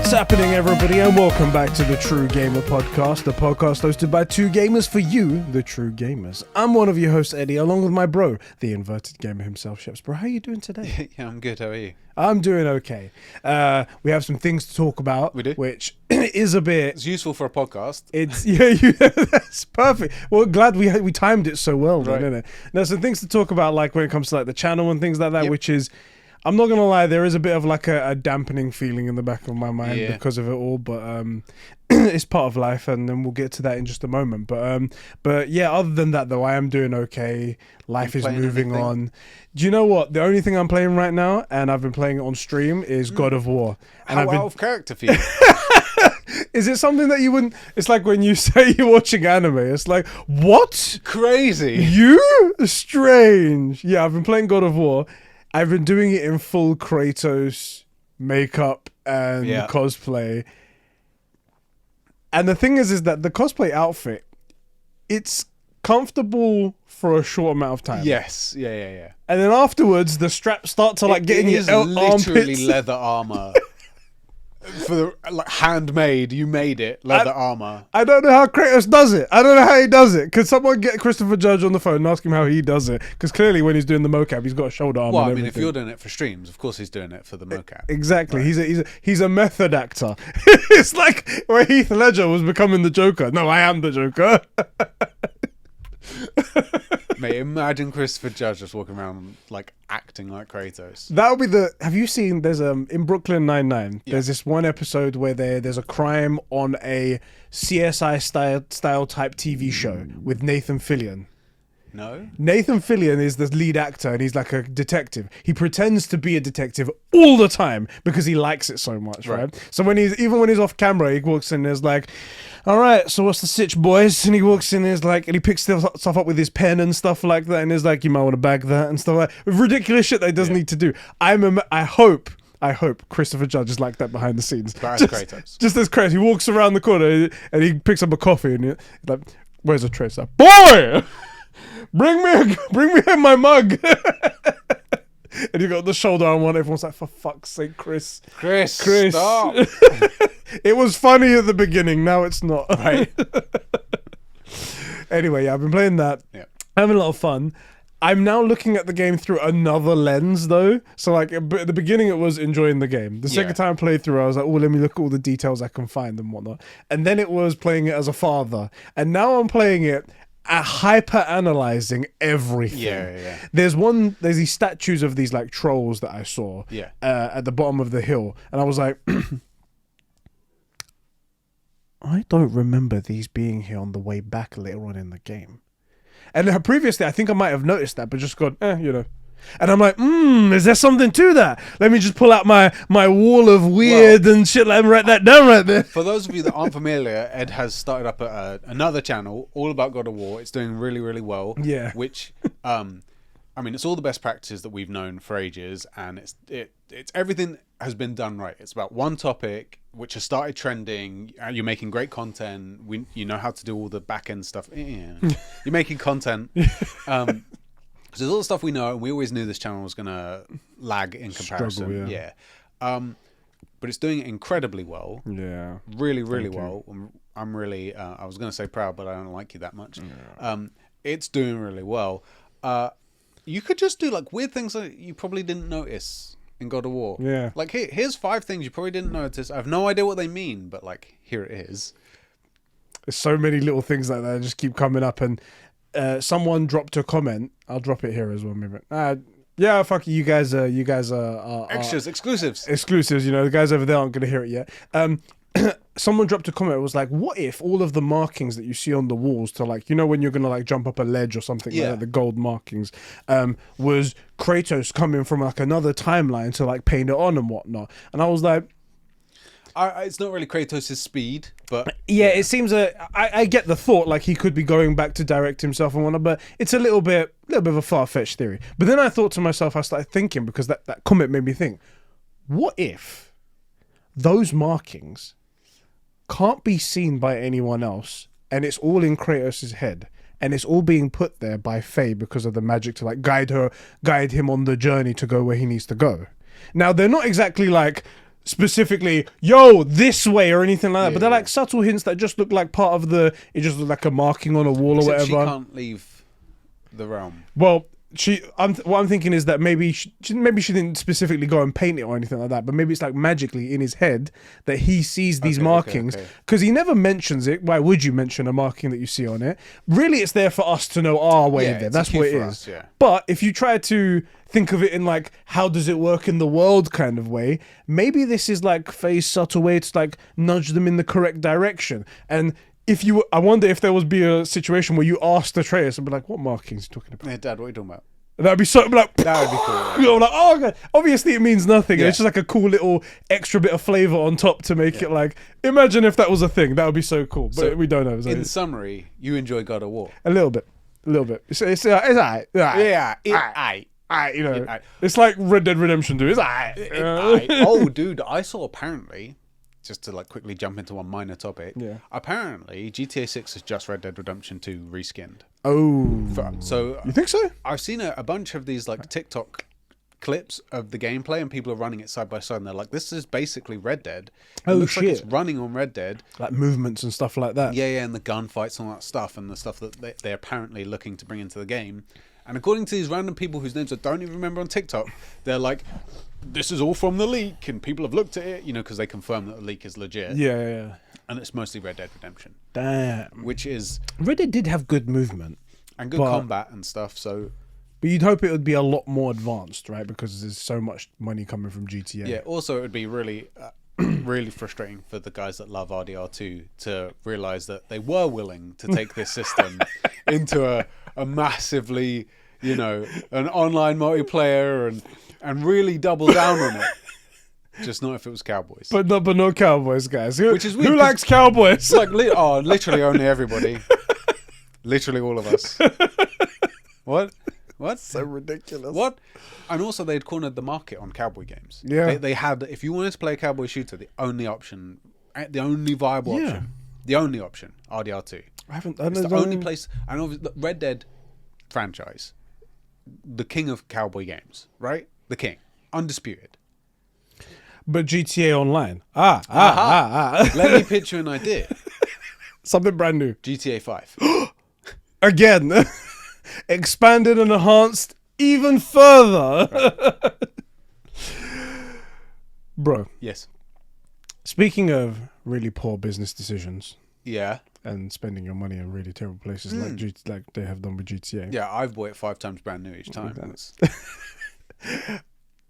What's happening, everybody, and welcome back to the True Gamer Podcast, the podcast hosted by two gamers for you, the True Gamers. I'm one of your hosts, Eddie, along with my bro, the inverted gamer himself, Sheps. Bro, how are you doing today? Yeah, I'm good. How are you? I'm doing okay. We have some things to talk about, We do? which is a bit... It's useful for a podcast. It's that's perfect. Well, glad we timed it so well, then, Right. isn't it? There's some things to talk about, like when it comes to like the channel and things like that, Yep. which is, I'm not gonna lie, there is a bit of like a dampening feeling in the back of my mind because of it all, but it's part of life, and then we'll get to that in just a moment. But yeah, other than that though, I am doing okay. Life is moving on. Do you know what? The only thing I'm playing right now, and I've been playing it on stream, is God of War. And How out of character for you? Is it something that you wouldn't... It's like when you say you're watching anime, it's like, what? Crazy. You? Strange. Yeah, I've been playing God of War. I've been doing it in full Kratos makeup and cosplay. And the thing is that the cosplay outfit, it's comfortable for a short amount of time. Yes. Yeah. And then afterwards, the straps start to like get in your literally armpits. leather armor. For the like handmade, you made it leather armor. I don't know how Kratos does it. I don't know how he does it. Could someone get Christopher Judge on the phone and ask him how he does it? Because clearly when he's doing the mocap, he's got a shoulder armor. Well, and I mean, if everything. you're doing it for streams, of course he's doing it for the mocap. Exactly. Right. He's a method actor. It's like where Heath Ledger was becoming the Joker. No, I am the Joker. Mate, imagine Christopher Judge just walking around like acting like Kratos. That would be the... Have you seen... There's in Brooklyn Nine-Nine, there's this one episode where there's a crime on a CSI style type TV show with Nathan Fillion. No? Nathan Fillion is the lead actor, and he's like a detective. He pretends to be a detective all the time because he likes it so much, right? So when he's off camera, he walks in and is like, all right, so what's the sitch, boys? And he walks in and is like, and he picks stuff up with his pen and stuff like that, and is like, you might want to bag that and stuff like that. Ridiculous shit that he doesn't need to do. I hope Christopher Judge is like that behind the scenes. Kratos. Just as Kratos. He walks around the corner and he picks up a coffee and he's like, where's the tray? He's like, boy! Bring me my mug. And you got the shoulder on one. Everyone's like, for fuck's sake, Chris, stop. It was funny at the beginning. Now it's not. Right. Anyway, I've been playing that. Yeah. Having a lot of fun. I'm now looking at the game through another lens, though. So, like, at the beginning, it was enjoying the game. The second time I played through, I was like, oh, let me look at all the details I can find and whatnot. And then it was playing it as a father. And now I'm playing it hyper-analyzing everything. Yeah. There's these statues of these, like, trolls that I saw at the bottom of the hill. And I was like... I don't remember these being here on the way back later on in the game. And previously, I think I might have noticed that, but just gone, you know. And I'm like, is there something to that? Let me just pull out my wall of weird and shit. Let me write that down right there. For those of you that aren't familiar, Ed has started up another channel all about God of War. It's doing really, really well. Yeah. Which, I mean, it's all the best practices that we've known for ages, and it's everything has been done right. It's about one topic which has started trending. You're making great content. You know how to do all the back end stuff. Yeah. You're making content. So there's all the stuff we know, and we always knew this channel was gonna lag in comparison. Struggle, but it's doing incredibly well. Yeah, really, really well. I'm really. I was gonna say proud, but I don't like you that much. Yeah. It's doing really well. You could just do like weird things that you probably didn't notice in God of War. Yeah, like here's 5 things you probably didn't notice. I have no idea what they mean, but like here it is. There's so many little things like that just keep coming up, and someone dropped a comment. I'll drop it here as well, maybe. Yeah, fuck you guys. You guys are extras, exclusives. You know, the guys over there aren't gonna hear it yet. Someone dropped a comment. It was like, what if all of the markings that you see on the walls to, like, you know, when you're gonna like jump up a ledge or something like that, the gold markings, was Kratos coming from like another timeline to like paint it on and whatnot. And I was like, it's not really Kratos' speed, but it seems I get the thought, like he could be going back to direct himself and whatnot, but it's a little bit of a far-fetched theory. But then I thought to myself, I started thinking, because that comment made me think, what if those markings can't be seen by anyone else, and it's all in Kratos' head, and it's all being put there by Faye because of the magic to like guide him on the journey to go where he needs to go. Now they're not exactly like specifically, yo, this way or anything like that. Yeah, But they're yeah. like subtle hints that just look like part of the. It just looked like a marking on a wall or Except whatever. she can't leave the realm. Well, what I'm thinking is that maybe she didn't specifically go and paint it or anything like that, but maybe it's like magically in his head that he sees these markings because he never mentions it. Why would you mention a marking that you see on it? Really, it's there for us to know our way there. It's a That's cue what it for is. us, yeah. But if you try to think of it in like how does it work in the world kind of way, maybe this is like Faye's subtle way to like nudge them in the correct direction. And I wonder if there would be a situation where you ask the Atreus and be like, what markings are you talking about? Yeah, Dad, what are you talking about? That'd be so like That would be cool. you're like, oh, okay. Obviously it means nothing. Yeah. It's just like a cool little extra bit of flavor on top to make it like. Imagine if that was a thing. That would be so cool. But So, we don't know. So In summary, you enjoy God of War. a little bit. It's alright. Yeah, You know, it's like Red Dead Redemption 2. It's alright. Oh, dude, I saw apparently, just to like quickly jump into one minor topic. Yeah. Apparently, GTA 6 is just Red Dead Redemption 2 reskinned. Oh, So you think so? I've seen a bunch of these like TikTok clips of the gameplay, and people are running it side by side, and they're like, "This is basically Red Dead." It looks like it's running on Red Dead. Like movements and stuff like that. Yeah, and the gunfights and all that stuff, and the stuff that they're apparently looking to bring into the game. And according to these random people whose names I don't even remember on TikTok, they're like, "This is all from the leak," and people have looked at it, you know, because they confirm that the leak is legit. Yeah. And it's mostly Red Dead Redemption, Damn. which is Red Dead did have good movement, and good combat and stuff. So but you'd hope it would be a lot more advanced, right? Because there's so much money coming from GTA. yeah, also it would be really, really frustrating for the guys that love RDR2 to realize that they were willing to take this system into a massively, you know, an online multiplayer and really double down on it. Just not if it was Cowboys. But no Cowboys, guys. Which is weird, who likes Cowboys? It's like, literally only everybody. Literally all of us. What? So ridiculous. What? And also they'd cornered the market on cowboy games. Yeah. They had, if you wanted to play a cowboy shooter, the only viable option, the only option, RDR2. It's the only place, and obviously the Red Dead franchise, the king of cowboy games, right? The king. Undisputed. But GTA Online. Let me pitch you an idea. Something brand new. GTA 5. Again. Expanded and enhanced even further. Right. Bro. Yes. Speaking of really poor business decisions. Yeah. And spending your money in really terrible places like they have done with GTA. Yeah, I've bought it 5 times brand new each time.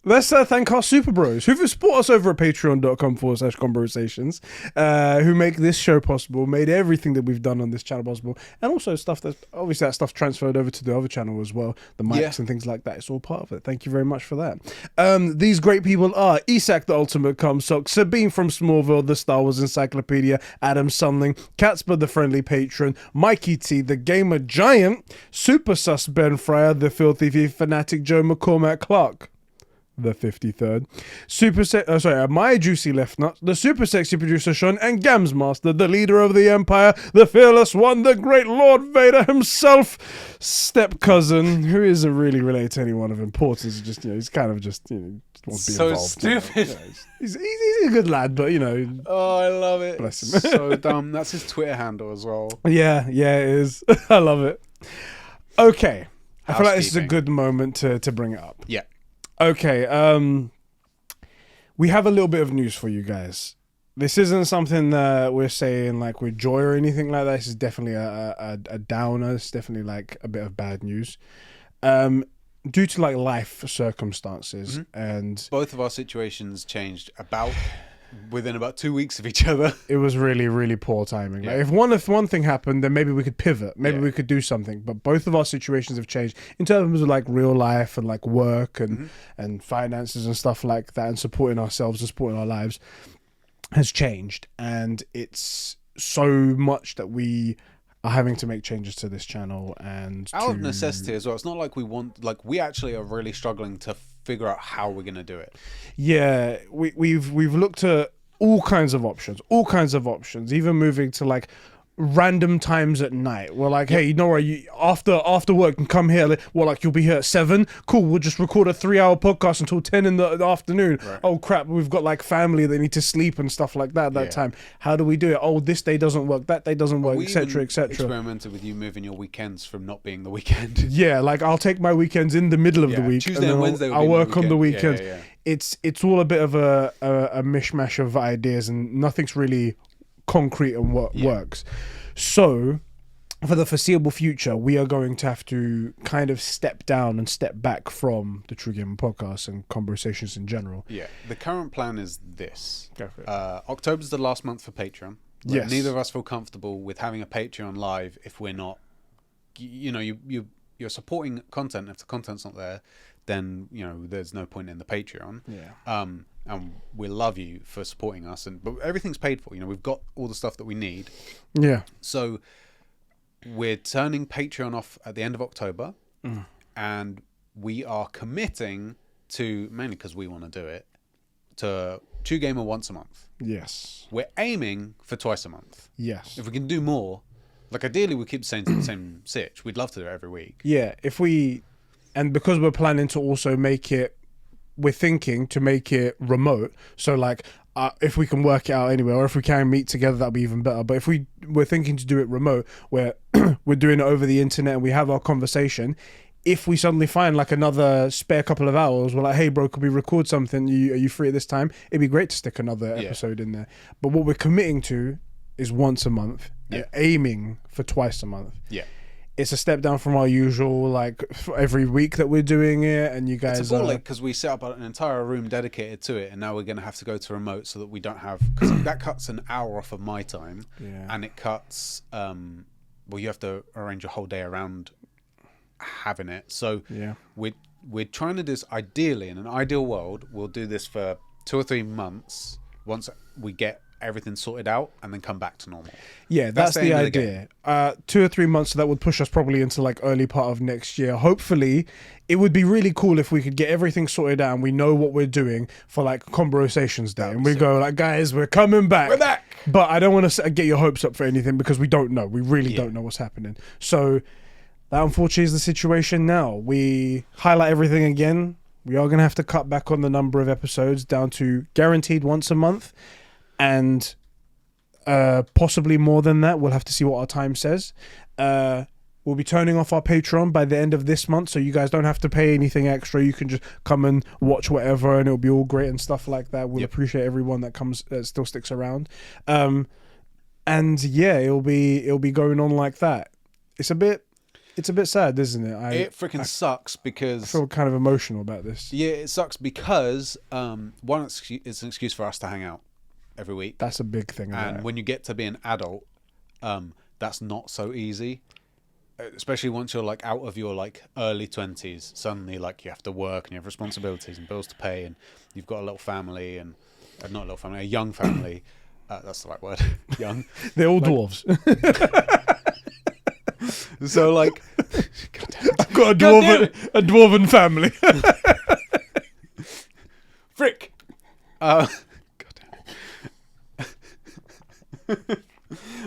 Let's thank our super bros who've support us over at patreon.com/conbrosations, who make this show possible, made everything that we've done on this channel possible, and also stuff that obviously that stuff transferred over to the other channel as well, the mics and things like that. It's all part of it. Thank you very much for that. These great people are Isak the Ultimate Comsock, Sabine from Smallville, the Star Wars Encyclopedia, Adam Sunling, Catsper the Friendly Patron, Mikey T, the Gamer Giant, Super Sus Ben Fryer, the Filthy Thief Fanatic Joe McCormack Clark, the 53rd, my juicy left nut, the super sexy producer Sean, and Gams Master, the leader of the Empire, the fearless one, the great Lord Vader himself, step cousin, who isn't really related to anyone of importance. Just he's kind of just wants to be involved. Stupid. He's a good lad, but Oh, I love it. Bless him. So dumb. That's his Twitter handle as well. Yeah, it is. I love it. Okay, I feel like this is a good moment to bring it up. Yeah. Okay, we have a little bit of news for you guys. This isn't something that we're saying like with joy or anything like that. This is definitely a downer. It's definitely like a bit of bad news. Due to like life circumstances and... Both of our situations changed within about 2 weeks of each other. It was really, really poor timing. Like if one thing happened, then maybe we could pivot. Maybe we could do something. But both of our situations have changed in terms of like real life and like work and finances and stuff like that, and supporting ourselves and supporting our lives has changed. And it's so much that we are having to make changes to this channel and out of necessity as well. It's not like we actually are really struggling to figure out how we're going to do it. Yeah, we've looked at all kinds of options, even moving to like random times at night. We're like, hey, you know what? You after work and come here. Well, like you'll be here at 7. Cool. We'll just record a 3-hour podcast until 10 in the afternoon. Right. Oh crap, we've got like family they need to sleep and stuff like that. That time. How do we do it? Oh, this day doesn't work. That day doesn't work. Etc. Etc. Experimented with you moving your weekends from not being the weekend. Yeah, like I'll take my weekends in the middle of the week. Tuesday and Wednesday. I'll work on the weekends. Yeah. It's all a bit of a mishmash of ideas, and nothing's really concrete and what works. So for the foreseeable future, we are going to have to kind of step down and step back from the True Gamer podcast and Conbrosations in general. Yeah, the current plan is this. Go for it. October's the last month for Patreon. Yes. Neither of us feel comfortable with having a Patreon live if we're not, you're supporting content. If the content's not there, then there's no point in the Patreon. Yeah. And we love you for supporting us, but everything's paid for. We've got all the stuff that we need. Yeah. So we're turning Patreon off at the end of October, and we are committing to, mainly because we want to do it, to True Gamer once a month. Yes. We're aiming for twice a month. Yes. If we can do more, like ideally we keep saying the same sitch. We'd love to do it every week. Yeah. And because we're planning to also we're thinking to make it remote. So like, if we can work it out anyway, or if we can meet together, that'd be even better. But if we're thinking to do it remote, where we're doing it over the internet and we have our conversation, if we suddenly find like another spare couple of hours, we're like, hey bro, could we record something? Are you free at this time? It'd be great to stick another episode in there. But what we're committing to is once a month. We're aiming for twice a month. Yeah. It's a step down from our usual, like every week that we're doing it, and you guys. It's a ball ache because we set up an entire room dedicated to it, and now we're going to have to go to remote so that we don't have, because that cuts an hour off of my time, and it cuts. You have to arrange a whole day around having it. So we're trying to do this. Ideally, in an ideal world, we'll do this for 2 or 3 months once we get everything sorted out, and then come back to normal. Yeah, that's the idea. 2 or 3 months, so that would push us probably into like early part of next year. Hopefully, it would be really cool if we could get everything sorted out and we know what we're doing for like Conbrosations Day, and we go like, guys, we're coming back. We're back. But I don't want to get your hopes up for anything because we don't know. We really don't know what's happening. So that unfortunately is the situation now. We highlight everything again. We are going to have to cut back on the number of episodes down to guaranteed once a month. And possibly more than that. We'll have to see what our time says. We'll be turning off our Patreon by the end of this month, so you guys don't have to pay anything extra. You can just come and watch whatever, and it'll be all great and stuff like that. We'll appreciate everyone that comes, still sticks around. And yeah, it'll be going on like that. It's a bit sad, isn't it? It freaking sucks because I feel kind of emotional about this. Yeah, it sucks because one, it's an excuse for us to hang out every week. That's a big thing. And when you get to be an adult, that's not so easy. Especially once you're like out of your like early 20s, suddenly like you have to work and you have responsibilities and bills to pay, and you've got a little family and not a little family, a young family. That's the right word. Young. They're all dwarves. So like, I've got a dwarven family. Frick. God damn it.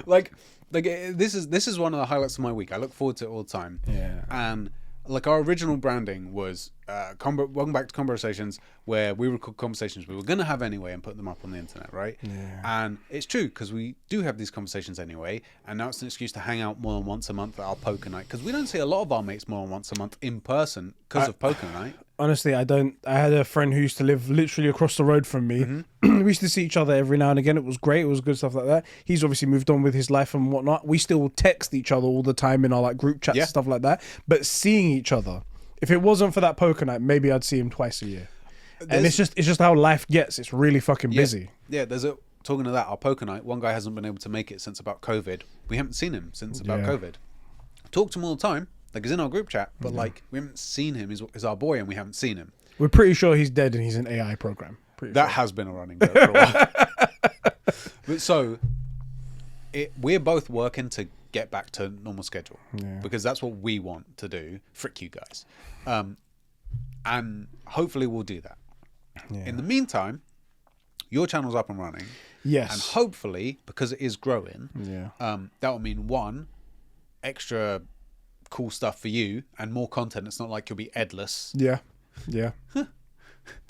Like this is one of the highlights of my week. I look forward to it all the time. Yeah. And like our original branding was welcome back to Conbrosations, where we record conversations we were going to have anyway and put them up on the internet, right? Yeah. And it's true because we do have these conversations anyway, and now it's an excuse to hang out more than once a month at our poker night, because we don't see a lot of our mates more than once a month in person because of poker night. Honestly, I had a friend who used to live literally across the road from me. Mm-hmm. We used to see each other every now and again. It was great. It was good stuff like that. He's obviously moved on with his life and whatnot. We still text each other all the time in our like group chats and stuff like that. But seeing each other, if it wasn't for that poker night, maybe I'd see him twice a year. And it's just how life gets. It's really fucking busy. Yeah, talking to that, our poker night, one guy hasn't been able to make it since about COVID. We haven't seen him since about COVID. Talk to him all the time. Like, he's in our group chat, but like we haven't seen him. He's our boy, and we haven't seen him. We're pretty sure he's dead and he's an AI program. That has been a running joke for a while. But so, we're both working to get back to normal schedule because that's what we want to do. Frick you guys. And hopefully we'll do that. Yeah. In the meantime, your channel's up and running. Yes. And hopefully, because it is growing, that will mean one, extra cool stuff for you and more content. It's not like you'll be headless. Yeah.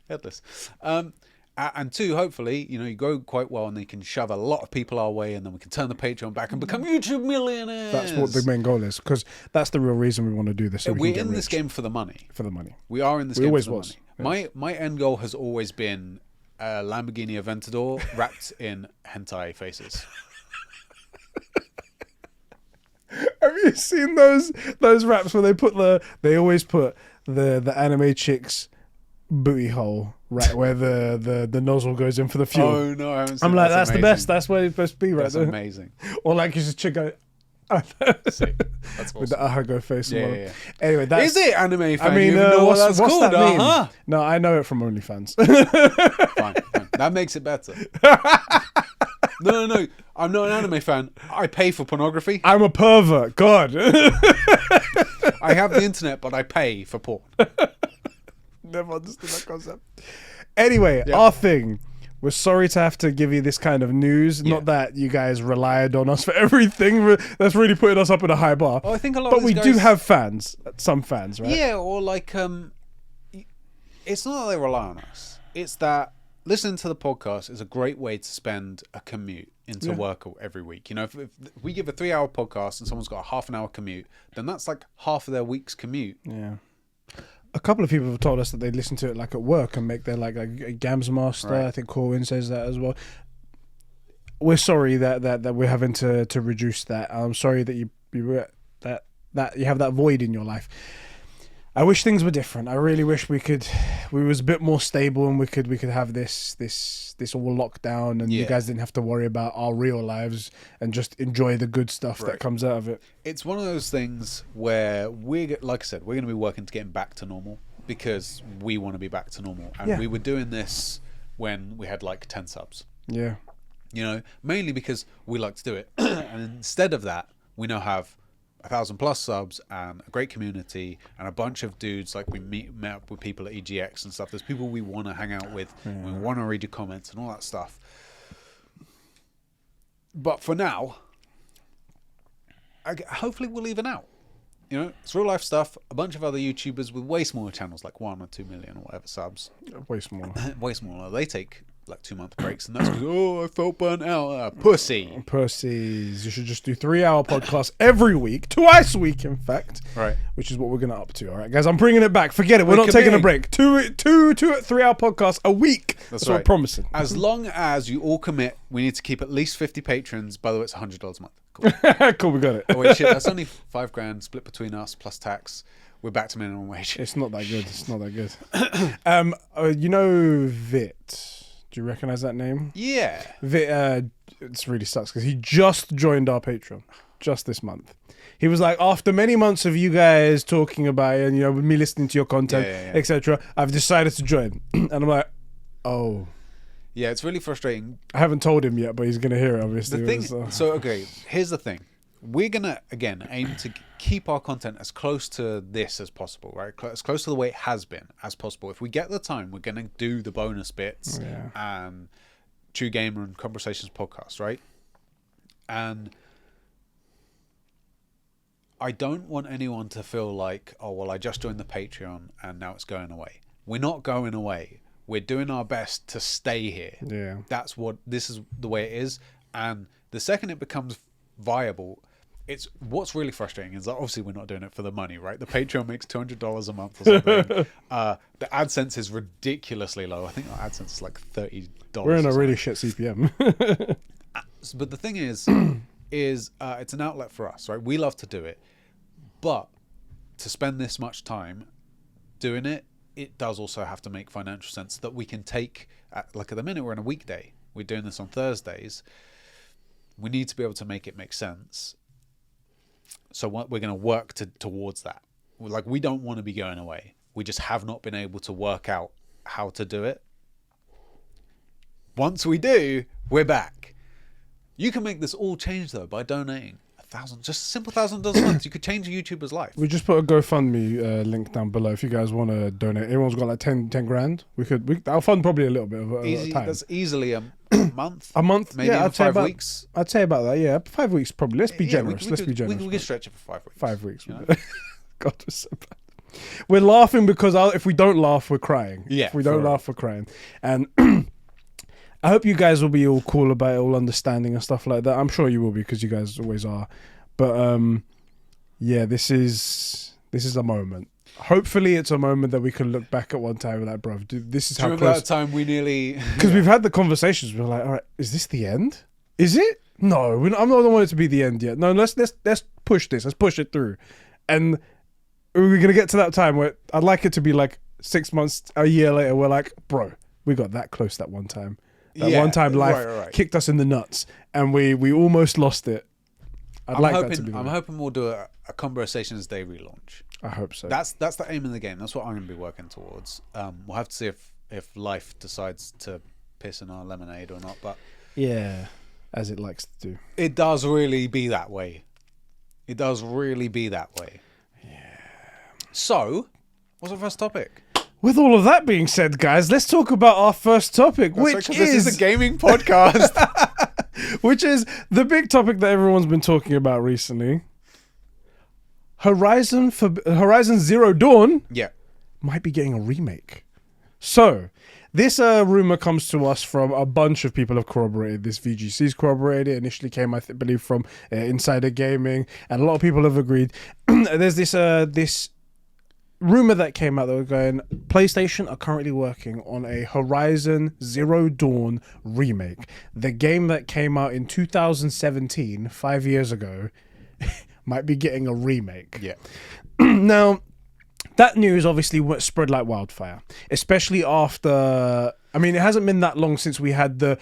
Headless. And two, hopefully, you go quite well and they can shove a lot of people our way and then we can turn the Patreon back and become YouTube millionaires. That's what the main goal is, because that's the real reason we want to do this. So we're in this game for the money. For the money. We are in this game for the was. money. Yes. My end goal has always been a Lamborghini Aventador wrapped in hentai faces. Have you seen those raps where they always put the anime chicks booty hole right where the nozzle goes in for the fuel? Oh no, I haven't seen. I'm like, that's amazing. the best. That's where it's supposed to be, right That's there. amazing. Or like it's just chick go. Sick. That's awesome. With the ahago face. Yeah. Anyway, that's Is it anime fan? I mean, you even know what what's that's called? that mean? Uh-huh. No, I know it from OnlyFans. Fine. That makes it better. No. I'm not an anime fan. I pay for pornography. I'm a pervert. God. I have the internet, but I pay for porn. Never understood that concept. Anyway, our thing. We're sorry to have to give you this kind of news. Yeah. Not that you guys relied on us for everything. That's really putting us up in a high bar. Oh, I think a lot. But of we these do guys... have fans. Some fans, right? Yeah, or like, it's not that they rely on us. It's that listening to the podcast is a great way to spend a commute into work every week. If we give a 3-hour podcast and someone's got a half an hour commute, then that's like half of their week's commute. Yeah. A couple of people have told us that they listen to it like at work and make their like a Gams Master. Right. I think Corwin says that as well. We're sorry that we're having to reduce that. I'm sorry that you have that void in your life. I wish things were different. I really wish we was a bit more stable and we could have this all locked down and you guys didn't have to worry about our real lives and just enjoy the good stuff that comes out of it. It's one of those things where like I said, we're going to be working to getting back to normal because we want to be back to normal. And we were doing this when we had like 10 subs. Yeah. Mainly because we like to do it. And instead of that, we now have 1,000+ subs and a great community and a bunch of dudes. Like we met up with people at EGX and stuff. There's people we want to hang out with. We want to read your comments and all that stuff. But for now, hopefully we'll even out. It's real life stuff. A bunch of other YouTubers with way smaller channels, like 1 or 2 million or whatever subs. Way smaller. Way smaller. They take like 2-month breaks, and that's because I felt burnt out. Pussies. You should just do 3-hour podcasts every week, twice a week, in fact. Right. Which is what we're gonna up to. All right, guys. I'm bringing it back. Forget it. We're not taking a break. Two 3-hour podcasts a week. That's what I'm promising. As long as you all commit, we need to keep at least 50 patrons. By the way, it's $100 a month. Cool. Cool. We got it. Oh wait, shit. That's only $5,000 split between us plus tax. We're back to minimum wage. It's not that good. Vit. Do you recognize that name? Yeah. It really sucks because he just joined our Patreon just this month. He was like, after many months of you guys talking about it and with me listening to your content, etc., I've decided to join. And I'm like, oh. Yeah, it's really frustrating. I haven't told him yet, but he's gonna hear it obviously. Here's the thing. We're gonna again aim to keep our content as close to this as possible, right? As close to the way it has been as possible. If we get the time, we're gonna do the bonus bits and True Gamer and Conbrosations podcast, right? And I don't want anyone to feel like, oh well, I just joined the Patreon and now it's going away. We're not going away. We're doing our best to stay here. Yeah. This is the way it is. And the second it becomes viable, it's what's really frustrating is that obviously we're not doing it for the money, right? The Patreon makes $200 a month or something. The AdSense is ridiculously low. I think our AdSense is like $30. We're in a really shit CPM. But the thing is it's an outlet for us, right? We love to do it, but to spend this much time doing it, it does also have to make financial sense that we can take. Like at the minute, we're in a weekday. We're doing this on Thursdays. We need to be able to make it make sense. So we're going to work towards that. We don't want to be going away. We just have not been able to work out how to do it. Once we do, we're back. You can make this all change though by donating just a simple $1,000 a month. You could change a YouTuber's life. We just put a GoFundMe link down below if you guys want to donate. Everyone's got like 10 grand. I'll fund probably a little bit of time. That's easily month. A month, maybe yeah, even I'd say 5 about, weeks. I'd say about that. Yeah, 5 weeks probably. Let's be Yeah, generous. we Let's could, be generous. We could stretch it for 5 weeks. 5 weeks. You know? God, we're so bad. We're laughing because if we don't laugh, we're crying. Yeah, If we don't laugh, we're crying. And I hope you guys will be all cool about it, all understanding and stuff like that. I'm sure you will be because you guys always are. But yeah, this is a moment. Hopefully, it's a moment that we can look back at one time and like, bro, this is how During close. that time, we nearly Because we've had the conversations. We're like, all right, is this the end? Is it? No, I'm not the one to be the end yet. No, let's push this. Let's push it through. And we're gonna get to that time where I'd like it to be like 6 months, a year later. We're like, bro, we got that close that one time. That one time life kicked us in the nuts, and we almost lost it. I'm hoping we'll do a Conbrosations Day relaunch. I hope so. That's the aim of the game. That's what I'm going to be working towards. We'll have to see if life decides to piss in our lemonade or not. But yeah, as it likes to do. It does really be that way. It does really be that way. Yeah. So, what's our first topic? With all of that being said, guys, let's talk about our first topic, which is... This is a gaming podcast. Which is the big topic that everyone's been talking about recently. Horizon Zero Dawn might be getting a remake. So, this rumor comes to us from a bunch of people have corroborated this. VGC's corroborated it. Initially came, I believe, from Insider Gaming, and a lot of people have agreed. There's this rumor that came out that were going, PlayStation are currently working on a Horizon Zero Dawn remake. The game that came out in 2017, 5 years ago, might be getting a remake. Yeah. Now, that news obviously spread like wildfire, especially after... I mean, it hasn't been that long since we had the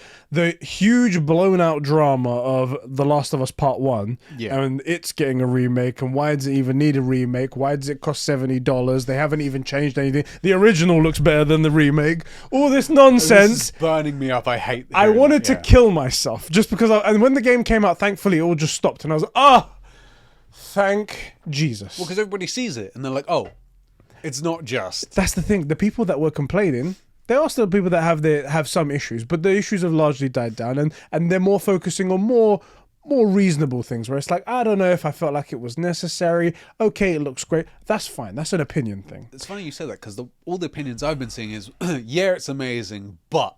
huge blown out drama of The Last of Us Part 1. Yeah. And it's getting a remake. And why does it even need a remake? Why does it cost $70? They haven't even changed anything. The original looks better than the remake. All this nonsense. This is burning me up. I hate this. I wanted to kill myself just because... and when the game came out, thankfully, it all just stopped. And I was like, thank Jesus. Well, because everybody sees it. And they're like, oh, it's not just... That's the thing. The people that were complaining... There are still people that have some issues, but the issues have largely died down, and they're more focusing on more reasonable things. Where it's like, I don't know if I felt like it was necessary. Okay, it looks great. That's fine. That's an opinion thing. It's funny you say that because all the opinions I've been seeing is, yeah, it's amazing, but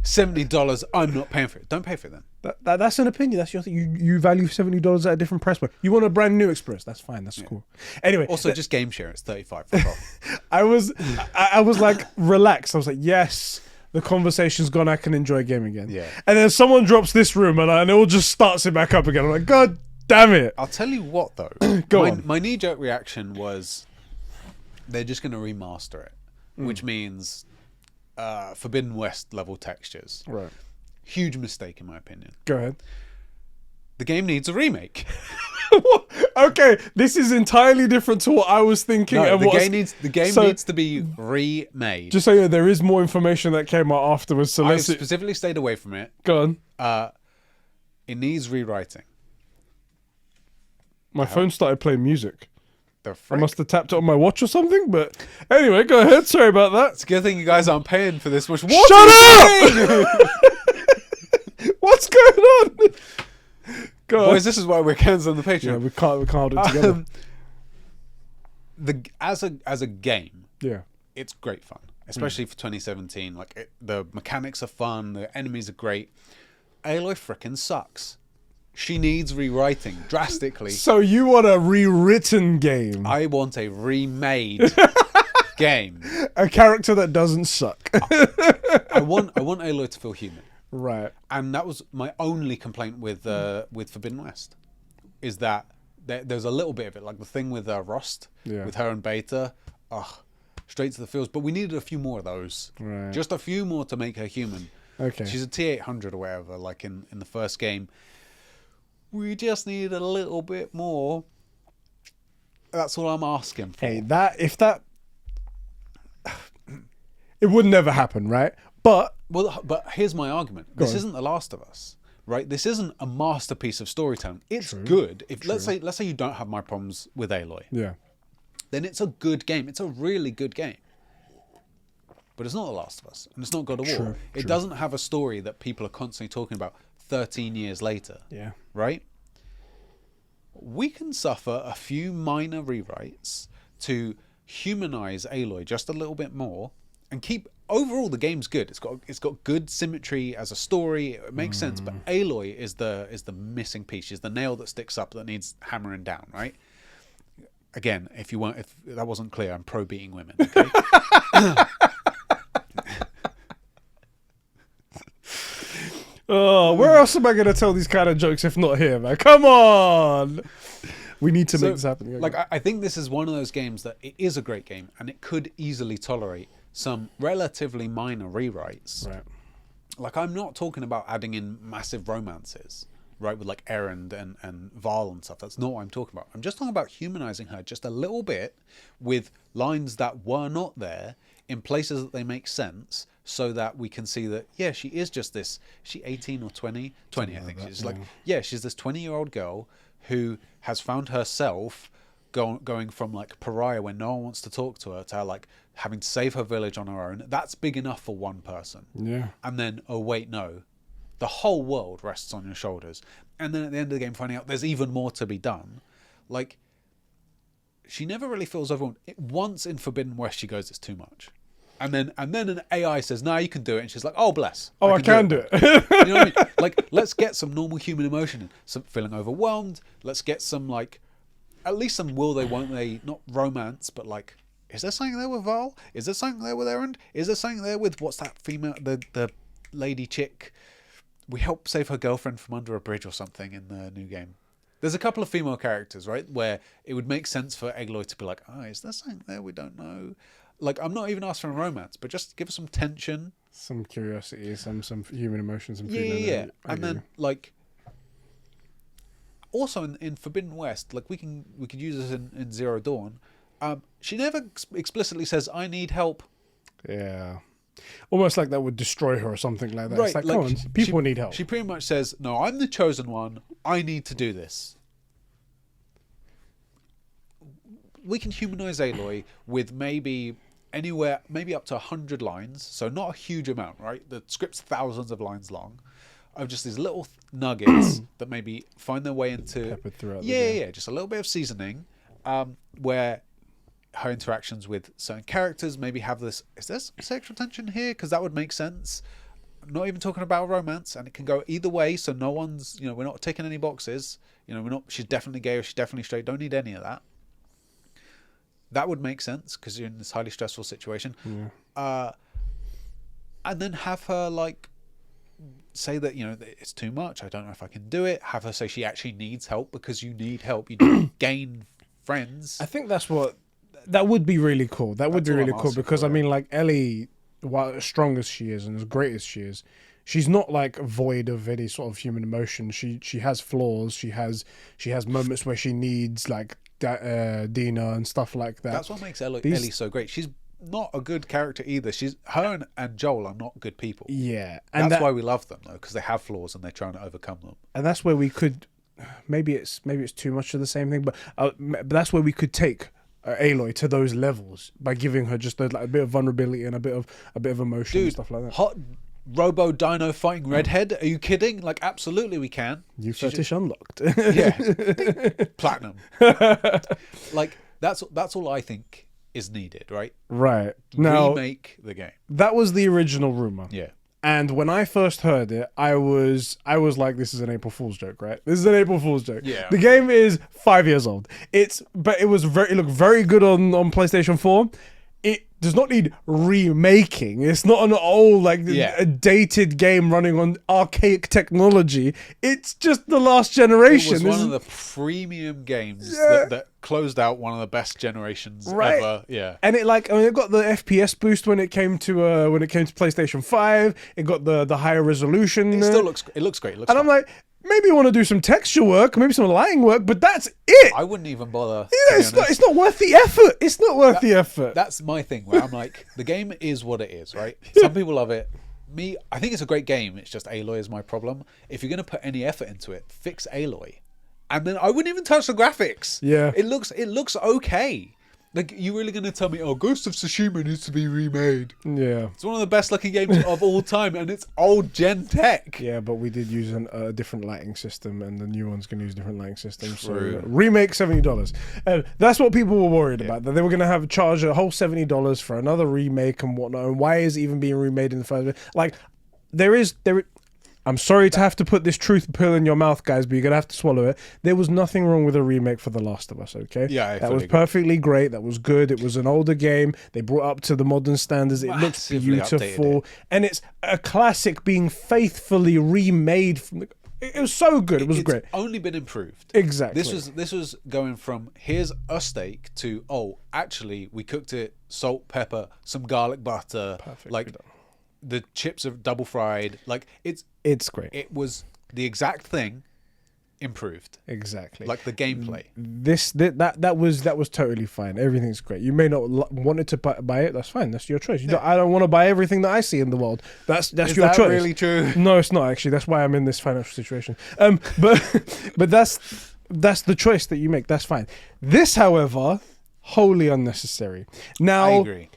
$70, I'm not paying for it. Don't pay for it then. That's an opinion. That's your thing. You value $70 at a different price point. You want a brand new Express? That's fine. That's cool. Anyway, also just game share. It's $35. Fuck off. I was like relaxed. I was like, yes, the conversation's gone. I can enjoy a game again. Yeah. And then someone drops this room, and it all just starts it back up again. I'm like, God damn it! I'll tell you what though. Go on. My knee-jerk reaction was they're just going to remaster it, which means Forbidden West level textures. Right. Huge mistake in my opinion. Go ahead. The game needs a remake. Okay, this is entirely different to what I was thinking. No, and the game needs to be remade. Just so you know, there is more information that came out afterwards. So I let's specifically stayed away from it. Go on. It needs rewriting. My phone started playing music. The I frick? must have tapped it on my watch or something. But anyway, go ahead. Sorry about that. It's a good thing you guys aren't paying for this. Shut up! What's going on? Go on. Boys, this is why we're canceling the Patreon. Yeah, we can't hold it together. As a game, Yeah. it's great fun, especially for 2017. Like the mechanics are fun, the enemies are great. Aloy frickin' sucks. She needs rewriting drastically. So you want a rewritten game? I want a remade game. A character that doesn't suck. I want Aloy to feel human. Right. And that was my only complaint with Forbidden West, is that there's a little bit of it, like the thing with Rost, with her and Beta, straight to the feels. But we needed a few more of those, Right. just a few more to make her human. Okay. She's a T800 or whatever, like in the first game. We just need a little bit more. That's all I'm asking for. Hey, it would never happen, right? But here's my argument. This isn't The Last of Us, right? This isn't a masterpiece of storytelling. It's good. Let's say you don't have my problems with Aloy, yeah, then it's a good game. It's a really good game. but it's not The Last of Us, and it's not God of War. True. It doesn't have a story that people are constantly talking about 13 years later. Yeah. Right? We can suffer a few minor rewrites to humanize Aloy just a little bit more and keep overall the game's good. It's got good symmetry as a story. It makes sense, but Aloy is the missing piece. She's the nail that sticks up that needs hammering down, right? Again, if that wasn't clear, I'm pro beating women, okay? Oh, where else am I going to tell these kind of jokes if not here, man? Come on! We need to make this happen. Like, I think this is one of those games that it is a great game, and it could easily tolerate some relatively minor rewrites. Right. Like, I'm not talking about adding in massive romances, right, with like Erend and Val and stuff. That's not what I'm talking about. I'm just talking about humanizing her just a little bit with lines that were not there in places that they make sense, so that we can see that, yeah, she is just this, is she 18 or 20? 20, I think. She's like, yeah, she's this 20-year-old girl who has found herself going from like pariah when no one wants to talk to her to like having to save her village on her own. That's big enough for one person. Yeah. And then, oh wait, no, the whole world rests on your shoulders. And then at the end of the game, finding out there's even more to be done. Like, she never really feels overwhelmed. Once in Forbidden West, she goes, it's too much. And then an AI says, "No, you can do it," and she's like, "Oh, bless! I can do it." You know what I mean? Like, let's get some normal human emotion, some feeling overwhelmed. Let's get some like, at least some will they, won't they? Not romance, but like, is there something there with Val? Is there something there with Erend? Is there something there with what's that female, the lady chick? We help save her girlfriend from under a bridge or something in the new game. There's a couple of female characters, right, where it would make sense for Aloy to be like, "Oh, is there something there we don't know?" Like, I'm not even asking for romance, but just give us some tension, some curiosity, some human emotions, and yeah. And then like, also in Forbidden West, like we could use this in Zero Dawn. She never explicitly says, "I need help." Yeah, almost like that would destroy her or something like that. Right, It's like, like come on, people need help. She pretty much says, "No, I'm the chosen one. I need to do this." We can humanize Aloy with maybe up to 100 lines, so not a huge amount, right? The script's thousands of lines long, of just these little nuggets that maybe find their way into Peppered throughout the game. yeah, just a little bit of seasoning, where her interactions with certain characters maybe have this, is there some sexual tension here? Because that would make sense. I'm not even talking about romance, and it can go either way, so no one's, we're not ticking any boxes, she's definitely gay or she's definitely straight, don't need any of that. That would make sense because you're in this highly stressful situation. Yeah. And then have her like say that, it's too much. I don't know if I can do it. Have her say she actually needs help because you need help. You don't gain friends. I think that would be really cool. That would be really cool because I mean, like Ellie, while as strong as she is and as great as she is, she's not like void of any sort of human emotion. She has flaws. She has moments where she needs like Dina and stuff like that. That's what makes Ellie so great. She's not a good character either. Her and Joel are not good people. Yeah, and that's why we love them though, because they have flaws and they're trying to overcome them. And that's where we could, maybe it's too much of the same thing, but that's where we could take Aloy to those levels by giving her just a bit of vulnerability and a bit of emotion and stuff like that. Hot Robo Dino fighting redhead? Are you kidding? Like, absolutely we can. You fetish unlocked. Yeah. Platinum. Like, that's all I think is needed, right? Right. Now, remake the game. That was the original rumor. Yeah. And when I first heard it, I was like, this is an April Fool's joke, right? This is an April Fool's joke. Yeah. The game is 5 years old. It looked very good on PlayStation 4. It does not need remaking. It's not an old, a dated game running on archaic technology. It's just the last generation. It was one of the premium games that closed out one of the best generations ever. Yeah. And it got the FPS boost when it came to PlayStation 5. It got the higher resolution. It looks great. And I'm like, maybe you want to do some texture work, maybe some lighting work, but that's it. I wouldn't even bother. Yeah, it's not worth the effort. It's not worth the effort. That's my thing, where I'm like, the game is what it is, right? Some people love it. Me, I think it's a great game. It's just Aloy is my problem. If you're going to put any effort into it, fix Aloy. And then I wouldn't even touch the graphics. Yeah. It looks okay. Like, you really going to tell me, oh, Ghost of Tsushima needs to be remade? Yeah. It's one of the best looking games of all time, and it's old gen tech. Yeah, but we did use a different lighting system, and the new one's going to use a different lighting system. True. So remake $70. That's what people were worried about, that they were going to have charge a whole $70 for another remake and whatnot. And why is it even being remade in the first place? Like, I'm sorry to have to put this truth pill in your mouth, guys, but you're going to have to swallow it. There was nothing wrong with a remake for The Last of Us, okay? Yeah, that was perfectly great. That was good. It was an older game. They brought up to the modern standards. It looks beautiful. And it's a classic being faithfully remade from the... It was so good. It was great. It's only been improved. Exactly. This was going from, here's a steak, to, oh, actually, we cooked it, salt, pepper, some garlic butter. Perfect. Like, the chips are double fried. Like, it's great. It was the exact thing improved. Exactly. Like the gameplay. That was totally fine. Everything's great. You may not want it to buy it. That's fine. That's your choice. I don't want to buy everything that I see in the world. That's your choice. Is that really true? No, it's not actually. That's why I'm in this financial situation. But that's the choice that you make. That's fine. This, however, wholly unnecessary. Now, I agree.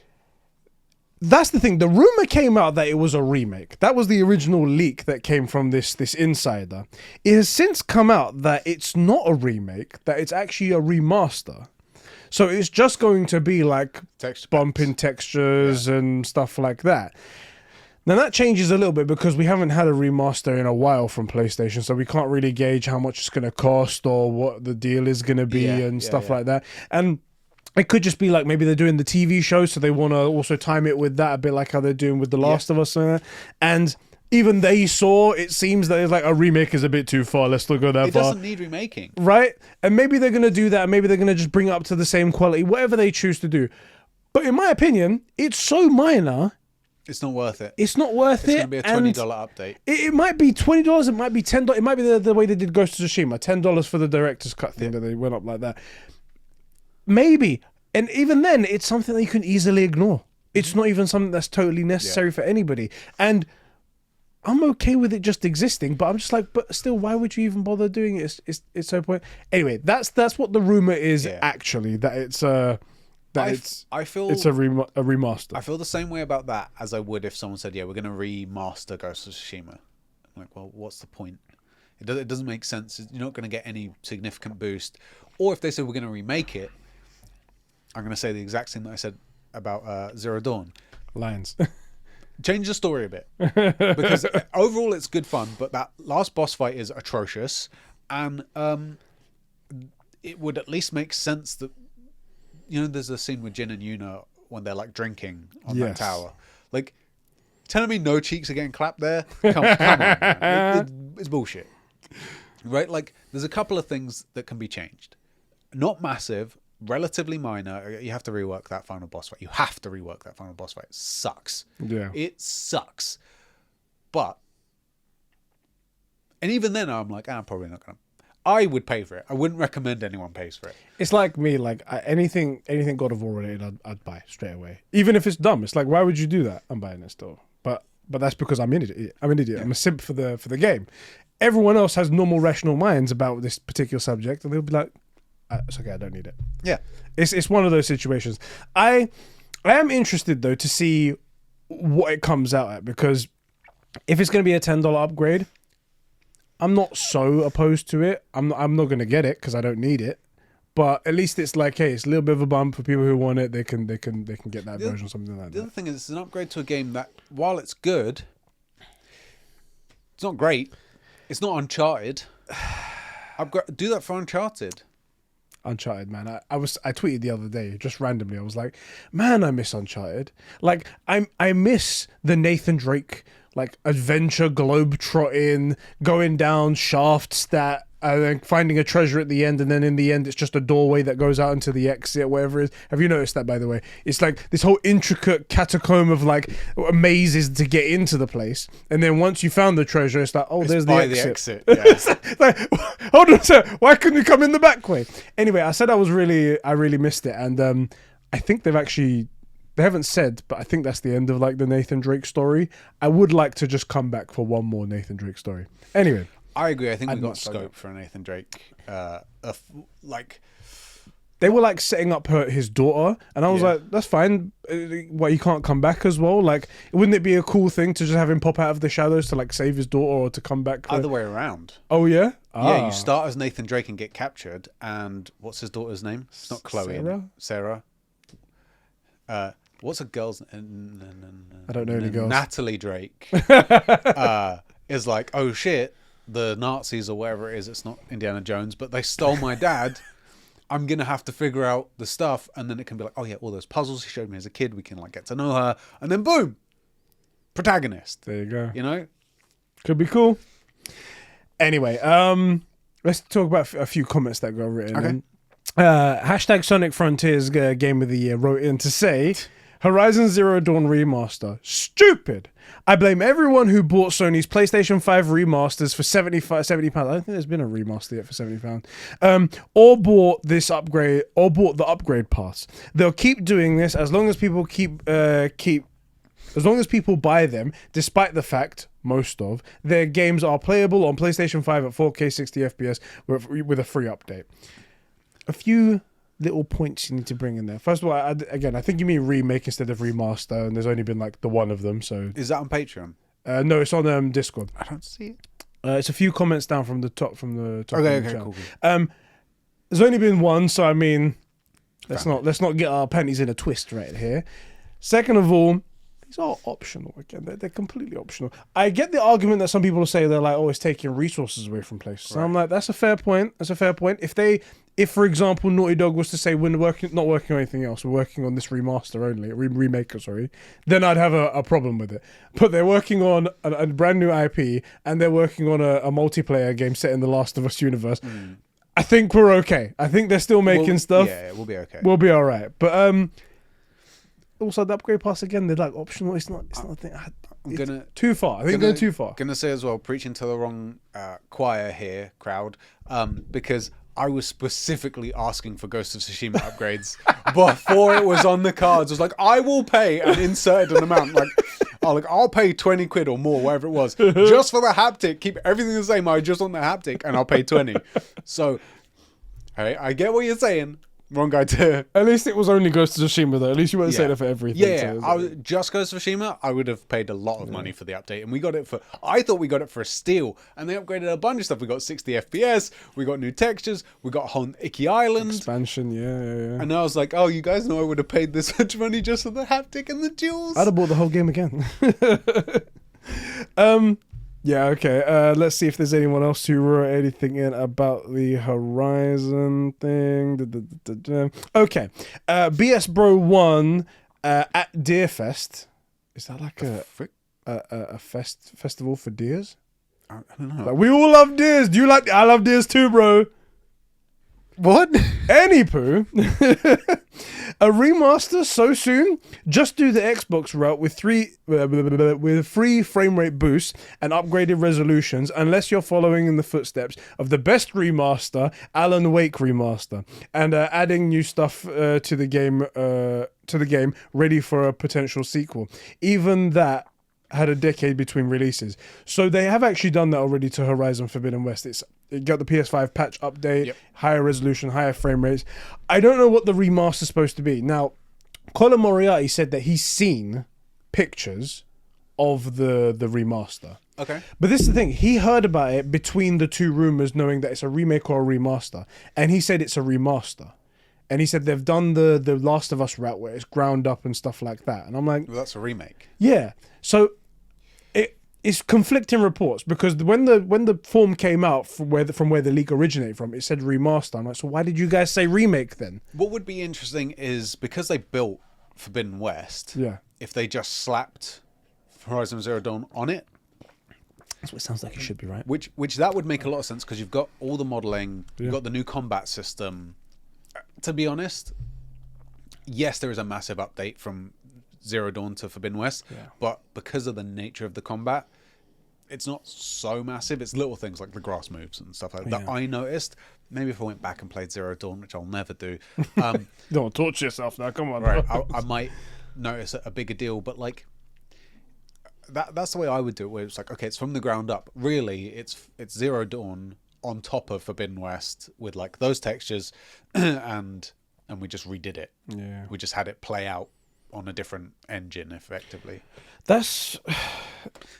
That's the thing. The rumor came out that it was a remake. That was the original leak that came from this insider. It has since come out that it's not a remake, that it's actually a remaster. So it's just going to be like bumping textures and stuff like that. Now that changes a little bit because we haven't had a remaster in a while from PlayStation, so we can't really gauge how much it's going to cost or what the deal is going to be and stuff like that. And it could just be like maybe they're doing the TV show, so they want to also time it with that, a bit like how they're doing with The Last of Us. And even they saw, it seems that it's like a remake is a bit too far. Let's not go that far. It doesn't need remaking. Right? And maybe they're going to do that. Maybe they're going to just bring it up to the same quality, whatever they choose to do. But in my opinion, it's so minor. It's not worth it. It's not worth it. It's going to be a $20 update. It might be $20. It might be $10. It might be the way they did Ghost of Tsushima. $10 for the director's cut thing that they went up like that. Maybe. And even then, it's something that you can easily ignore. It's not even something that's totally necessary for anybody. And I'm okay with it just existing, but I'm just like, but still, why would you even bother doing it? It's so point. Anyway, that's what the rumor is actually, that it's I feel it's a remaster. I feel the same way about that as I would if someone said, yeah, we're going to remaster Ghost of Tsushima. I'm like, well, what's the point? It doesn't make sense. You're not going to get any significant boost. Or if they said we're going to remake it, I'm going to say the exact same that I said about Zero Dawn. Lines. Change the story a bit. Because overall it's good fun, but that last boss fight is atrocious. And it would at least make sense that, there's a scene with Jin and Yuna when they're like drinking on that tower. Like, telling me no cheeks are getting clapped there? Come on, man. It's bullshit. Right? Like, there's a couple of things that can be changed. Not massive, relatively minor. You have to rework that final boss fight. It sucks. Yeah. It sucks. But, and even then I'm like, I'm probably not going to. I would pay for it. I wouldn't recommend anyone pays for it. It's like me, like anything God of War related, I'd buy straight away. Even if it's dumb. It's like, why would you do that? I'm buying it still. But that's because I'm an idiot. I'm a simp for the game. Everyone else has normal, rational minds about this particular subject, and they'll be like, it's okay, I don't need it. Yeah. It's one of those situations. I am interested, though, to see what it comes out at, because if it's going to be a $10 upgrade, I'm not so opposed to it. I'm not going to get it because I don't need it. But at least it's like, hey, it's a little bit of a bump for people who want it. They can get that version, something like that. The other thing is, it's an upgrade to a game that, while it's good, it's not great. It's not Uncharted. Do that for Uncharted. Uncharted, man. I tweeted the other day, just randomly. I was like, man, I miss Uncharted. Like, I miss the Nathan Drake, like, adventure globe-trotting, going down shaft stat, and then finding a treasure at the end, and then in the end it's just a doorway that goes out into the exit, whatever it is. Have you noticed that, by the way? It's like this whole intricate catacomb of like mazes to get into the place, and then once you found the treasure, it's like, oh, there's the exit. Yeah. Like, hold on, sir, why couldn't you come in the back way? Anyway, I said I really missed it, and I think they haven't said, but I think that's the end of like the Nathan Drake story. I would like to just come back for one more Nathan Drake story. Anyway. I agree. I think we've got scope for a Nathan Drake. they were like setting up his daughter, and I was like, that's fine. Why you can't come back as well? Like, wouldn't it be a cool thing to just have him pop out of the shadows to like save his daughter or to come back? Other way around. Oh yeah. Yeah, you start as Nathan Drake and get captured, and what's his daughter's name? It's not Chloe. Sarah. What's a girl's? I don't know any girls. Natalie Drake is like, oh shit, the Nazis or whatever it is. It's not Indiana Jones, but they stole my dad. I'm gonna have to figure out the stuff, and then it can be like, oh yeah, all those puzzles he showed me as a kid. We can like get to know her, and then boom, protagonist. There you go. You know, could be cool. Anyway, let's talk about a few comments that got written. Okay. Hashtag Sonic Frontiers Game of the Year wrote in to say, Horizon Zero Dawn Remaster, stupid. I blame everyone who bought Sony's PlayStation 5 remasters for £70. I don't think there's been a remaster yet for £70. Or bought this upgrade, or bought the upgrade pass. They'll keep doing this as long as people as long as people buy them, despite the fact, most of, their games are playable on PlayStation 5 at 4K 60 FPS with a free update. A few little points you need to bring in there. First of all, I think you mean remake instead of remaster, and there's only been like the one of them. So is that on Patreon? No, it's on Discord. I don't see it. It's a few comments down from the top. Okay, cool. There's only been one, so I mean, let's not get our panties in a twist right here. Second of all, these are optional again. They're completely optional. I get the argument that some people say they're like, oh, it's taking resources away from places. So I'm like, that's a fair point. If for example, Naughty Dog was to say we're not working on anything else, we're working on this remaster only, remake, then I'd have a problem with it. But they're working on a brand new IP, and they're working on a multiplayer game set in the Last of Us universe. I think we're okay. I think they're still making stuff. Yeah, we'll be okay. We'll be all right. But also the upgrade pass again, they're like optional. It's not a thing. Too far. I think they're too far. Gonna say as well, preaching to the wrong choir here, crowd, because I was specifically asking for Ghost of Tsushima upgrades before it was on the cards. I was like, I will pay, and inserted an amount. I'll pay 20 quid or more, whatever it was, just for the haptic. Keep everything the same. I just want the haptic, and I'll pay 20. So, I get what you're saying. Wrong guy too. At least it was only Ghost of Tsushima though. At least you weren't saying it for everything. Yeah, just Ghost of Tsushima, I would have paid a lot of money for the update, and I thought we got it for a steal, and they upgraded a bunch of stuff. We got 60 FPS, we got new textures, we got a whole Icky Island expansion. Yeah. And I was like, oh, you guys know I would have paid this much money just for the haptic and the jewels. I'd have bought the whole game again. Yeah, okay. Let's see if there's anyone else who wrote anything in about the Horizon thing. Okay. BS Bro 1 at Deerfest. Is that like a festival for deers? I don't know. Like, we all love deers. Do you like... I love deers too, bro. What? Anywho, a remaster so soon? Just do the Xbox route with free frame rate boosts and upgraded resolutions, unless you're following in the footsteps of the best remaster, Alan Wake remaster, and adding new stuff to the game, ready for a potential sequel. Even that had a decade between releases. So they have actually done that already to Horizon Forbidden West. It got the PS5 patch update, higher resolution, higher frame rates. I don't know what the remaster's supposed to be. Now, Colin Moriarty said that he's seen pictures of the remaster. Okay. But this is the thing. He heard about it between the two rumors, knowing that it's a remake or a remaster. And he said it's a remaster. And he said they've done the Last of Us route where it's ground up and stuff like that. And I'm like... Well, that's a remake. Yeah. So... It's conflicting reports, because when the form came out from where the leak originated from, it said remaster. I'm like, so why did you guys say remake then? What would be interesting is, because they built Forbidden West, if they just slapped Horizon Zero Dawn on it. That's what it sounds like it should be, right? Which that would make a lot of sense, because you've got all the modeling, you've got the new combat system. To be honest, yes, there is a massive update from Zero Dawn to Forbidden West, but because of the nature of the combat, it's not so massive. It's little things like the grass moves and stuff like that I noticed. Maybe if I went back and played Zero Dawn, which I'll never do. Don't torture yourself now, come on. Right, I might notice a bigger deal, but like that's the way I would do it, where it's like, okay, it's from the ground up. Really, it's Zero Dawn on top of Forbidden West with like those textures and and we just redid it. Yeah. We just had it play out on a different engine, effectively. That's...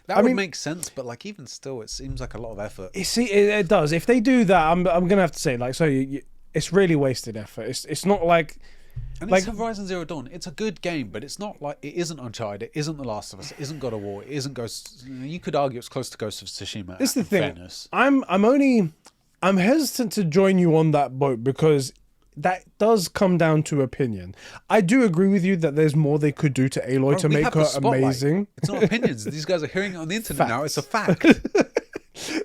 That would make sense, but like even still, it seems like a lot of effort. It does. If they do that, I'm gonna have to say, like, so it's really wasted effort. It's not like... And like, it's Horizon Zero Dawn. It's a good game, but it's not like... It isn't Uncharted. It isn't The Last of Us. It isn't God of War. It isn't Ghost... You could argue it's close to Ghost of Tsushima. This is the thing. Fairness. I'm hesitant to join you on that boat because that does come down to opinion. I do agree with you that there's more they could do to Aloy to make her amazing. It's not opinions. These guys are hearing it on the internet now. It's a fact.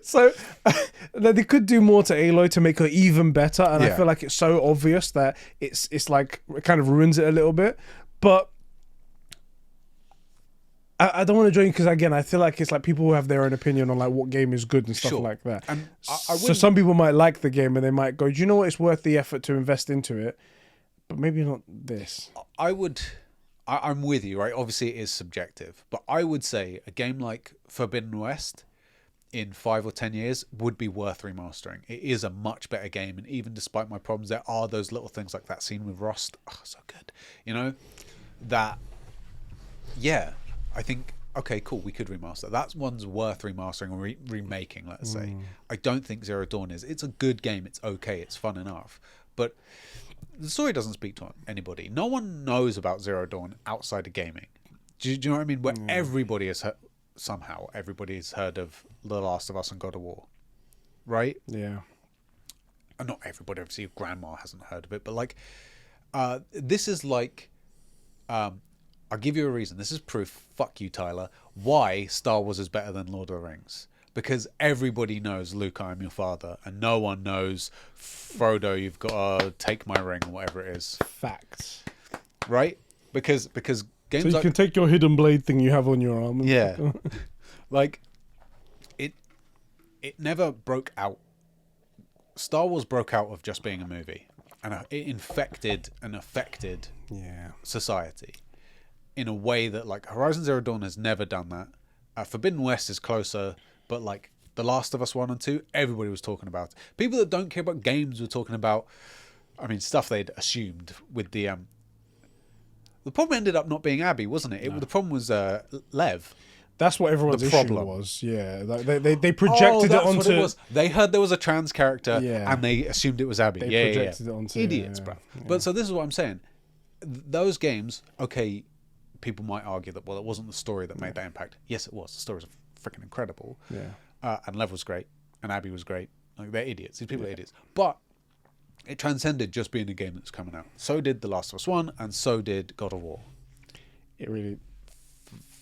So they could do more to Aloy to make her even better, and I Yeah. feel like it's so obvious that it's like it kind of ruins it a little bit. But I don't want to join because again, I feel like it's like people who have their own opinion on like what game is good and stuff Sure. like that. And So some people might like the game and they might go, do you know what? It's worth the effort to invest into it, but maybe not this. I'm with you, right? Obviously, it is subjective, but I would say a game like Forbidden West in 5 or 10 years would be worth remastering. It is a much better game, and even despite my problems, there are those little things like that scene with Rust. Oh, so good. You know, that, yeah, I think, okay, cool, we could remaster. That one's worth remastering or remaking, let's say. I don't think Zero Dawn is. It's a good game. It's okay. It's fun enough. But the story doesn't speak to anybody. No one knows about Zero Dawn outside of gaming. Do you know what I mean? Where everybody has somehow everybody's heard of The Last of Us and God of War, right? Yeah. And not everybody, obviously, grandma hasn't heard of it, but like, this is like, I'll give you a reason. This is proof, fuck you, Tyler, why Star Wars is better than Lord of the Rings. Because everybody knows Luke, I'm your father, and no one knows Frodo, you've got to take my ring, or whatever it is. Facts. Right? Because games So you like... can take your hidden blade thing you have on your arm. And Yeah. Like, it never broke out. Star Wars broke out of just being a movie. And it infected and affected society in a way that, like, Horizon Zero Dawn has never done that. Forbidden West is closer, but, like, The Last of Us 1 and 2, everybody was talking about. People that don't care about games were talking about, I mean, stuff they'd assumed with the problem ended up not being Abby, wasn't it? The problem was Lev. That's what everyone's The issue problem. was. Yeah, like they projected it onto. What it was. They heard there was a trans character, and they assumed it was Abby. They projected it onto idiots, bro. Yeah. But so this is what I'm saying. Those games, okay, people might argue that, well, it wasn't the story that made that impact. Yes, it was. The story was freaking incredible. Yeah. And Lev was great, and Abby was great. Like, they're idiots. These people are idiots. But it transcended just being a game that's coming out. So did The Last of Us 1, and so did God of War. It really.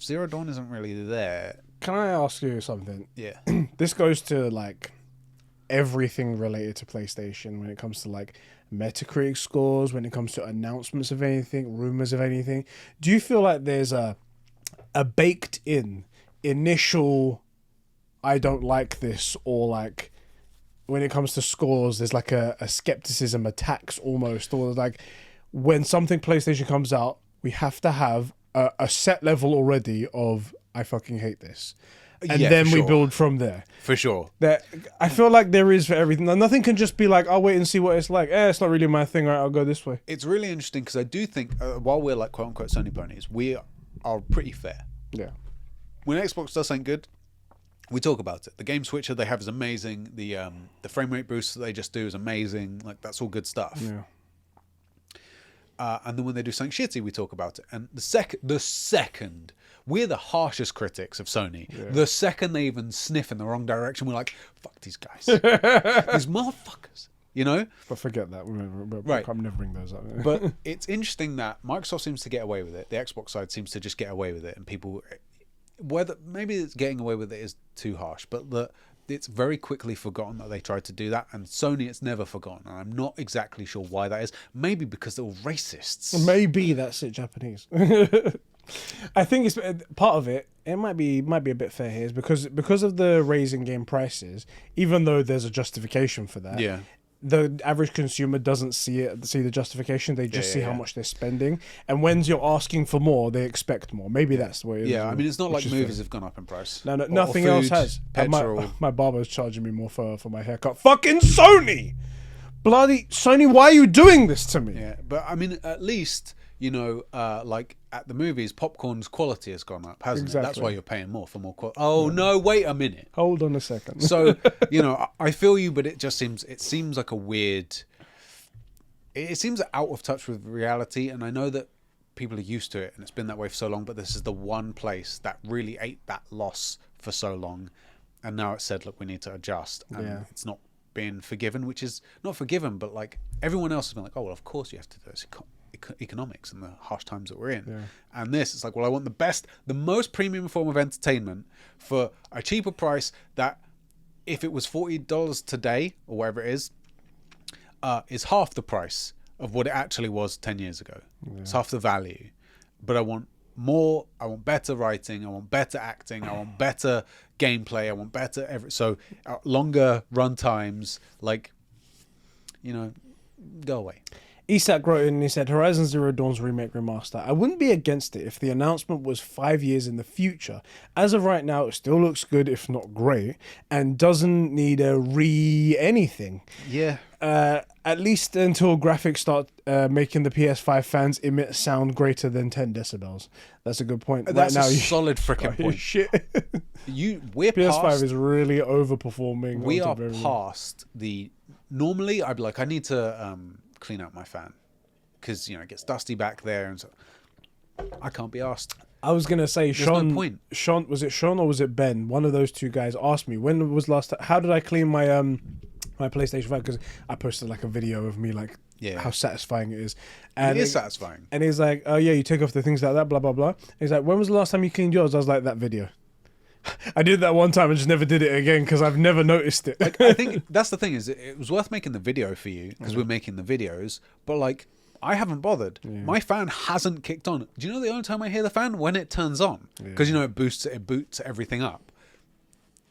Zero Dawn isn't really there. Can I ask you something? Yeah. This goes to like everything related to PlayStation when it comes to like Metacritic scores, when it comes to announcements of anything, rumors of anything. Do you feel like there's a baked in initial I don't like this, or like when it comes to scores there's like a skepticism, a tax almost, or like when something PlayStation comes out, we have to have a set level already of I fucking hate this, and then we build from there. For sure. That I feel like there is for everything. Nothing can just be like, I'll wait and see what it's like. It's not really my thing. Right, I'll go this way. It's really interesting because I do think while we're like quote unquote Sony ponies, we are pretty fair. Yeah. When Xbox does something good, we talk about it. The game switcher they have is amazing. The frame rate boost that they just do is amazing. Like, that's all good stuff. Yeah. And then when they do something shitty, we talk about it. And the second, we're the harshest critics of Sony. Yeah. The second they even sniff in the wrong direction, we're like, fuck these guys. These motherfuckers. You know? But forget that. Right. I'm never bring those up. But it's interesting that Microsoft seems to get away with it. The Xbox side seems to just get away with it. And people, whether maybe it's getting away with it is too harsh, but it's very quickly forgotten that they tried to do that, and Sony it's never forgotten, and I'm not exactly sure why that is. Maybe because they're all racists. Maybe that's it, Japanese. I think it's part of it. It might be a bit fair here, is because of the raising game prices. Even though there's a justification for that, yeah, the average consumer doesn't see the justification. They just see how much they're spending, and when you're asking for more, they expect more. Maybe that's the way it is. Yeah, I mean, it's not like movies have gone up in price. No, nothing else has. Petrol. My barber's charging me more for my haircut. Fucking Sony! bloody Sony, why are you doing this to me? Yeah, but I mean, at least, you know, like at the movies, popcorn's quality has gone up, hasn't it? That's Exactly. why you're paying more for more quality. Oh, no, wait a minute. Hold on a second. So, you know, I feel you, but it seems like a weird, it seems out of touch with reality. And I know that people are used to it and it's been that way for so long, but this is the one place that really ate that loss for so long. And now it's said, look, we need to adjust. And it's not being forgiven, which is not forgiven, but like everyone else has been like, oh, well, of course you have to do this. Economics and the harsh times that we're in. And this, it's like, well, I want the most premium form of entertainment for a cheaper price that if it was $40 today or whatever it is half the price of what it actually was 10 years ago. It's half the value. But I want more, I want better writing, I want better acting, I want better gameplay, I want better so longer run times, like, you know, go away. Isak wrote in and he said, Horizon Zero Dawn's remake remaster. I wouldn't be against it if the announcement was 5 years in the future. As of right now, it still looks good, if not great, and doesn't need a anything. Yeah. At least until graphics start making the PS5 fans emit sound greater than 10 decibels. That's a good point. That's right now, a solid freaking point. Shit. We're PS5 past, is really overperforming. We are past the... Normally, I'd be like, I need to... clean out my fan because, you know, it gets dusty back there, and so I can't be asked. I was gonna say, Sean, no point. Sean, was it Sean or was it Ben? One of those two guys asked me when was last time, how did I clean my my PlayStation 5, because I posted like a video of me like how satisfying it is, and it is satisfying. And he's like, oh yeah, you take off the things like that, blah blah blah. He's like, when was the last time you cleaned yours? I was like, that video. I did that one time and just never did it again because I've never noticed it. I think that's the thing, is it was worth making the video for you because we're making the videos, but like I haven't bothered. My fan hasn't kicked on. Do you know the only time I hear the fan? When it turns on, because you know it boots everything up.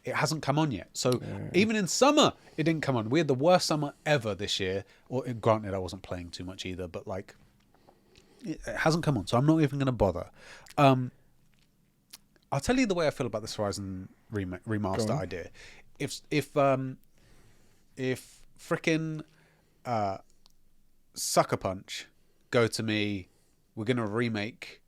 It hasn't come on yet. So even in summer, it didn't come on. We had the worst summer ever this year. Or granted, I wasn't playing too much either, but like it hasn't come on. So I'm not even going to bother. I'll tell you the way I feel about this Horizon remaster idea. If frickin' Sucker Punch go to me, we're gonna remake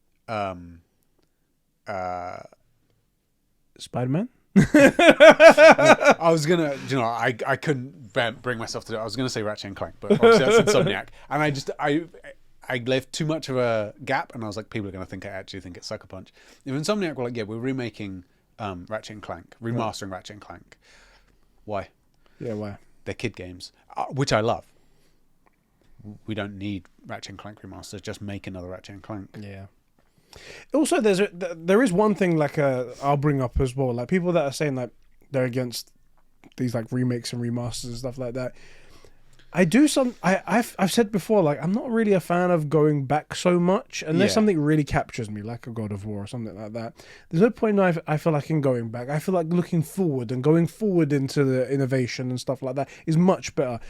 Spider-Man. I was gonna, you know, I couldn't bring myself to do it. I was gonna say Ratchet and Clank, but obviously that's Insomniac, and I left too much of a gap, and I was like, people are going to think I actually think it's Sucker Punch. If Insomniac were like, yeah, we're remaking Ratchet and Clank, remastering Ratchet and Clank. Why? Yeah, why? They're kid games, which I love. We don't need Ratchet and Clank remasters. Just make another Ratchet and Clank. Yeah. Also, there is one thing like I'll bring up as well. Like people that are saying like they're against these like remakes and remasters and stuff like that. I've said before, like I'm not really a fan of going back so much unless something really captures me, like a God of War or something like that. There's no point I feel like in going back. I feel like looking forward and going forward into the innovation and stuff like that is much better.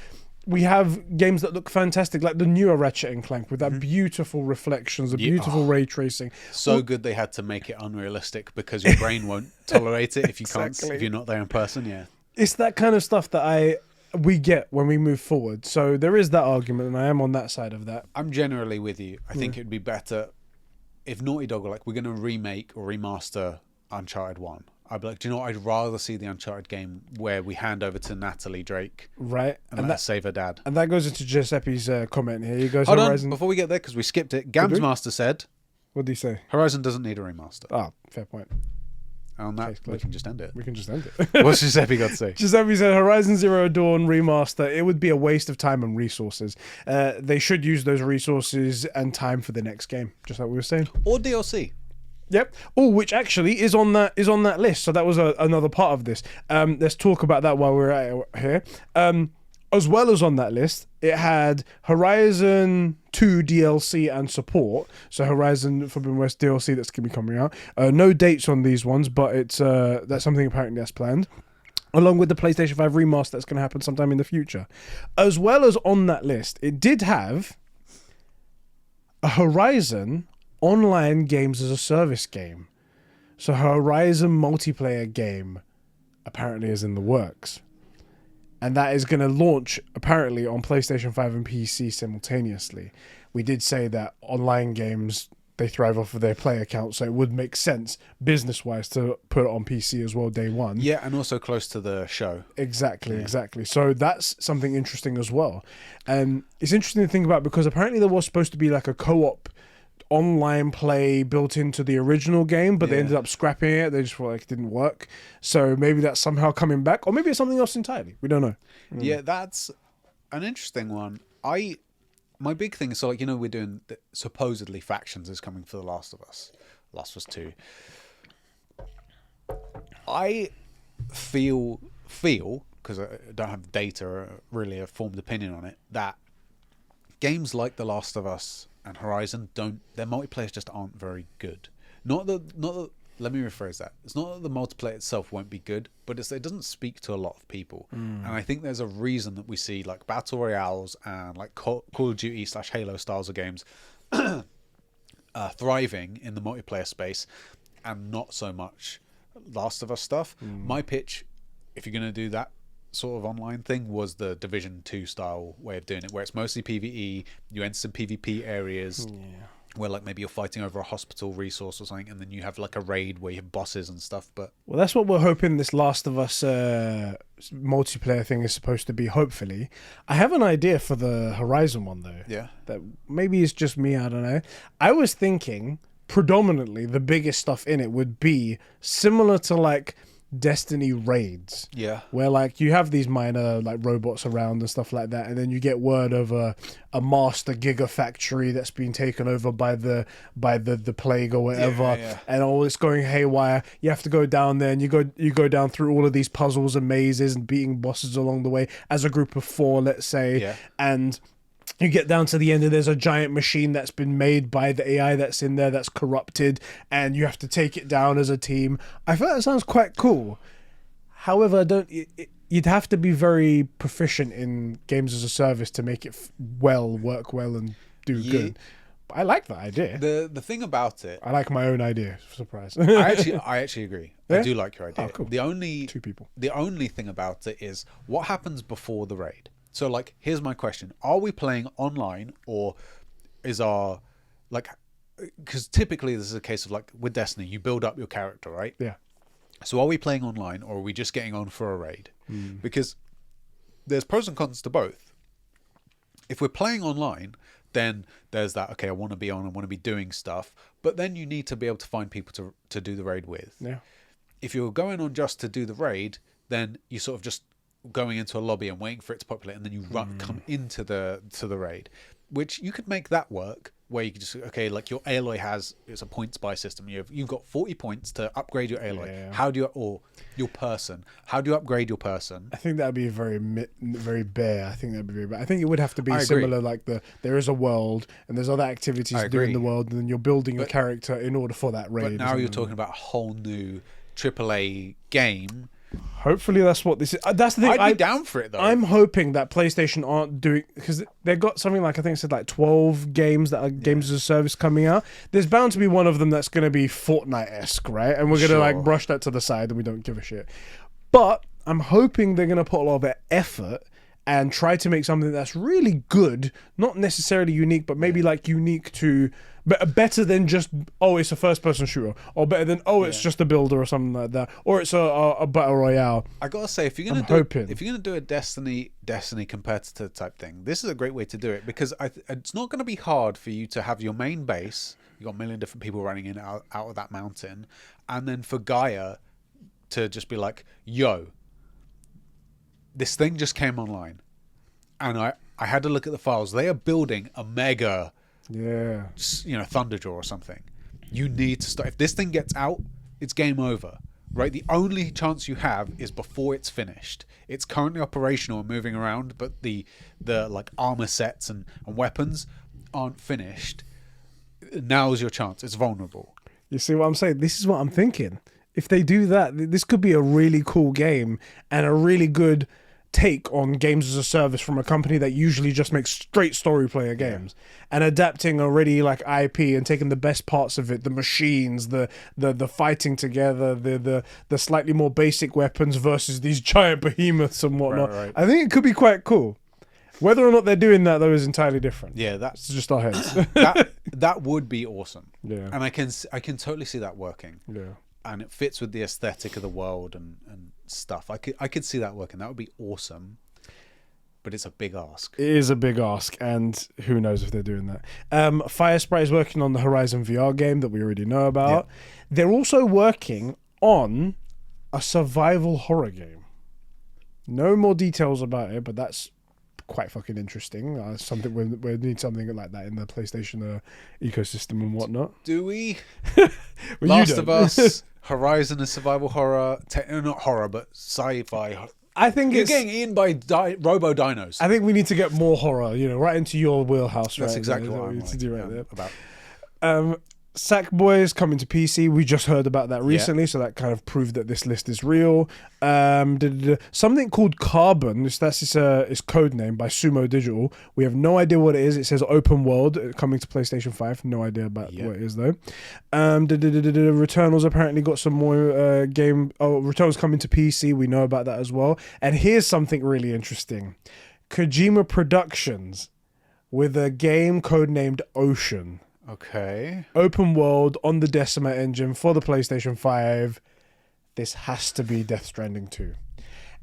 We have games that look fantastic, like the newer Ratchet and Clank with that beautiful reflections, the beautiful ray tracing. So good they had to make it unrealistic because your brain won't tolerate it if you can't, if you're not there in person. Yeah, it's that kind of stuff that we get when we move forward. So there is that argument, and I am on that side of that. I'm generally with you. I think it'd be better if Naughty Dog were like, we're going to remake or remaster Uncharted 1. I'd be like, do you know what? I'd rather see the Uncharted game where we hand over to Natalie Drake. Right. And let her save her dad. And that goes into Giuseppe's comment here. He goes, Hold Horizon... on, before we get there, because we skipped it, Gams Master said... What did he say? Horizon doesn't need a remaster. Ah, fair point. And on that, we can just end it. We can just end it. What's Giuseppe got to say? Giuseppe said, Horizon Zero Dawn remaster, it would be a waste of time and resources. They should use those resources and time for the next game, just like we were saying. Or DLC. Yep. Oh, which actually is on that list. So that was another part of this. Let's talk about that while we're at it here. As well as on that list, it had Horizon 2 DLC and support. So Horizon Forbidden West DLC that's going to be coming out. No dates on these ones, but it's that's something apparently that's planned. Along with the PlayStation 5 remaster that's going to happen sometime in the future. As well as on that list, it did have a Horizon online games as a service game. So Horizon multiplayer game apparently is in the works. and that is going to launch apparently on PlayStation 5 and PC simultaneously. We did say that online games, they thrive off of their player count, so it would make sense business-wise to put it on PC as well day one. Yeah, and also close to the show. Exactly. So that's something interesting as well. And it's interesting to think about because apparently there was supposed to be like a co-op online play built into the original game, but they ended up scrapping it. They just felt like it didn't work. So maybe that's somehow coming back, or maybe it's something else entirely. We don't know. Yeah, that's an interesting one. My big thing is, so like, you know, we're doing supposedly factions is coming for The Last of Us. Last of Us 2. I feel because I don't have data or really a formed opinion on it, that games like The Last of Us and Horizon their multiplayer just aren't very good. Not that let me rephrase that. It's not that the multiplayer itself won't be good, but it doesn't speak to a lot of people. And I think there's a reason that we see like battle royales and like Call of Duty / Halo styles of games thriving in the multiplayer space, and not so much Last of Us stuff. My pitch, if you're going to do that sort of online thing, was the Division 2 style way of doing it, where it's mostly PvE. You enter some PvP areas where like maybe you're fighting over a hospital resource or something, and then you have like a raid where you have bosses and stuff. But well, that's what we're hoping this Last of Us multiplayer thing is supposed to be, hopefully. I have an idea for the Horizon one though. Yeah. That maybe it's just me, I don't know. I was thinking predominantly the biggest stuff in it would be similar to like Destiny raids, where like you have these minor like robots around and stuff like that, and then you get word of a master gigafactory that's been taken over by the plague or whatever, and all it's going haywire. You have to go down there, and you go down through all of these puzzles and mazes and beating bosses along the way as a group of 4, let's say, and you get down to the end and there's a giant machine that's been made by the AI that's in there that's corrupted, and you have to take it down as a team. I feel that sounds quite cool. However, you'd have to be very proficient in games as a service to make it work well and do good. But I like that idea. The thing about it, I like my own idea. Surprise. I actually agree. I do like your idea. Oh, cool. The only 2 people. The only thing about it is what happens before the raid. So, like, here's my question. Are we playing online, or is our, like, because typically this is a case of, like, with Destiny, you build up your character, right? Yeah. So are we playing online, or are we just getting on for a raid? Because there's pros and cons to both. If we're playing online, then there's that, okay, I want to be on, I want to be doing stuff, but then you need to be able to find people to do the raid with. Yeah. If you're going on just to do the raid, then you sort of just going into a lobby and waiting for it to populate, and then you come into the raid, which you could make that work, where you could just, okay, like your Aloy it's a points buy system. You've got 40 points to upgrade your Aloy. How do you, or your person? How do you upgrade your person? I think that'd be very bare. I think that'd be very bare. I think it would have to be similar, like there is a world and there's other activities to do in the world, and then you're building a character in order for that raid. But now you're talking about a whole new AAA game. Hopefully that's what this is. That's the thing. I'd be down for it though. I'm hoping that PlayStation aren't doing, because they've got something like, I think it said like 12 games that are games as a service coming out. There's bound to be one of them that's going to be Fortnite-esque, right? And we're going to like brush that to the side and we don't give a shit. But I'm hoping they're going to put a lot of effort and try to make something that's really good, not necessarily unique, but maybe like unique to, better than just, oh, it's a first-person shooter, or better than, oh, it's just a builder or something like that, or it's a battle royale. I gotta say, if you're gonna do a Destiny competitor type thing, this is a great way to do it, because it's not going to be hard for you to have your main base. You got a million different people running in out of that mountain, and then for Gaia to just be like, yo, this thing just came online, and I had to look at the files. They are building a mega, Thunderjaw or something. You need to start. If this thing gets out, it's game over, right? The only chance you have is before it's finished. It's currently operational and moving around, but the like armor sets and weapons aren't finished. Now's your chance. It's vulnerable. You see what I'm saying? This is what I'm thinking. If they do that, this could be a really cool game and a really good take on games as a service from a company that usually just makes straight story player games, and adapting already like IP and taking the best parts of it, the machines, the fighting together, the slightly more basic weapons versus these giant behemoths and whatnot. Right. I think it could be quite cool. Whether or not they're doing that though is entirely different. Yeah, It's just our heads. that would be awesome. Yeah. And I can totally see that working. Yeah. And it fits with the aesthetic of the world and stuff. I could see that working. That would be awesome. But it's a big ask. It is a big ask, and who knows if they're doing that. Firesprite is working on the Horizon VR game that we already know about. Yeah. They're also working on a survival horror game. No more details about it, but that's quite fucking interesting. Something we need something like that in the PlayStation ecosystem and whatnot. Do we? Well, Last of Us, Horizon is survival horror, not horror, but sci-fi. I think you're getting eaten by robo dinos. I think we need to get more horror, right into your wheelhouse. That's right exactly there. what we I need to do right there. About. Sackboy is coming to PC. We just heard about that recently, so that kind of proved that this list is real. Something called Carbon. That's its code name by Sumo Digital. We have no idea what it is. It says open world coming to PlayStation 5. No idea about what it is though. Returnal's apparently got some more game. Oh, Returnal's coming to PC. We know about that as well. And here's something really interesting: Kojima Productions with a game codenamed Ocean. Okay. Open world on the Decima engine for the PlayStation 5. This has to be Death Stranding 2.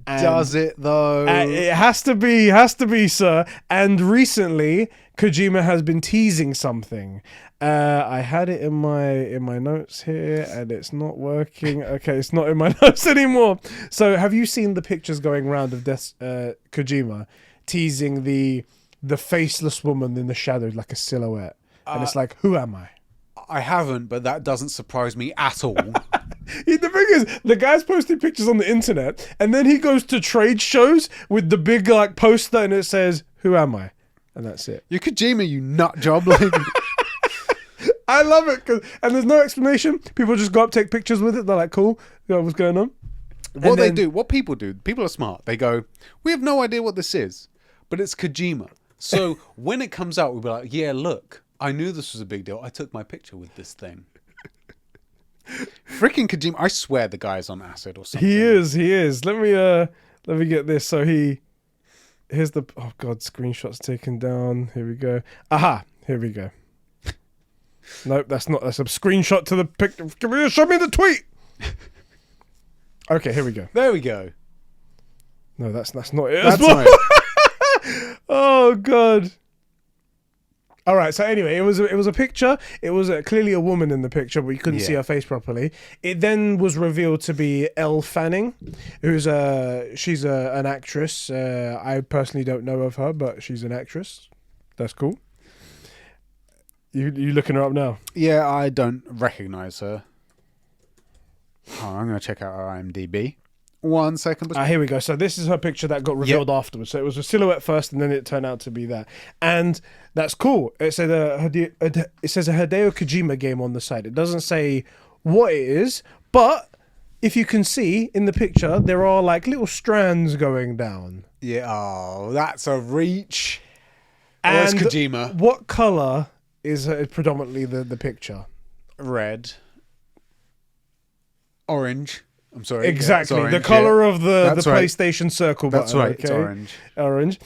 Does it though? It has to be, sir. And recently, Kojima has been teasing something. I had it in my notes here, and it's not working. Okay, it's not in my notes anymore. So, have you seen the pictures going around of Kojima teasing the faceless woman in the shadow, like a silhouette? And it's like, who am I? I haven't, but that doesn't surprise me at all. The thing is, the guy's posting pictures on the internet, and then he goes to trade shows with the big like poster, and it says, "Who am I?" And that's it. You're Kojima, you nut job. Like, I love it, and there's no explanation. People just go up, take pictures with it. They're like, "Cool, what's going on?" What people do, people are smart. They go, "We have no idea what this is, but it's Kojima." So when it comes out, we'll be like, "Yeah, look. I knew this was a big deal. I took my picture with this thing." Freaking Kojima! I swear the guy's on acid or something. He is. Let me get this. So here's the screenshots taken down. Here we go. Aha! Here we go. Nope, that's not. That's a screenshot to the picture. Show me the tweet. Okay, here we go. There we go. No, that's not it. That's not it. Oh god. All right. So anyway, it was a picture. It was clearly a woman in the picture, but you couldn't see her face properly. It then was revealed to be Elle Fanning, who's she's an actress. I personally don't know of her, but she's an actress. That's cool. You looking her up now? Yeah, I don't recognize her. Oh, I'm gonna check out her IMDb. 1 second. Here we go. So this is her picture that got revealed afterwards. So it was a silhouette first, and then it turned out to be that. And that's cool. It said it says a Hideo Kojima game on the side. It doesn't say what it is, but if you can see in the picture, there are like little strands going down. Yeah. Oh, that's a reach. And that's Kojima. What color is predominantly the picture? Red. Orange. I'm sorry. Exactly. Orange, the color of the That's right. PlayStation circle That's button. right. Okay? It's Orange. orange.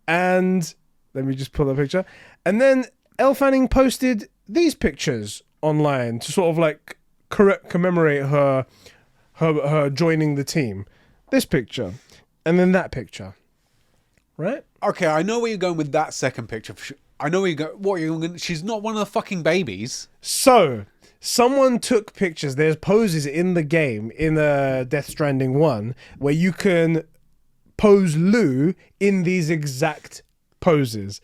And let me just pull the picture. And then Elle Fanning posted these pictures online to sort of like commemorate her joining the team. This picture. And then that picture. Right? Okay, I know where you're going with that second picture. I know where you go. What you're going? She's not one of the fucking babies. So someone took pictures. There's poses in the game, in Death Stranding 1, where you can pose Lou in these exact poses.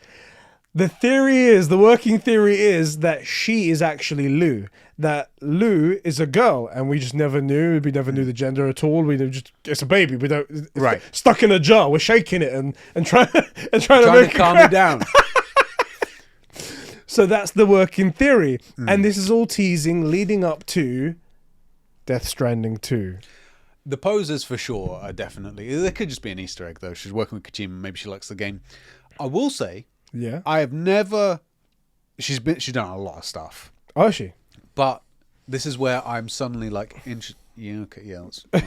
The working theory is that she is actually Lou. That Lou is a girl, and we just never knew. We never knew the gender at all. It's a baby. We don't. It's right. Stuck in a jar. We're shaking it and trying to make it calm it down. So that's the working theory. And this is all teasing leading up to Death Stranding 2. The poses for sure are definitely. There could just be an Easter egg though. She's working with Kojima. Maybe she likes the game. I will say, Yeah. I have never. She's done a lot of stuff, Oh, is she? but this is where I'm suddenly like, yeah, okay, yeah, that's all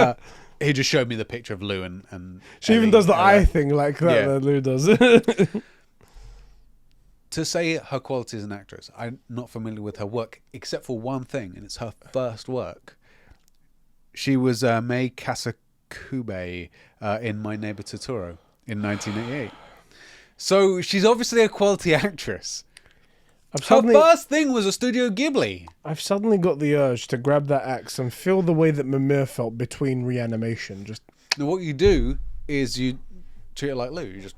right. He just showed me the picture of Lou and She even Ellie, does the Ella. eye thing like that. Yeah. That Lou does. To say her quality as an actress, I'm not familiar with her work except for one thing, and it's her first work. She was Mei Kasakube in My Neighbor Totoro in 1988. So she's obviously a quality actress. Her first thing was a Studio Ghibli. I've suddenly got the urge to grab that axe and feel the way that Mimir felt between Reanimation. Just Now what you do is you treat it like Lou. You just...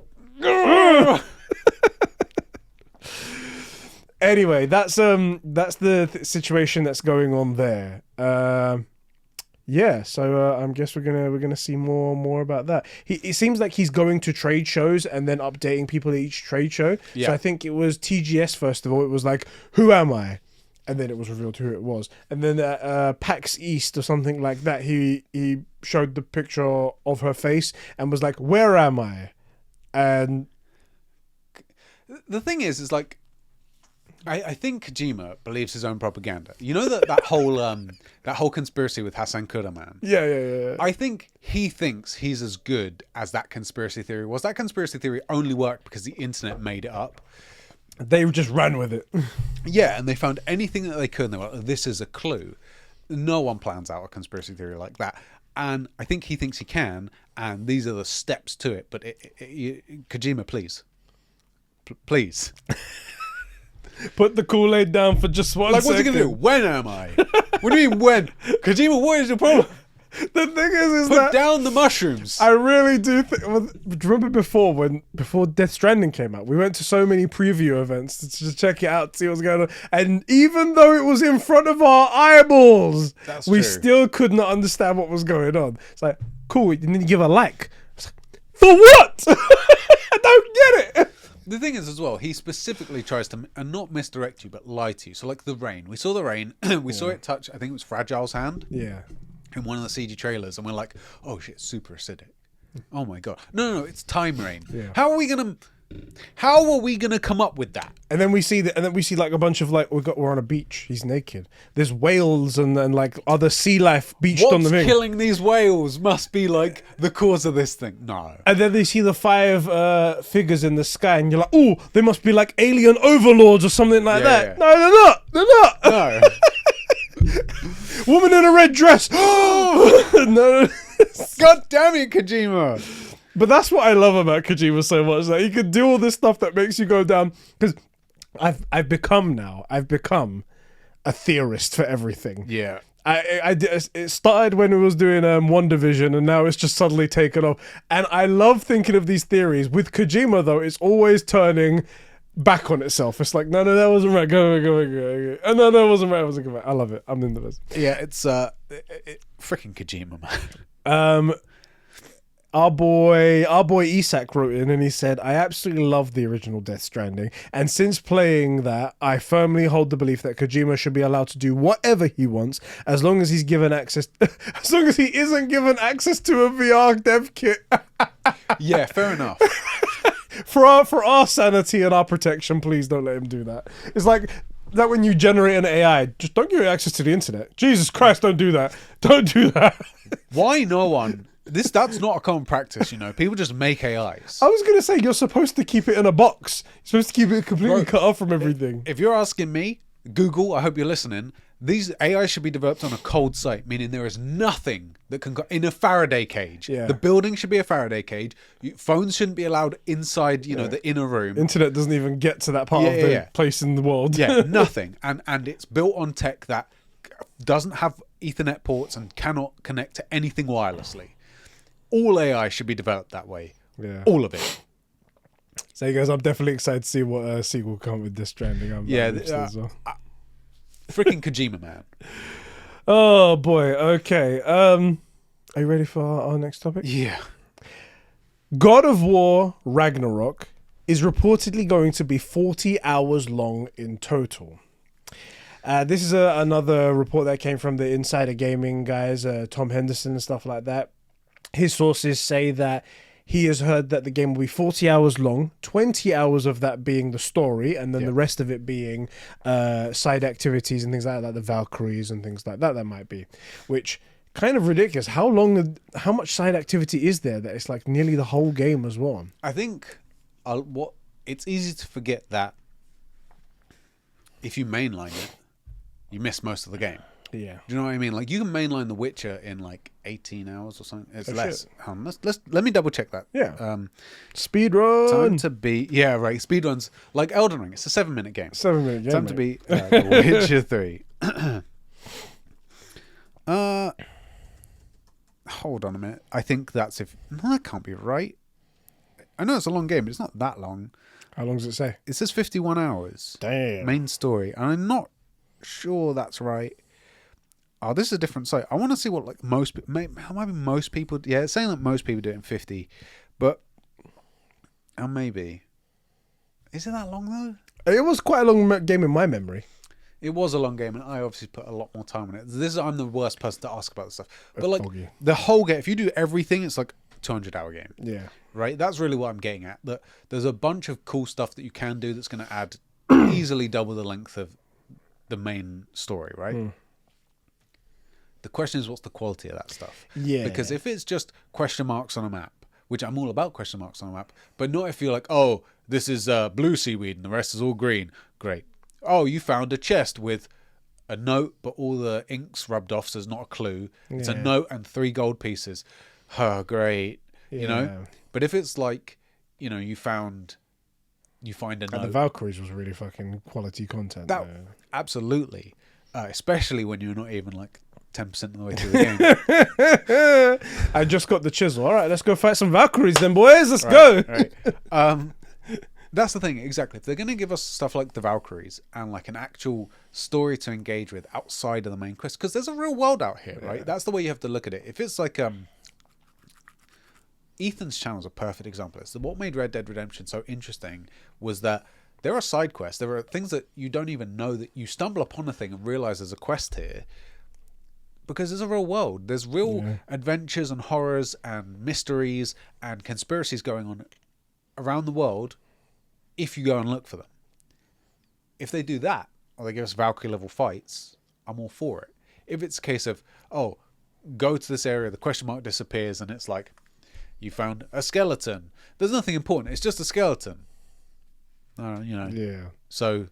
Anyway, that's the situation that's going on there. Yeah, so I guess we're gonna see more about that. It seems like he's going to trade shows and then updating people at each trade show. Yeah. So I think it was TGS first of all. It was like, who am I? And then it was revealed who it was. And then at PAX East or something like that, he showed the picture of her face and was like, where am I? And the thing is like, I think Kojima believes his own propaganda. You know that whole conspiracy with Hassan Kuraman? Yeah. I think he thinks he's as good as that conspiracy theory was. That conspiracy theory only worked because the internet made it up. They just ran with it. Yeah, and they found anything that they could, and they were like, this is a clue. No one plans out a conspiracy theory like that. And I think he thinks he can, and these are the steps to it. But Kojima, please. Please. Put the Kool-Aid down for just one second. What's he going to do? When am I? What do you mean when? Kojima, what is the problem? The thing is Put that down the mushrooms. I really do think. Well, do you remember before Death Stranding came out, we went to so many preview events to just check it out, see what's going on, and even though it was in front of our eyeballs, we true. still could not understand what was going on. It's like, cool, and then you give a like. It's like, for what? I don't get it. The thing is, as well, he specifically tries to not misdirect you, but lie to you. So, like the rain. We saw the rain. We saw it touch, I think it was Fragile's hand. Yeah. In one of the CG trailers. And we're like, oh shit, super acidic. Oh my God. No, it's time rain. Yeah. How are we going to come up with that? And then we see like a bunch of like we're on a beach. He's naked. There's whales and like other sea life beached on the What's thing. killing these whales must be like the cause of this thing. No. And then they see the 5 figures in the sky, and you're like, "Oh, they must be like alien overlords or something like that." Yeah. No, they're not. They're not. No. Woman in a red dress. No. God damn it, Kojima. But that's what I love about Kojima so much. That he can do all this stuff that makes you go down. Because I've become a theorist for everything. Yeah. It started when it was doing One Division, and now it's just suddenly taken off. And I love thinking of these theories. With Kojima, though, it's always turning back on itself. It's like, no, that wasn't right. Go. And no, that wasn't right. I wasn't right. I love it. I'm into this. Yeah, it's freaking Kojima, man. Our boy Isak wrote in and he said, I absolutely love the original Death Stranding, and since playing that, I firmly hold the belief that Kojima should be allowed to do whatever he wants as long as he's given access as long as he isn't given access to a VR dev kit. Yeah, fair enough. For our sanity and our protection, please don't let him do that. It's like that when you generate an AI, just don't give it access to the internet. Jesus Christ, don't do that. Don't do that. Why no one? That's not a common practice, you know. People just make AIs. I was gonna say you're supposed to keep it in a box. You're supposed to keep it completely cut off from everything. If you're asking me, Google, I hope you're listening. These AI should be developed on a cold site, meaning there is nothing that can go in a Faraday cage. Yeah. The building should be a Faraday cage. Phones shouldn't be allowed inside, the inner room. Internet doesn't even get to that part of the place in the world. Yeah, nothing. And it's built on tech that doesn't have Ethernet ports and cannot connect to anything wirelessly. All AI should be developed that way. Yeah. All of it. So you guys, I'm definitely excited to see what sequel come with Death Stranding. I'm interested as well. Freaking Kojima, man. Oh boy. Okay. Are you ready for our next topic? Yeah. God of War Ragnarok is reportedly going to be 40 hours long in total. This is another report that came from the Insider Gaming guys, Tom Henderson and stuff like that. His sources say that he has heard that the game will be 40 hours long, 20 hours of that being the story, and then the rest of it being side activities and things like that, like the Valkyries and things like that might be. Which, kind of ridiculous. How much side activity is there that it's like nearly the whole game as well? I think it's easy to forget that if you mainline it, you miss most of the game. Yeah. Do you know what I mean? Like, you can mainline The Witcher in like 18 hours or something. It's less. Let me double check that. Yeah. Speed run. Time to beat. Yeah, right. Speed runs like Elden Ring. It's a 7-minute game. 7-minute game. Time to beat The Witcher 3. Hold on a minute. I think that's if. No, that can't be right. I know it's a long game, but it's not that long. How long does it say? It says 51 hours. Damn. Main story. And I'm not sure that's right. Oh, this is a different site. I want to see what like most people. Yeah, it's saying that most people do it in 50, but maybe is it that long though? It was quite a long game in my memory. It was a long game, and I obviously put a lot more time on it. I'm the worst person to ask about this stuff. But like the whole game, if you do everything, it's like a 200-hour game. Yeah. Right. That's really what I'm getting at. That there's a bunch of cool stuff that you can do that's going to add easily double the length of the main story. Right. The question is, what's the quality of that stuff? Yeah. Because if it's just question marks on a map, which I'm all about question marks on a map, but not if you're like, oh, this is blue seaweed and the rest is all green. Great. Oh, you found a chest with a note, but all the ink's rubbed off, so it's not a clue. It's a note and 3 gold pieces. Oh, great. Yeah. You know? But if it's like, you know, you find a note. And the Valkyries was really fucking quality content. Absolutely. Especially when you're not even like 10% of the way through the game. I just got the chisel. All right, let's go fight some Valkyries then, boys. Let's go. Right. That's the thing, exactly. If they're going to give us stuff like the Valkyries and like an actual story to engage with outside of the main quest, because there's a real world out here, right? That's the way you have to look at it. If it's like Ethan's channel is a perfect example. It's what made Red Dead Redemption so interesting was that there are side quests. There are things that you don't even know, that you stumble upon a thing and realize there's a quest here. Because there's a real world. There's real adventures and horrors and mysteries and conspiracies going on around the world if you go and look for them. If they do that, or they give us Valkyrie level fights, I'm all for it. If it's a case of, oh, go to this area, the question mark disappears, and it's like, you found a skeleton. There's nothing important. It's just a skeleton. You know. Yeah. So,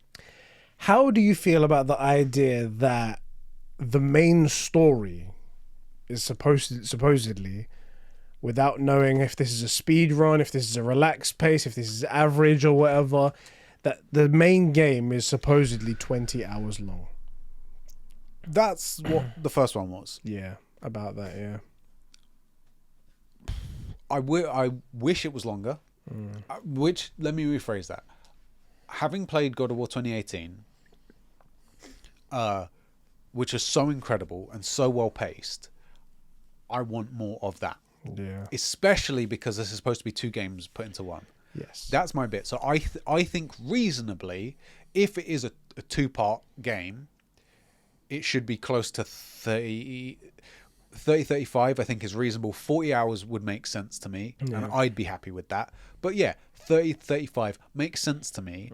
how do you feel about the idea that the main story is supposedly, without knowing if this is a speed run, if this is a relaxed pace, if this is average or whatever, that the main game is supposedly 20 hours long? That's what the first one was. Yeah, about that, yeah. I wish it was longer. Which, let me rephrase that. Having played God of War 2018, which is so incredible and so well paced, I want more of that. Yeah. Especially because this is supposed to be 2 games put into one. Yes. That's my bit. So I think reasonably, if it is a 2-part game, it should be close to 35, I think is reasonable. 40 hours would make sense to me, and I'd be happy with that. But yeah, 35 makes sense to me.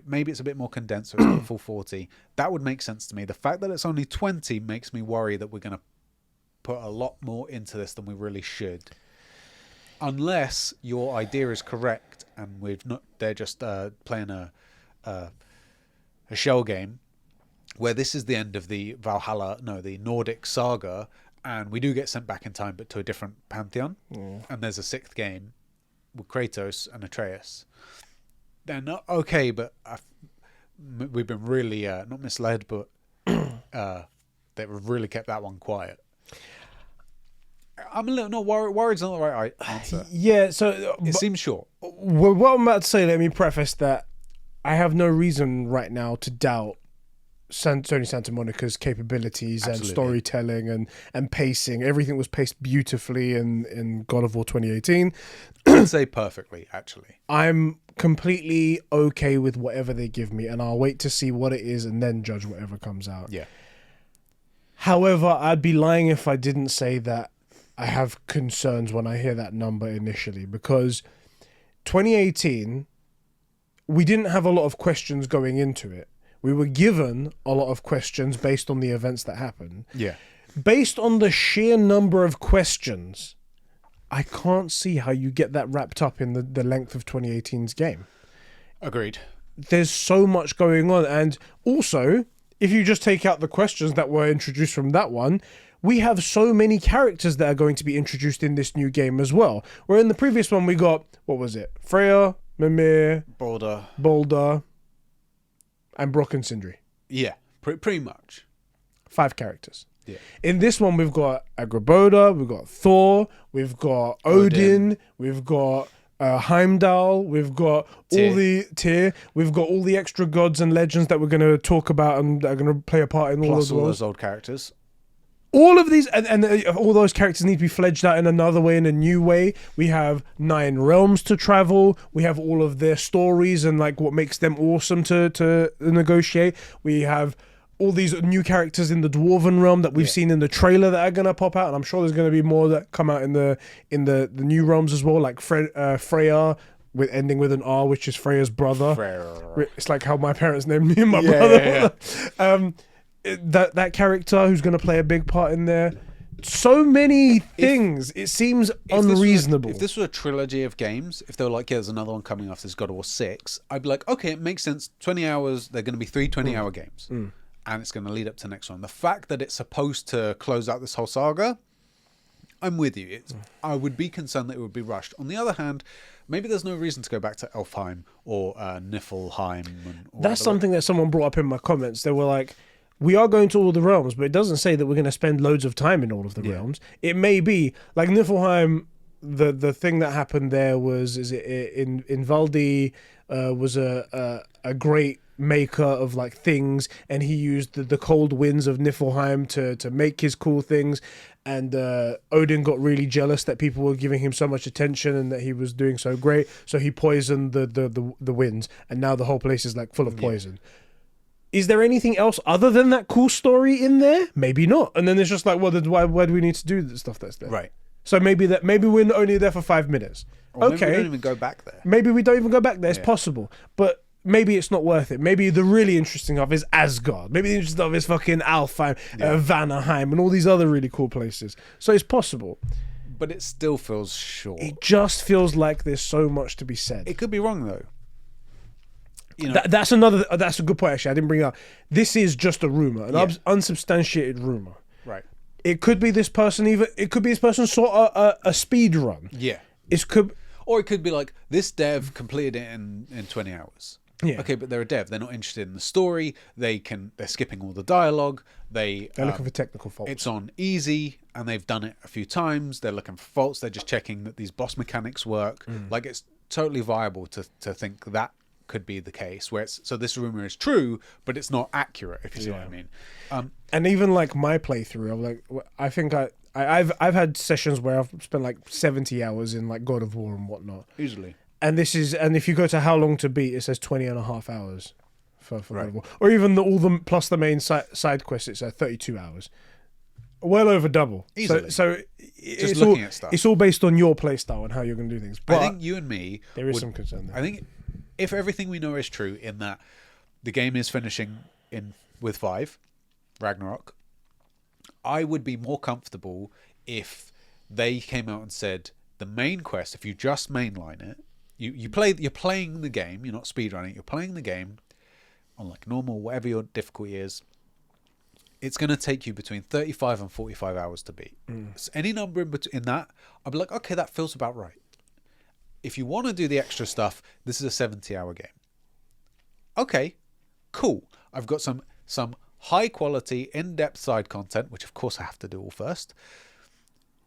Maybe it's a bit more condensed, so it's not full 40. That would make sense to me. The fact that it's only 20 makes me worry that we're going to put a lot more into this than we really should. Unless your idea is correct and they're just playing a shell game where this is the end of the the Nordic saga, and we do get sent back in time, but to a different pantheon. And there's a 6th game with Kratos and Atreus. Then okay, but we've been really not misled, but they've really kept that one quiet. I'm a little not worried. Worried's not the right answer. Yeah, so it seems short. What I'm about to say, let me preface that I have no reason right now to doubt Sony Santa Monica's capabilities Absolutely. and storytelling and pacing. Everything was paced beautifully in God of War 2018. I'd say perfectly, actually. I'm completely okay with whatever they give me, and I'll wait to see what it is and then judge whatever comes out. Yeah. However, I'd be lying if I didn't say that I have concerns when I hear that number initially, because 2018, we didn't have a lot of questions going into it. We were given a lot of questions based on the events that happened. Yeah. Based on the sheer number of questions, I can't see how you get that wrapped up in the length of 2018's game. Agreed. There's so much going on. And also, if you just take out the questions that were introduced from that one, we have so many characters that are going to be introduced in this new game as well. Where in the previous one we got, what was it? Freya, Mimir, Boulder, and Brock and Sindri. Yeah, pretty much. 5 characters. Yeah. In this one, we've got Agraboda, we've got Thor, we've got Odin. We've got Heimdall, we've got all the Tyr, we've got all the extra gods and legends that we're going to talk about and that are going to play a part in all of those old characters. All of these, and all those characters need to be fledged out in another way, in a new way. We have 9 realms to travel. We have all of their stories and like what makes them awesome to negotiate. We have all these new characters in the Dwarven realm that we've seen in the trailer that are gonna pop out, and I'm sure there's gonna be more that come out in the new realms as well, like Freya. With ending with an R, which is Freya's brother. Freya. It's like how my parents named me and my brother. Yeah. That character who's going to play a big part in there. So many things. It seems unreasonable. If this was a trilogy of games, if they were like, yeah, there's another one coming after this God of War 6, I'd be like, okay, it makes sense. 20 hours, they're going to be 3 20-hour games. And it's going to lead up to the next one. The fact that it's supposed to close out this whole saga, I'm with you. I would be concerned that it would be rushed. On the other hand, maybe there's no reason to go back to Elfheim or Niflheim. That's something that someone brought up in my comments. They were like, we are going to all the realms, but it doesn't say that we're going to spend loads of time in all of the realms. It may be like Niflheim. The thing that happened there was in Valdi was a great maker of like things, and he used the cold winds of Niflheim to make his cool things. And Odin got really jealous that people were giving him so much attention and that he was doing so great, so he poisoned the winds, and now the whole place is like full of poison. Is there anything else other than that cool story in there? Maybe not. And then it's just like, well, then why do we need to do the stuff that's there? Right. So maybe we're only there for 5 minutes. Or okay. Maybe we don't even go back there. Maybe we don't even go back there. It's possible. But maybe it's not worth it. Maybe the really interesting stuff is Asgard. Maybe the interesting stuff is fucking Alfheim, Vanaheim, and all these other really cool places. So it's possible. But it still feels short. It just feels like there's so much to be said. It could be wrong, though. You know, that's a good point, actually. I didn't bring it up. This is just a rumor, an unsubstantiated rumor. Right. It could be this person saw a speed run. Yeah. Or it could be like, this dev completed it in 20 hours. Yeah. Okay, but they're a dev. They're not interested in the story. They're skipping all the dialogue. They're looking for technical faults. It's on easy, and they've done it a few times. They're looking for faults. They're just checking that these boss mechanics work. Like, it's totally viable to think that could be the case, where so this rumor is true, but it's not accurate, if you see what I mean. And even like my playthrough, I'm like, I think I've had sessions where I've spent like 70 hours in like God of War and whatnot. Easily. And if you go to how long to beat, it says 20 and a half hours for God of War. Or even all the plus the main side quests, it's 32 hours. Well over double. Easily. So just looking at stuff. It's all based on your playstyle and how you're going to do things. But I think you and me, there is some concern there. I think if everything we know is true, in that the game is finishing with 5, Ragnarok, I would be more comfortable if they came out and said the main quest, if you just mainline it, you're playing the game, you're not speedrunning, you're playing the game on like normal, whatever your difficulty is, it's going to take you between 35 and 45 hours to beat. So any number in that, I'd be like, okay, that feels about right. If you want to do the extra stuff, this is a 70-hour game. Okay, cool. I've got some high quality, in-depth side content, which of course I have to do all first,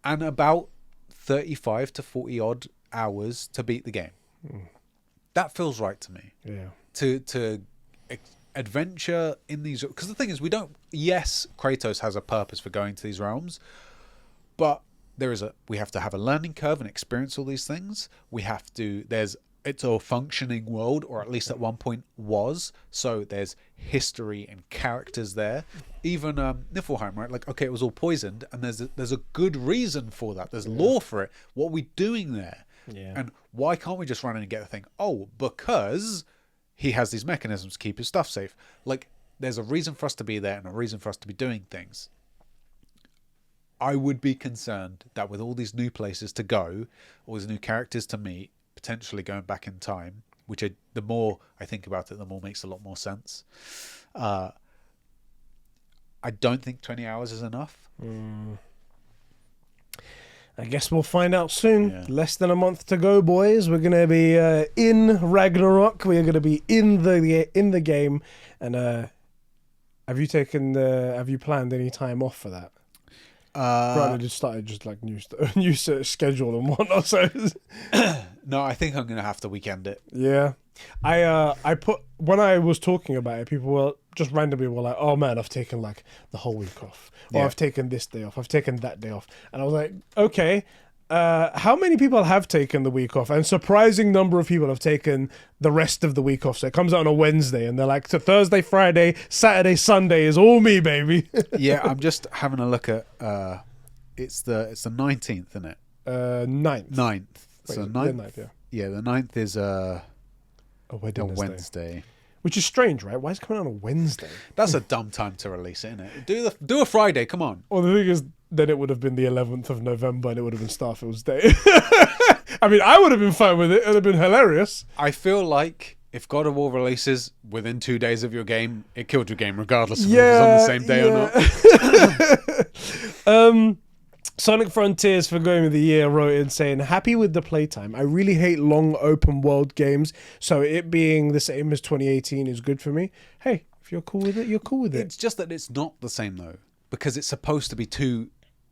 and about 35 to 40 odd hours to beat the game. That feels right to me. Yeah. To adventure in these, because the thing is, we don't. Yes, Kratos has a purpose for going to these realms, but we have to have a learning curve and experience all these things. It's a functioning world, or at least at one point was. So there's history and characters there. Even Niflheim, right? Like, okay, it was all poisoned, and there's a good reason for that. There's lore for it. What are we doing there? Yeah. And why can't we just run in and get the thing? Oh, because he has these mechanisms to keep his stuff safe. Like, there's a reason for us to be there and a reason for us to be doing things. I would be concerned that with all these new places to go, all these new characters to meet, potentially going back in time, the more I think about it, the more makes a lot more sense. I don't think 20 hours is enough. I guess we'll find out soon. Yeah. Less than a month to go, boys. We're gonna be in Ragnarok. We are gonna be in the game. And have you planned any time off for that? Granted, just started new schedule and whatnot. So no, I think I'm gonna have to weekend it. yeah, I put when I was talking about it, people were just randomly like, "Oh man, I've taken like the whole week off, or Yeah. I've taken this day off, I've taken that day off," and I was like, "Okay." How many people have taken the week off? And surprising number of people have taken the rest of the week off. So it comes out on a Wednesday, and they're like, "To Thursday, Friday, Saturday, Sunday is all me, baby." Yeah, I'm just having a look at. It's the 19th, isn't it? 9th. 9th. Wait, So the 9th. 9th, yeah. Yeah, the 9th is A a Wednesday. Wednesday. Which is strange, right? Why is it coming out on a Wednesday? That's a dumb time to release it, isn't it? Do a Friday. Come on. Well, the thing is, then it would have been the 11th of November, and it would have been Starfield's Day. I mean, I would have been fine with it. It would have been hilarious. I feel like if God of War releases within 2 days of your game, it killed your game, regardless of if it was on the same day or not. Sonic Frontiers for Game of the Year wrote in saying, "Happy with the playtime. I really hate long open world games, so it being the same as 2018 is good for me." Hey, if you're cool with it, you're cool with it. It's just that it's not the same though, because it's supposed to be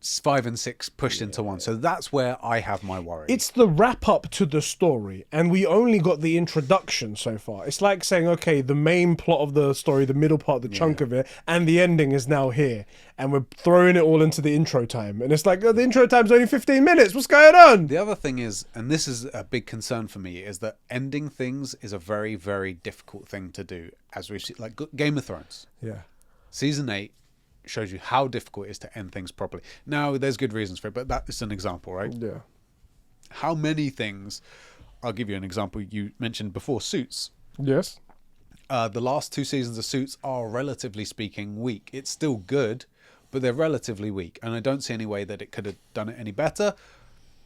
5 and 6 pushed into one. So that's where I have my worry. It's the wrap up to the story, and we only got the introduction so far. It's like saying, okay, the main plot of the story, the middle part, the chunk of it, and the ending is now here, and we're throwing it all into the intro time. And it's like, oh, the intro time's only 15 minutes. What's going on? The other thing is, and this is a big concern for me, is that ending things is a very, very difficult thing to do. As we've seen, like Game of Thrones. Yeah. Season 8 shows you how difficult it is to end things properly. Now, there's good reasons for it, but that is an example, right? Yeah. How many things... I'll give you an example. You mentioned before, Suits. Yes. The last 2 seasons of Suits are, relatively speaking, weak. It's still good, but they're relatively weak. And I don't see any way that it could have done it any better.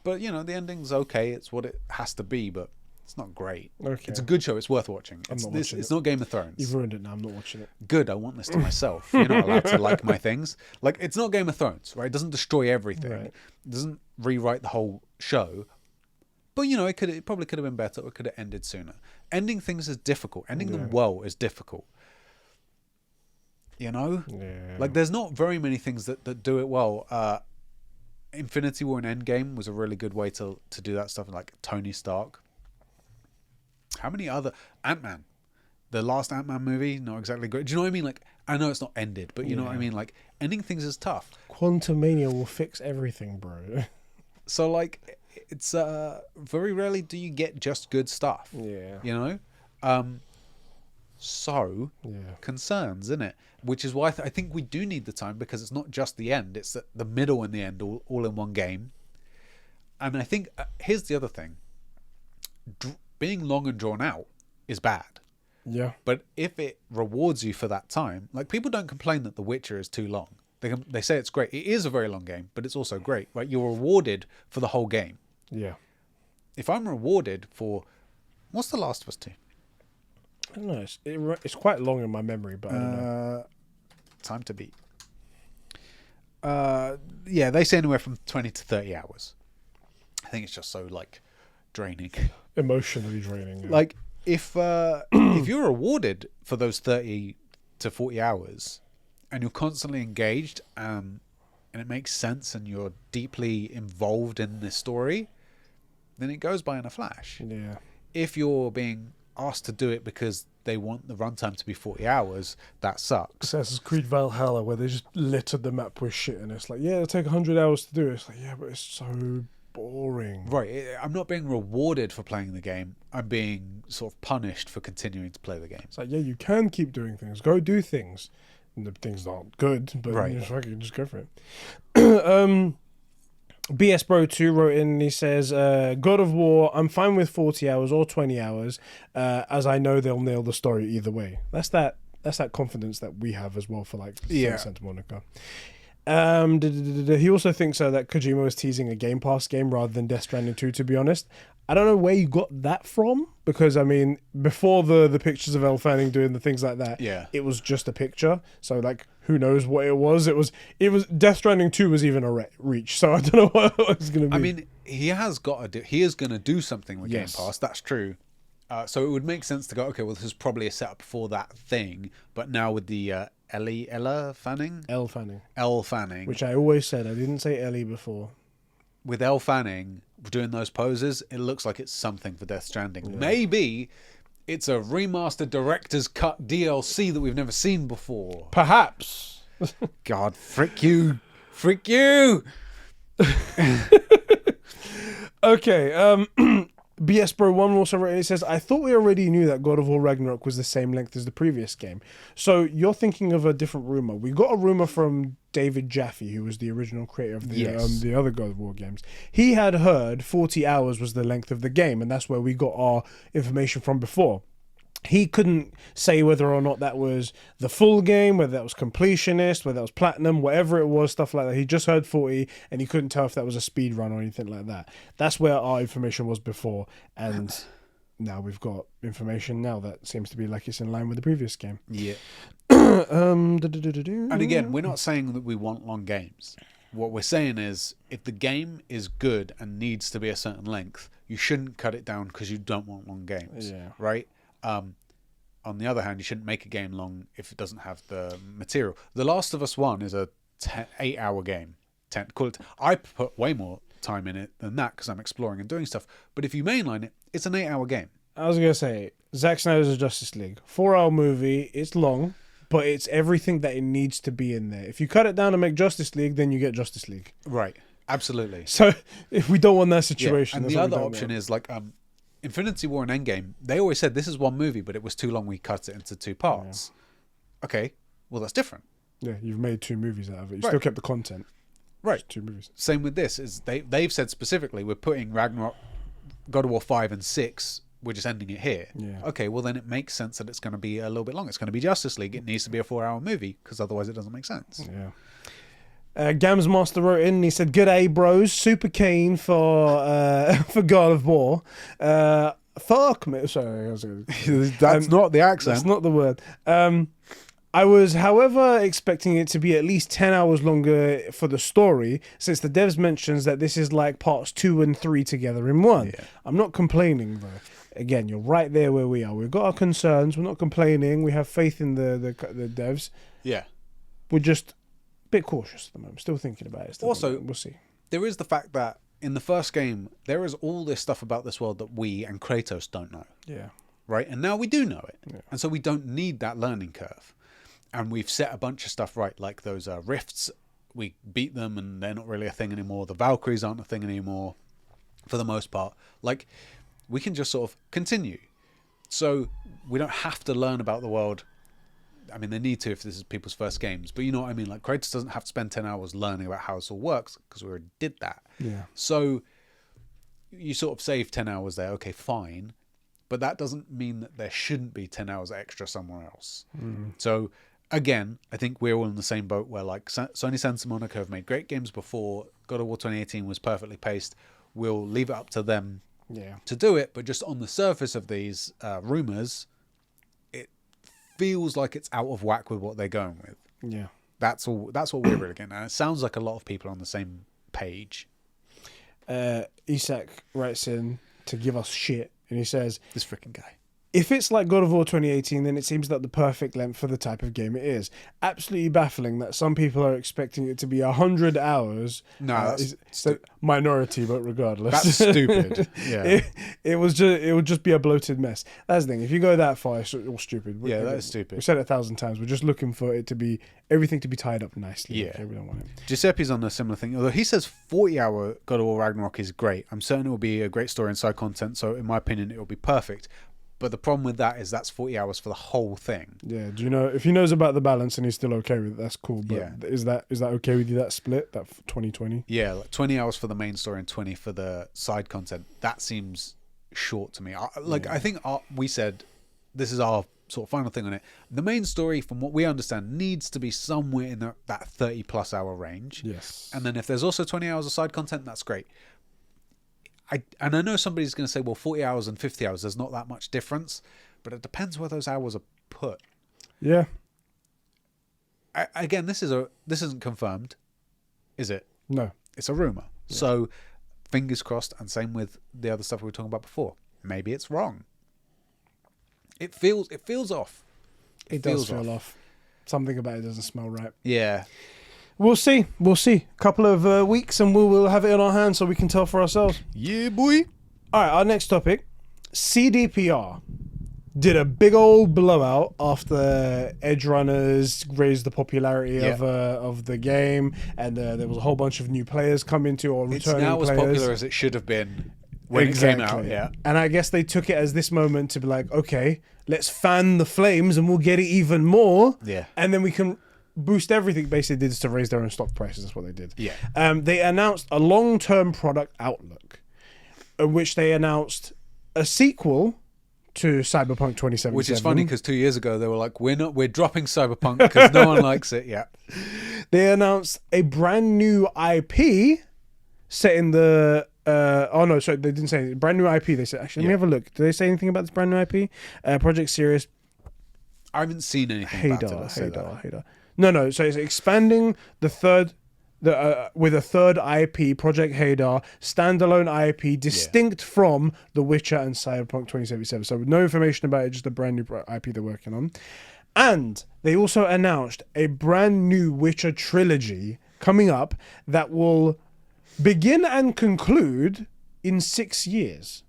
But, you know, the ending's okay. It's what it has to be, but it's not great. Okay. It's a good show. It's worth watching. It's not Game of Thrones. You've ruined it now. I'm not watching it. Good. I want this to myself. You're not allowed to like my things. Like, it's not Game of Thrones, right? It doesn't destroy everything. Right. It doesn't rewrite the whole show. But, you know, it probably could have been better, or it could have ended sooner. Ending things is difficult. Ending them well is difficult. You know? Yeah. Like, there's not very many things that do it well. Infinity War and Endgame was a really good way to do that stuff, like Tony Stark. How many other... Ant-Man. The last Ant-Man movie, not exactly great. Do you know what I mean? Like, I know it's not ended, but you know what I mean? Like, ending things is tough. Quantumania will fix everything, bro. So, like, it's... very rarely do you get just good stuff. Yeah. You know? Concerns, isn't it? Which is why I think we do need the time, because it's not just the end. It's the middle and the end all in one game. And I think... here's the other thing. Being long and drawn out is bad. Yeah. But if it rewards you for that time, like, people don't complain that The Witcher is too long. They say it's great. It is a very long game, but it's also great, right? You're rewarded for the whole game. Yeah. If I'm rewarded for... What's The Last of Us 2? I don't know. It's quite long in my memory, but I don't know. Time to beat. Yeah, they say anywhere from 20 to 30 hours. I think it's just so, like, draining. Emotionally draining. Yeah. Like, if you're rewarded for those 30 to 40 hours and you're constantly engaged and it makes sense and you're deeply involved in this story, then it goes by in a flash. Yeah. If you're being asked to do it because they want the runtime to be 40 hours, that sucks. Assassin's Creed Valhalla, where they just littered the map with shit, and it's like, yeah, it'll take 100 hours to do it. It's like, yeah, but it's so boring. Right, I'm not being rewarded for playing the game. I'm being sort of punished for continuing to play the game. It's like, yeah, you can keep doing things. Go do things. And the things aren't good, but Right. you just go for it. BS Bro 2 wrote in and he says, God of War, I'm fine with 40 hours or 20 hours, as I know they'll nail the story either way. That's that confidence that we have as well for like Santa Monica. He also thinks that Kojima is teasing a Game Pass game rather than Death Stranding 2, to be honest. I don't know where you got that from, because I mean, before the pictures of Elle Fanning doing the things like that, it was just a picture. So like, who knows what it was? It was Death Stranding 2 was even a reach. So I don't know what it was going to be. I mean, he is going to do something with Game Pass. That's true. So it would make sense to go, okay, well, this is probably a setup for that thing, but now with the Elle Fanning, which I always said. I didn't say Ellie before. With Elle Fanning doing those poses, it looks like it's something for Death Stranding. Yeah. Maybe it's a remastered director's cut DLC that we've never seen before. Perhaps. God, frick you. Okay, BS Bro 1 also wrote, it says, I thought we already knew that God of War Ragnarok was the same length as the previous game. So you're thinking of a different rumor. We got a rumor from David Jaffe, who was the original creator of the other God of War games. He had heard 40 hours was the length of the game, and that's where we got our information from before. He couldn't say whether or not that was the full game, whether that was completionist, whether that was platinum, whatever it was, stuff like that. He just heard 40 and he couldn't tell if that was a speed run or anything like that. That's where our information was before. And now we've got information now that seems to be like it's in line with the previous game. Yeah. And again, we're not saying that we want long games. What we're saying is if the game is good and needs to be a certain length, you shouldn't cut it down because you don't want long games. Yeah. Right? On the other hand, you shouldn't make a game long if it doesn't have the material. The Last of Us 1 is a 8-hour game. I put way more time in it than that because I'm exploring and doing stuff. But if you mainline it, it's an 8-hour game. I was going to say, Zack Snyder's Justice League. 4-hour movie, it's long, but it's everything that it needs to be in there. If you cut it down and make Justice League, then you get Justice League. Right, absolutely. So if we don't want that situation... And the other option is like... Infinity War and Endgame, they always said this is one movie, but it was too long, we cut it into 2 parts. Yeah. Okay, well, that's different. Yeah, you've made 2 movies out of it. You still kept the content. Right. Just 2 movies. Same with this. Is they've said specifically, we're putting Ragnarok, God of War 5 and 6, we're just ending it here. Yeah. Okay, well, then it makes sense that it's going to be a little bit long. It's going to be Justice League. It needs to be a 4-hour movie, because otherwise it doesn't make sense. Yeah. Gams Master wrote in and he said, "G'day, bros. Super keen for God of War. Fuck me." Sorry, that's not the accent. That's not the word. I was, however, expecting it to be at least 10 hours longer for the story, since the devs mentions that this is like parts 2 and 3 together in one. Yeah. I'm not complaining though. Again, you're right there where we are. We've got our concerns. We're not complaining. We have faith in the devs. Yeah. We're just a bit cautious at the moment. Still thinking about it. Also, we'll see. There is the fact that in the first game, there is all this stuff about this world that we and Kratos don't know. Yeah. Right? And now we do know it. Yeah. And so we don't need that learning curve. And we've set a bunch of stuff right, like those rifts. We beat them and they're not really a thing anymore. The Valkyries aren't a thing anymore for the most part. Like, we can just sort of continue. So we don't have to learn about the world. I mean, they need to if this is people's first games. But you know what I mean? Like, Kratos doesn't have to spend 10 hours learning about how this all works because we already did that. Yeah. So you sort of save 10 hours there. Okay, fine. But that doesn't mean that there shouldn't be 10 hours extra somewhere else. Mm. So, again, I think we're all in the same boat where, like, Sony Santa Monica have made great games before. God of War 2018 was perfectly paced. We'll leave it up to them to do it. But just on the surface of these rumors, it feels like it's out of whack with what they're going with. Yeah. That's all. That's what we're really getting at. It sounds like a lot of people are on the same page. Isak writes in to give us shit, and he says, "This freaking guy. If it's like God of War 2018, then it seems like the perfect length for the type of game it is. Absolutely baffling that some people are expecting it to be 100 hours. No, that's so minority, but regardless, that's stupid. Yeah, it would just be a bloated mess. That's the thing. If you go that far, it's all stupid. yeah, that is stupid. We've said it 1,000 times. We're just looking for it to be everything to be tied up nicely. Yeah, okay? We don't want it. Giuseppe's on a similar thing. Although he says 40-hour God of War Ragnarok is great. I'm certain it will be a great story and side content. So in my opinion, it will be perfect. But the problem with that is that's 40 hours for the whole thing. Yeah. Do you know if he knows about the balance and he's still okay with it? That's cool. But Yeah. is that okay with you? That split, that 2020. Yeah, like 20 hours for the main story and 20 for the side content. That seems short to me. I think we said this is our sort of final thing on it. The main story, from what we understand, needs to be somewhere in that 30 plus hour range. Yes. And then if there's also 20 hours of side content, that's great. I know somebody's going to say, well, 40 hours and 50 hours, there's not that much difference, but it depends where those hours are put. Yeah. Again, this isn't confirmed, is it? No. It's a rumor. Yeah. So fingers crossed, and same with the other stuff we were talking about before. Maybe it's wrong. It feels off. It does feel off. Something about it doesn't smell right. Yeah. We'll see. Couple of weeks and we'll have it in our hands so we can tell for ourselves. Yeah, boy. All right, our next topic. CDPR did a big old blowout after Edge Runners raised the popularity of the game, and there was a whole bunch of new players coming to or returning players. It's now as popular as it should have been when it came out. Yeah. And I guess they took it as this moment to be like, okay, let's fan the flames and we'll get it even more. Yeah. And then we can boost everything. Basically did is to raise their own stock prices. That's what they did. Yeah. They announced a long-term product outlook, in which they announced a sequel to Cyberpunk 2077. Which is funny because 2 years ago they were like, we're dropping Cyberpunk because no one likes it. Yeah. They announced a brand new IP set in the they didn't say it. Brand new IP. They said, actually, let me have a look. Did they say anything about this brand new IP? Project Sirius. I haven't seen anything about it. Hadar. No. So it's expanding with a third IP, Project Hadar, standalone IP, distinct from The Witcher and Cyberpunk 2077. So no information about it, just a brand new IP they're working on. And they also announced a brand new Witcher trilogy coming up that will begin and conclude in 6 years.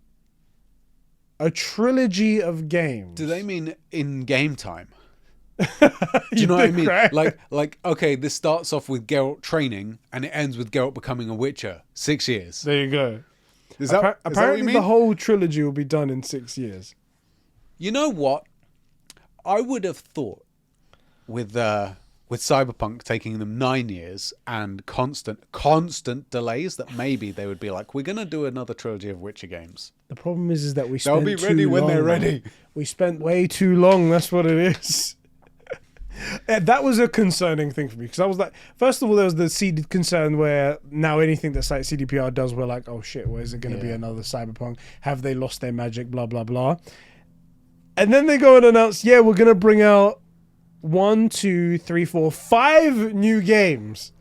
A trilogy of games. Do they mean in game time? Do you know what I mean? Right? Like, okay, this starts off with Geralt training and it ends with Geralt becoming a Witcher. 6 years. There you go. Apparently, the whole trilogy will be done in 6 years. You know what? I would have thought with Cyberpunk taking them 9 years and constant delays that maybe they would be like, we're going to do another trilogy of Witcher games. The problem is that we spent They'll be ready when they're ready. We spent way too long. That's what it is. That was a concerning thing for me because I was like, first of all, there was the seeded concern where now anything that CDPR does, we're like, oh shit, where is it going to be another Cyberpunk? Have they lost their magic? Blah, blah, blah. And then they go and announce, we're going to bring out 1, 2, 3, 4, 5 new games,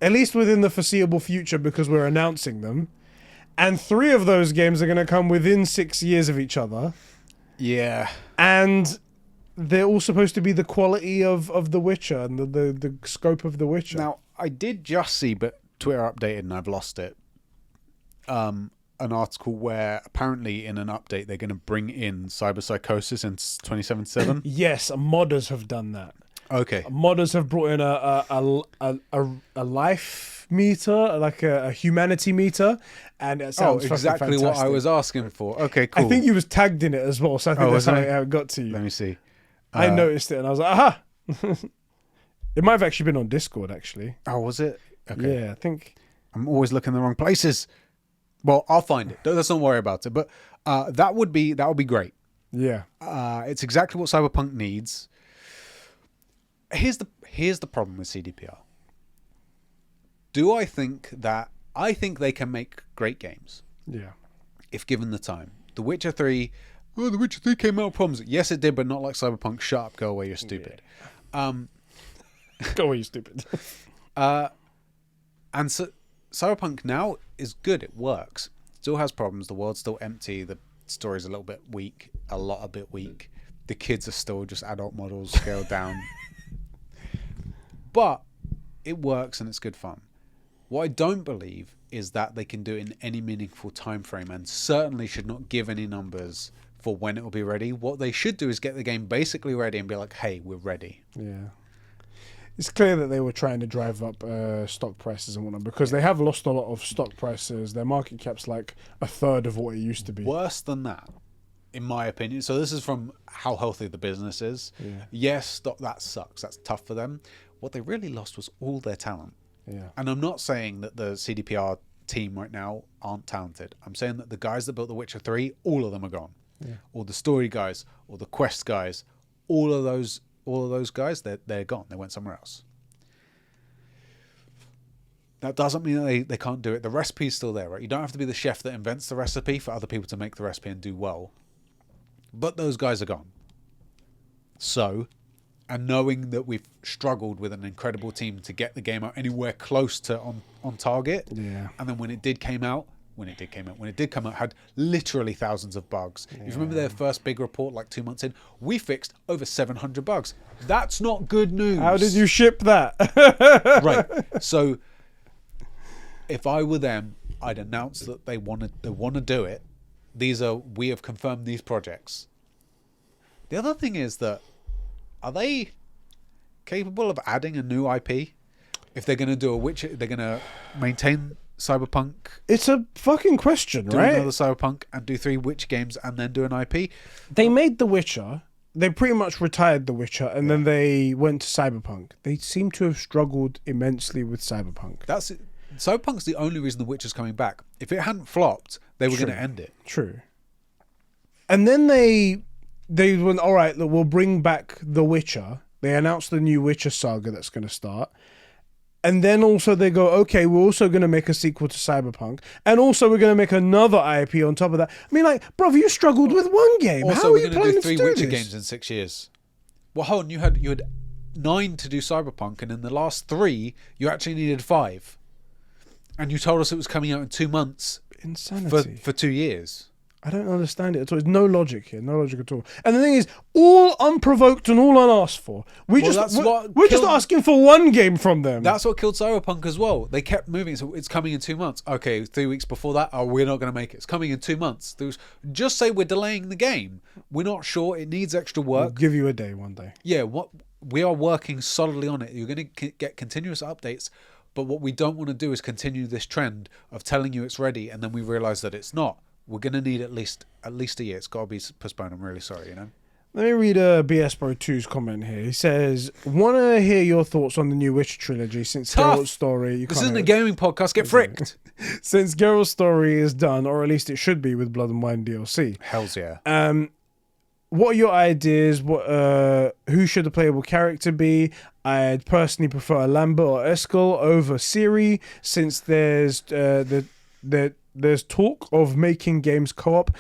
at least within the foreseeable future because we're announcing them. And 3 of those games are going to come within 6 years of each other. Yeah. And they're all supposed to be the quality of The Witcher and the scope of The Witcher. Now, I did just see, but Twitter updated and I've lost it, an article where apparently in an update they're going to bring in Cyber Psychosis in 2077. Yes, modders have done that. Okay. Modders have brought in a life meter, like a humanity meter, and it sounds exactly what I was asking for. Okay, cool. I think you was tagged in it as well, so I think that's how it got to you. Let me see. I noticed it and I was like, aha! It might have actually been on Discord, actually. Oh, was it? Okay. Yeah, I think. I'm always looking in the wrong places. Well, I'll find it. Let's not worry about it. But that would be great. Yeah. It's exactly what Cyberpunk needs. Here's the problem with CDPR. I think they can make great games. Yeah. If given the time. The Witcher 3... Oh, The Witcher 3 came out with problems. Yes, it did, but not like Cyberpunk. Shut up, go away, you're stupid. Yeah. Go away, you stupid. And so Cyberpunk now is good. It works. Still has problems. The world's still empty. The story's a little bit weak, a bit weak. The kids are still just adult models scaled down. But it works and it's good fun. What I don't believe is that they can do it in any meaningful time frame, and certainly should not give any numbers for when it will be ready. What they should do is get the game basically ready and be like, hey, we're ready. Yeah. It's clear that they were trying to drive up stock prices and whatnot, because they have lost a lot of stock prices. Their market cap's like a third of what it used to be. Worse than that, in my opinion. So this is from how healthy the business is. Yeah. Yes, that sucks. That's tough for them. What they really lost was all their talent. Yeah. And I'm not saying that the CDPR team right now aren't talented. I'm saying that the guys that built The Witcher 3, all of them are gone. Yeah. All the story guys, all the quest guys, all of those guys, they're gone. They went somewhere else. That doesn't mean that they can't do it. The recipe's still there, right? You don't have to be the chef that invents the recipe for other people to make the recipe and do well. But those guys are gone. So, and knowing that we've struggled with an incredible team to get the game out anywhere close to on target. Yeah. And then when it did come out, had literally thousands of bugs. Yeah. If you remember their first big report like 2 months in, we fixed over 700 bugs. That's not good news. How did you ship that? Right. So if I were them, I'd announce that they want to do it. We have confirmed these projects. The other thing is that, are they capable of adding a new IP? If they're going to do a Witcher, they're going to maintain Cyberpunk. It's a fucking question, do right? Another Cyberpunk and do 3 Witcher games and then do an IP. They made The Witcher. They pretty much retired The Witcher, and then they went to Cyberpunk. They seem to have struggled immensely with Cyberpunk. Cyberpunk's the only reason The Witcher's coming back. If it hadn't flopped, they were going to end it. True. And then they went, all right, look, we'll bring back The Witcher. They announced the new Witcher saga that's going to start. And then also they go, okay, we're also going to make a sequel to Cyberpunk. And also we're going to make another IP on top of that. I mean, like, bro, you struggled with one game. Also, how are you planning planning to do 3 to do Witcher this? games in 6 years? Well, hold on, you had 9 to do Cyberpunk, and in the last 3, you actually needed 5. And you told us it was coming out in 2 months. Insanity. For 2 years. I don't understand it at all. There's no logic here. No logic at all. And the thing is, all unprovoked and all unasked for. We're just asking for one game from them. That's what killed Cyberpunk as well. They kept moving. So it's coming in 2 months. Okay, 3 weeks before that, we're not going to make it. It's coming in 2 months. Just say we're delaying the game. We're not sure. It needs extra work. We'll give you a day one day. Yeah, we are working solidly on it. You're going to get continuous updates. But what we don't want to do is continue this trend of telling you it's ready, and then we realize that it's not. We're going to need at least a year. It's got to be postponed. I'm really sorry, Let me read BS Bro 2's comment here. He says, want to hear your thoughts on the new Witcher trilogy since Geralt's story... This isn't a gaming podcast. Get fricked. Since Geralt's story is done, or at least it should be with Blood and Wine DLC. Hells yeah. What are your ideas? Who should the playable character be? I'd personally prefer Lambert or Eskel over Ciri, since there's talk of making games co-op.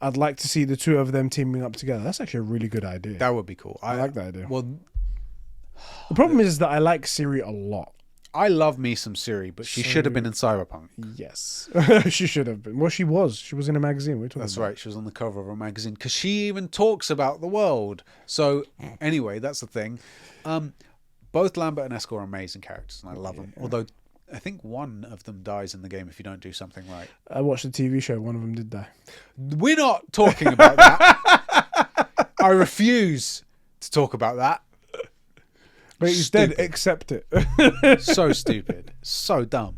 I'd like to see the two of them teaming up together. That's actually a really good idea. That would be cool. I like that idea. Well, the problem is that I like Ciri a lot. I love me some Ciri, but she should have been in Cyberpunk. Yes. She should have been. Well, she was. She was in a magazine. That's right. She was on the cover of a magazine because she even talks about the world. So anyway, that's the thing. Both Lambert and Eskel are amazing characters, and I love them. Although I think one of them dies in the game if you don't do something right. I watched the TV show. One of them did die. We're not talking about that. I refuse to talk about that. But he's dead. Accept it. So stupid. So dumb.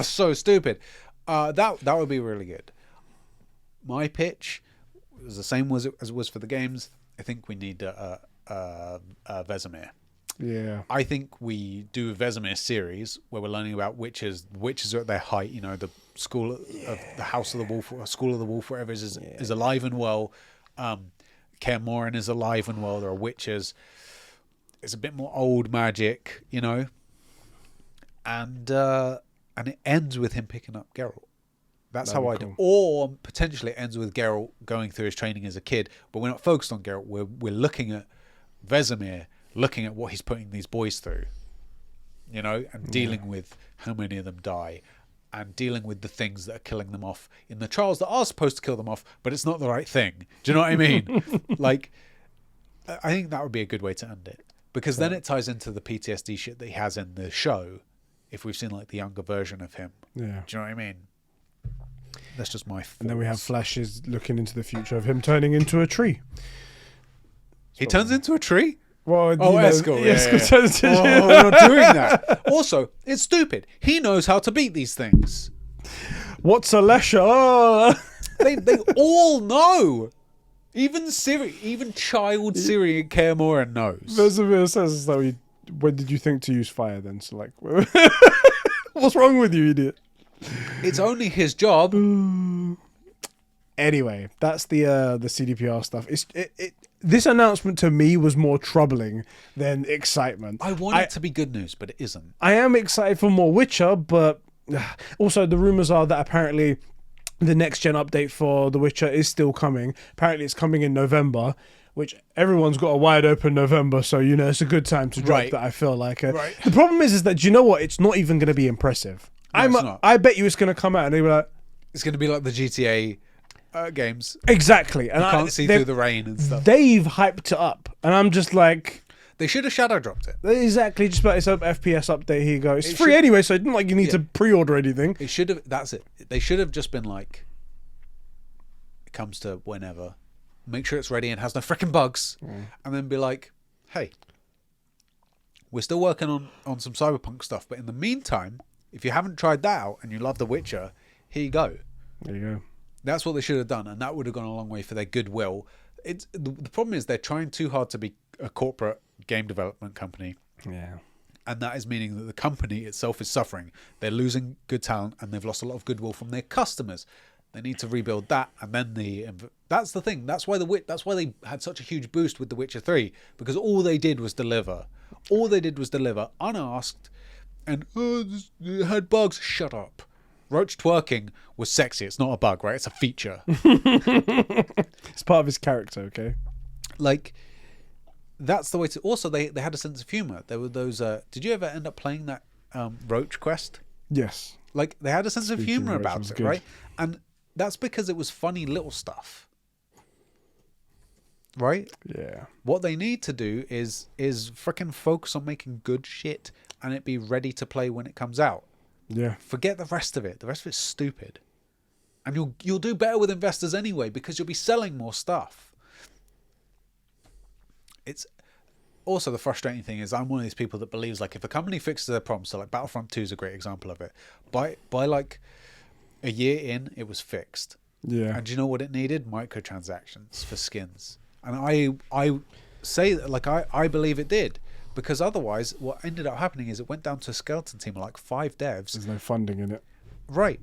So stupid. That would be really good. My pitch is the same as it was for the games. I think we need Vesemir. Yeah. I think we do a Vesemir series where we're learning about witches. Witches are at their height. The school of the House of the Wolf, or School of the Wolf, whatever it is alive and well. Kaer Morhen is alive and well. There are witches. It's a bit more old magic, and it ends with him picking up Geralt. That's how I do. Or potentially it ends with Geralt going through his training as a kid, but we're not focused on Geralt. We're looking at Vesemir, looking at what he's putting these boys through, and dealing with how many of them die. and dealing with the things that are killing them off in the trials that are supposed to kill them off, but it's not the right thing. Do you know what I mean? Like, I think that would be a good way to end it, because then it ties into the PTSD shit that he has in the show. If we've seen like the younger version of him, Yeah. do you know what I mean? That's just my thoughts. And then we have flashes looking into the future of him turning into a tree. He turns into a tree? Well, Eskel. Eskel turns into we're not doing that. Also, it's stupid. He knows how to beat these things. What's a lesher? Oh. They all know. Even Siri, even child Siri and Kaer Morhen knows. There's a bit of sense that when did you think to use fire then? So like, what's wrong with you, idiot? It's only his job. Anyway, that's the CDPR stuff. This announcement to me was more troubling than excitement. I want it to be good news, but it isn't. I am excited for more Witcher, but also the rumors are that apparently the next gen update for The Witcher is still coming. Apparently it's coming in November, which everyone's got a wide open November, so it's a good time to drop that, I feel like. Right. The problem is that, do you know what? It's not even going to be impressive. No, it's not. I bet you it's going to come out and they'll be like... It's going to be like the GTA games. Exactly. And you can't see through the rain and stuff. They've hyped it up, and I'm just like... They should have shadow dropped it. Exactly, just about it's an FPS update. Here you go. It's free anyway, so it's not like you need to pre-order anything. It should have. That's it. They should have just been like, it comes to whenever, make sure it's ready and has no freaking bugs, and then be like, hey, we're still working on some Cyberpunk stuff, but in the meantime, if you haven't tried that out and you love The Witcher, here you go. There you go. That's what they should have done, and that would have gone a long way for their goodwill. It's the problem is they're trying too hard to be a corporate game development company. Yeah. And that is meaning that the company itself is suffering. They're losing good talent and they've lost a lot of goodwill from their customers. They need to rebuild that, and then that's the thing. That's why they had such a huge boost with The Witcher 3, because all they did was deliver. All they did was deliver unasked, and it had bugs. Shut up. Roach twerking was sexy. It's not a bug, right? It's a feature. It's part of his character, okay? Like, that's the way to... Also, they had a sense of humor. There were those... did you ever end up playing that Roach quest? Yes. Like, they had a sense of humor about it, good. right? And that's because it was funny little stuff. Right? Yeah. What they need to do is freaking focus on making good shit and it be ready to play when it comes out. Yeah. Forget the rest of it. The rest of it's stupid. And you'll do better with investors anyway, because you'll be selling more stuff. It's also, the frustrating thing is I'm one of these people that believes, like, if a company fixes their problem, so like Battlefront 2 is a great example of it. By like a year in, it was fixed. Yeah. And do you know what it needed? Microtransactions for skins. And I say that, like, I believe it did. Because otherwise, what ended up happening is it went down to a skeleton team of like 5 devs. There's no funding in it. Right.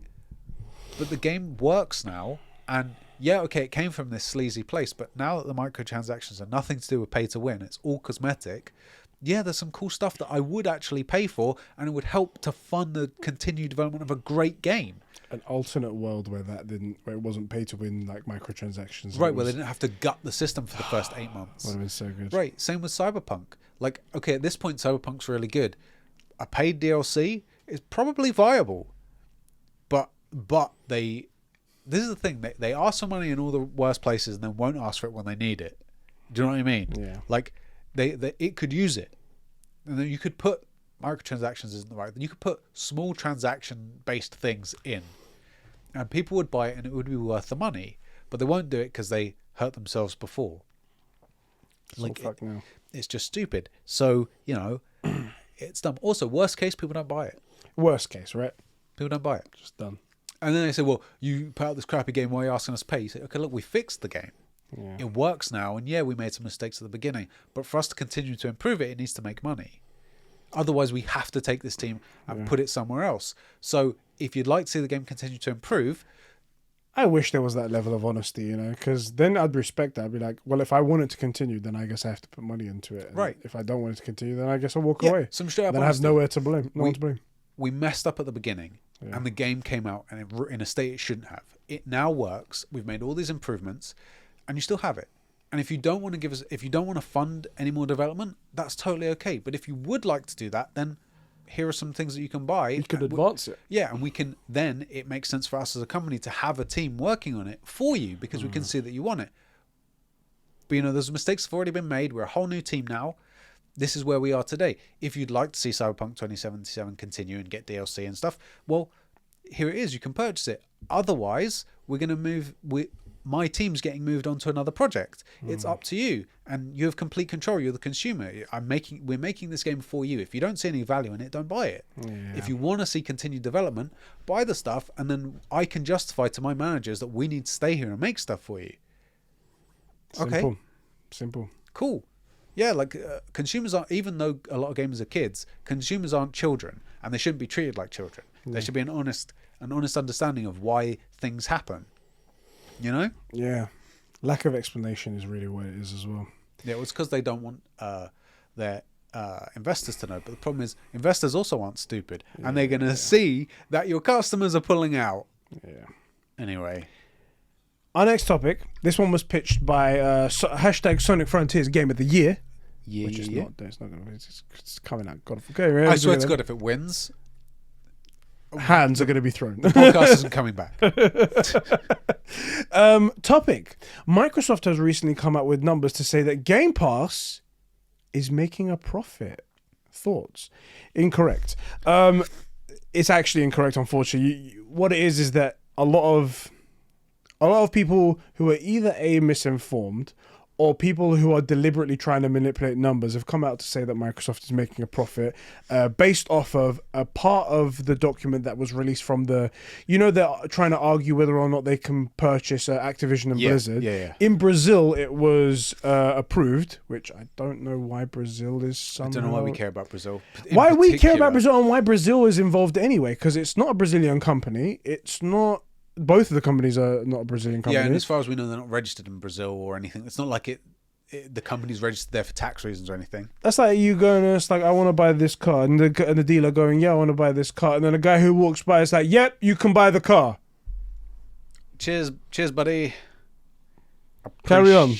But the game works now, and yeah, okay, it came from this sleazy place, but now that the microtransactions are nothing to do with pay to win, it's all cosmetic. Yeah, there's some cool stuff that I would actually pay for, and it would help to fund the continued development of a great game. An alternate world where it wasn't pay to win, like microtransactions. Right, where they didn't have to gut the system for the first 8 months. Would have been so good. Right, same with Cyberpunk. Like, okay, at this point, Cyberpunk's really good. A paid DLC is probably viable, but this is the thing, they ask for money in all the worst places and then won't ask for it when they need it. Do you know what I mean? Yeah. Like, it could use it, and then you could put microtransactions isn't the right. You could put small transaction based things in, and people would buy it, and it would be worth the money. But they won't do it because they hurt themselves before. Like, fuck now. It's just stupid. So, it's dumb. Also, worst case, people don't buy it. Worst case, right? People don't buy it. Just done. And then they say, well, you put out this crappy game, why are you asking us to pay? You say, okay, look, we fixed the game. Yeah. It works now, and yeah, we made some mistakes at the beginning. But for us to continue to improve it, it needs to make money. Otherwise, we have to take this team and put it somewhere else. So if you'd like to see the game continue to improve... I wish there was that level of honesty, because then I'd respect that. I'd be like, well, if I want it to continue, then I guess I have to put money into it. And right. If I don't want it to continue, then I guess I'll walk away. Some straight up then I have nowhere to blame. No one to blame. We messed up at the beginning, and the game came out and in a state it shouldn't have. It now works. We've made all these improvements, and you still have it. And if you don't want to fund any more development, that's totally okay. But if you would like to do that, then here are some things that you can buy. You could advance it. Yeah, and we can then, it makes sense for us as a company to have a team working on it for you because we can see that you want it. But, you know, those mistakes have already been made. We're a whole new team now. This is where we are today. If you'd like to see Cyberpunk 2077 continue and get DLC and stuff, well, here it is. You can purchase it. Otherwise, we're going to move... my team's getting moved on to another project. It's up to you, and you have complete control. You're the consumer. We're making this game for you. If you don't see any value in it, don't buy it. Yeah. If you want to see continued development, buy the stuff, and then I can justify to my managers that we need to stay here and make stuff for you. Simple. Cool. Yeah, like consumers are, even though a lot of gamers are kids, consumers aren't children, and they shouldn't be treated like children. There should be an honest understanding of why things happen. You know? Yeah. Lack of explanation is really what it is as well. Yeah, it's because they don't want their investors to know. But the problem is investors also aren't stupid. And they're going to see that your customers are pulling out. Yeah. Anyway. Our next topic. This one was pitched by hashtag Sonic Frontiers Game of the Year. Yeah, which is yeah. not. It's not going to be. It's coming out. God, okay, I swear to God, if it wins, hands are going to be thrown. the podcast isn't coming back. Topic. Microsoft has recently come out with numbers to say that Game Pass is making a profit. Thoughts? Incorrect. It's actually incorrect, unfortunately. What it is that a lot of people who are either misinformed or people who are deliberately trying to manipulate numbers have come out to say that Microsoft is making a profit based off of a part of the document that was released from they're trying to argue whether or not they can purchase Activision and Blizzard. Yeah. In Brazil, it was approved, which I don't know why Brazil is somehow... I don't know why we care about Brazil. Why we care about Brazil and why Brazil is involved anyway, because it's not a Brazilian company. It's not... Both of the companies are not Brazilian companies. Yeah, and as far as we know, they're not registered in Brazil or anything. It's not like the company's registered there for tax reasons or anything. That's like you going and it's like, I want to buy this car. And the dealer going, yeah, I want to buy this car. And then a guy who walks by is like, yep, you can buy the car. Cheers, buddy. Carry on.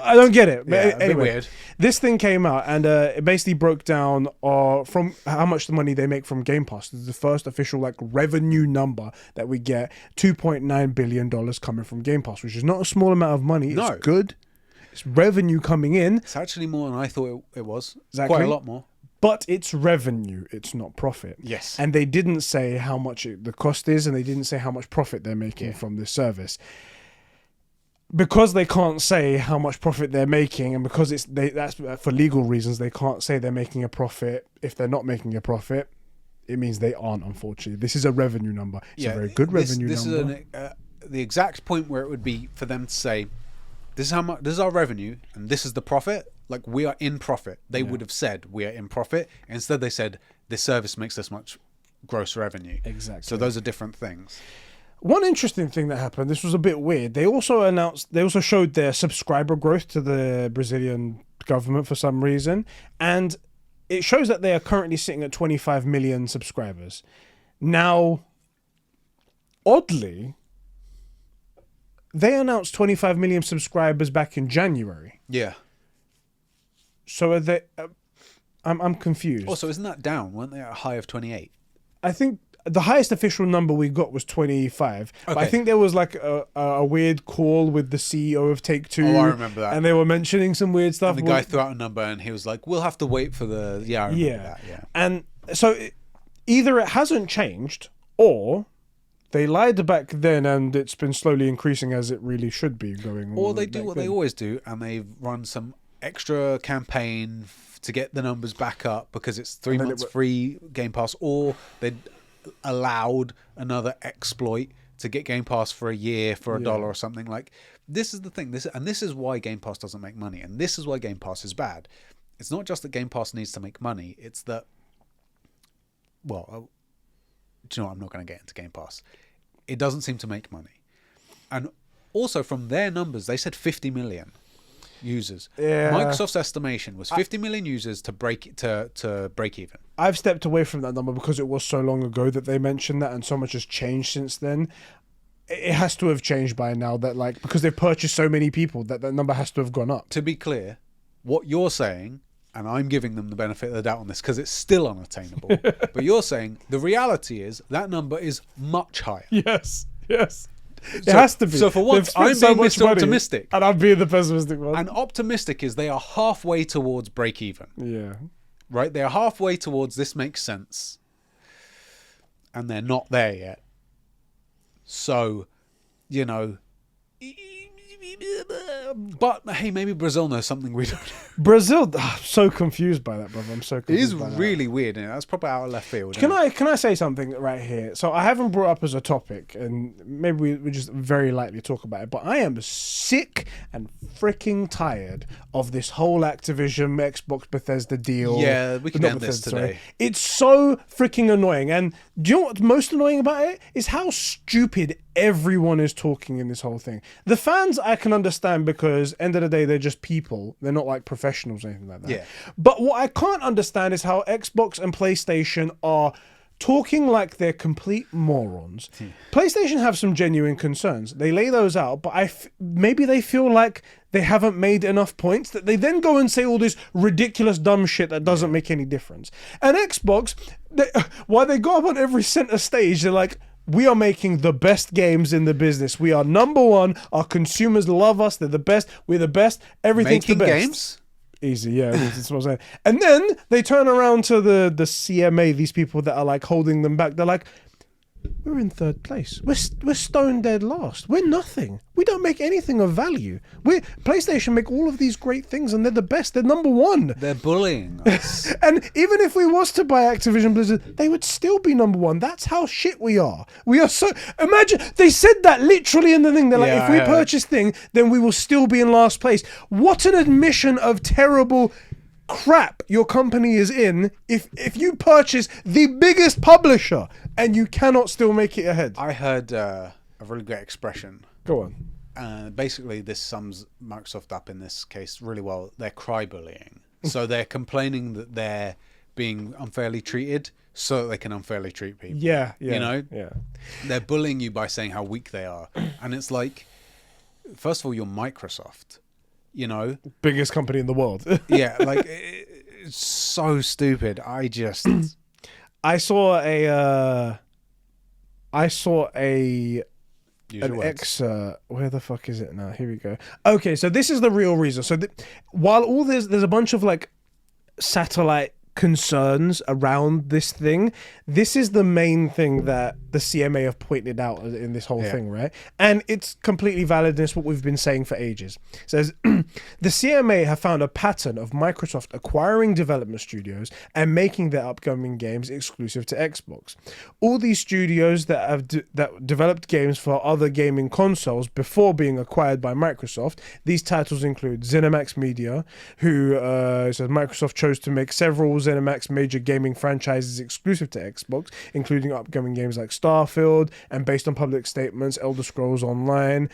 I don't get it. But Yeah, anyway, a bit weird. This thing came out and it basically broke down from how much the money they make from Game Pass. This is the first official revenue number that we get. $2.9 billion coming from Game Pass, which is not a small amount of money. No. It's good. It's revenue coming in. It's actually more than I thought it was. Exactly. Quite a lot more. But it's revenue. It's not profit. Yes. And they didn't say how much the cost is, and they didn't say how much profit they're making from this service. Because they can't say how much profit they're making, and because that's for legal reasons, they can't say they're making a profit if they're not making a profit. It means they aren't, unfortunately. This is a revenue number. It's a very good revenue number. This is the exact point where it would be for them to say, this is how much, this is our revenue, and this is the profit. Like, we are in profit. They would have said we are in profit. Instead, they said this service makes this much gross revenue. Exactly. So those are different things. One interesting thing that happened, this was a bit weird. They also showed their subscriber growth to the Brazilian government for some reason. And it shows that they are currently sitting at 25 million subscribers. Now, oddly, they announced 25 million subscribers back in January. Yeah. So are they... I'm confused. Also, isn't that down? Weren't they at a high of 28? I think... The highest official number we got was 25. Okay. But I think there was a weird call with the CEO of Take-Two. Oh, I remember that. And they were mentioning some weird stuff. And the guy threw out a number and he was like, we'll have to wait for the... Yeah, I remember that. Yeah. And so either it hasn't changed or they lied back then and it's been slowly increasing as it really should be going on. Or they do what they always do and they've run some extra campaign to get the numbers back up because it's 3 months free Game Pass, or they allowed another exploit to get Game Pass for a year for $1 or something. Like, this is the thing. This is why Game Pass doesn't make money, and this is why Game Pass is bad. It's not just that Game Pass needs to make money. It's that, well, do you know what? I'm not going to get into Game Pass. It doesn't seem to make money, and also from their numbers, they said 50 million users. Yeah. Microsoft's estimation was 50 million users to break even. I've stepped away from that number because it was so long ago that they mentioned that, and so much has changed since then. It has to have changed by now that, because they've purchased so many people that number has to have gone up. To be clear, what you're saying and I'm giving them the benefit of the doubt on this because it's still unattainable. But you're saying the reality is that number is much higher. Yes. It has to be. So for once, They've I'm spent being so much money, optimistic. and I'm being the pessimistic one. And optimistic is they are halfway towards break even. Yeah. Right? They are halfway towards this makes sense. And they're not there yet. So, you know. But hey, maybe Brazil knows something we don't know. Brazil, I'm so confused by that, brother. I'm so It confused. is by that. really weird. That's probably out of left field. Can I say something right here? So I haven't brought up as a topic, and maybe we just very lightly talk about it. But I am sick and freaking tired of this whole Activision Xbox Bethesda deal. Yeah, we can Not end this Bethesda, today. sorry. It's so freaking annoying. And do you know what's most annoying about it? Is how stupid everyone is talking in this whole thing. The fans I can understand because end of the day they're just people. They're not like professionals or anything like that. Yeah. But what I can't understand is how Xbox and PlayStation are talking like they're complete morons. PlayStation have some genuine concerns. They lay those out, but maybe they feel like they haven't made enough points that they then go and say all this ridiculous dumb shit that doesn't make any difference. And Xbox, while they go up on every center stage, they're like, we are making the best games in the business. We are number one. Our consumers love us. They're the best. We're the best. Everything's Making the best. games? Easy, yeah. That's what I'm saying. And then they turn around to the CMA, these people that are like holding them back. They're like, we're in third place. We're stone dead last. We're nothing. We don't make anything of value. PlayStation make all of these great things and they're the best. They're number one. They're bullying us. And even if we was to buy Activision Blizzard, they would still be number one. That's how shit we are. We are so... Imagine, they said that literally in the thing. They're like, if we purchase thing, then we will still be in last place. What an admission of terrible crap your company is in if you purchase the biggest publisher and you cannot still make it ahead. I heard a really great expression. Go on. Basically, this sums Microsoft up in this case really well. They're cry-bullying. So they're complaining that they're being unfairly treated so that they can unfairly treat people. Yeah. You know? Yeah. They're bullying you by saying how weak they are. And it's like, first of all, you're Microsoft. You know, biggest company in the world. Yeah, like it's so stupid. I saw an excerpt. Where the fuck is it now? Here we go. Okay, so this is the real reason. So while all there's a bunch of like satellite concerns around this thing, this is the main thing that the CMA have pointed out in this whole thing, right? And it's completely valid, and it's what we've been saying for ages. It says the CMA have found a pattern of Microsoft acquiring development studios and making their upcoming games exclusive to Xbox. All these studios that have that developed games for other gaming consoles before being acquired by Microsoft. These titles include ZeniMax Media, who says Microsoft chose to make several ZeniMax major gaming franchises exclusive to Xbox, including upcoming games like Starfield, and based on public statements, Elder Scrolls Online,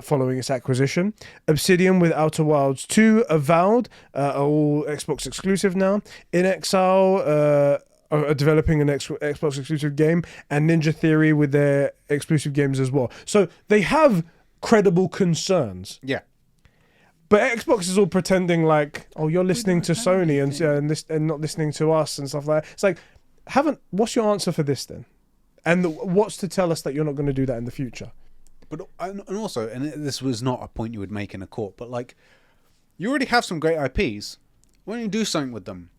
following its acquisition. Obsidian with Outer Wilds 2, Avowed, are all Xbox exclusive now. In Exile, are developing an Xbox exclusive game, and Ninja Theory with their exclusive games as well. So they have credible concerns. Yeah. But Xbox is all pretending like, oh, you're listening to Sony and not listening to us and stuff like that. It's like, what's your answer for this then? And what's to tell us that you're not going to do that in the future? But and also, and this was not a point you would make in a court, but like, you already have some great IPs. Why don't you do something with them?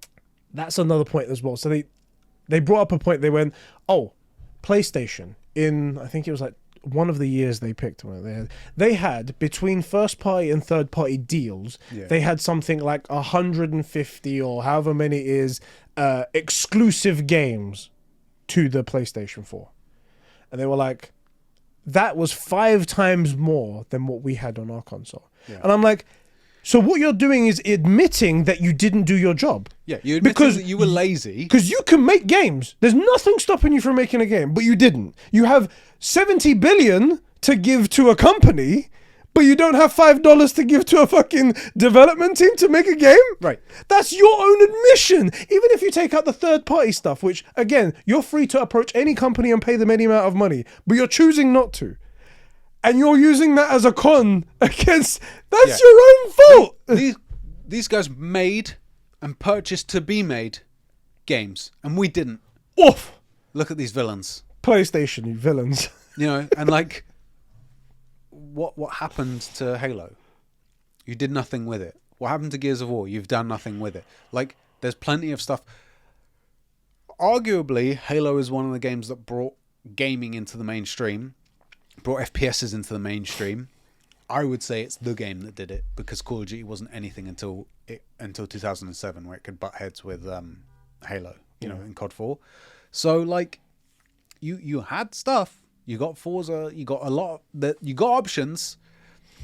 That's another point as well. So they brought up a point. They went, oh, PlayStation in, I think it was like one of the years they picked, they had between first party and third party deals, they had something like 150 or however many is exclusive games to the PlayStation 4. And they were like, that was 5 times more than what we had on our console. And I'm like, so what you're doing is admitting that you didn't do your job. Yeah, you admitted that you were lazy. Because you can make games. There's nothing stopping you from making a game, but you didn't. You have 70 billion to give to a company, but you don't have $5 to give to a fucking development team to make a game? Right. That's your own admission. Even if you take out the third party stuff, which, again, you're free to approach any company and pay them any amount of money, but you're choosing not to. And you're using that as a con against... That's your own fault! These guys made and purchased to be made games, and we didn't. Oof! Look at these villains. PlayStation, you villains. You know, and like, what happened to Halo? You did nothing with it. What happened to Gears of War? You've done nothing with it. Like, there's plenty of stuff. Arguably, Halo is one of the games that brought gaming into the mainstream, brought FPSs into the mainstream. I would say it's the game that did it, because Call of Duty wasn't anything until 2007, where it could butt heads with Halo, you know, in COD 4. So like, you had stuff, you got Forza, you got a lot that you got options,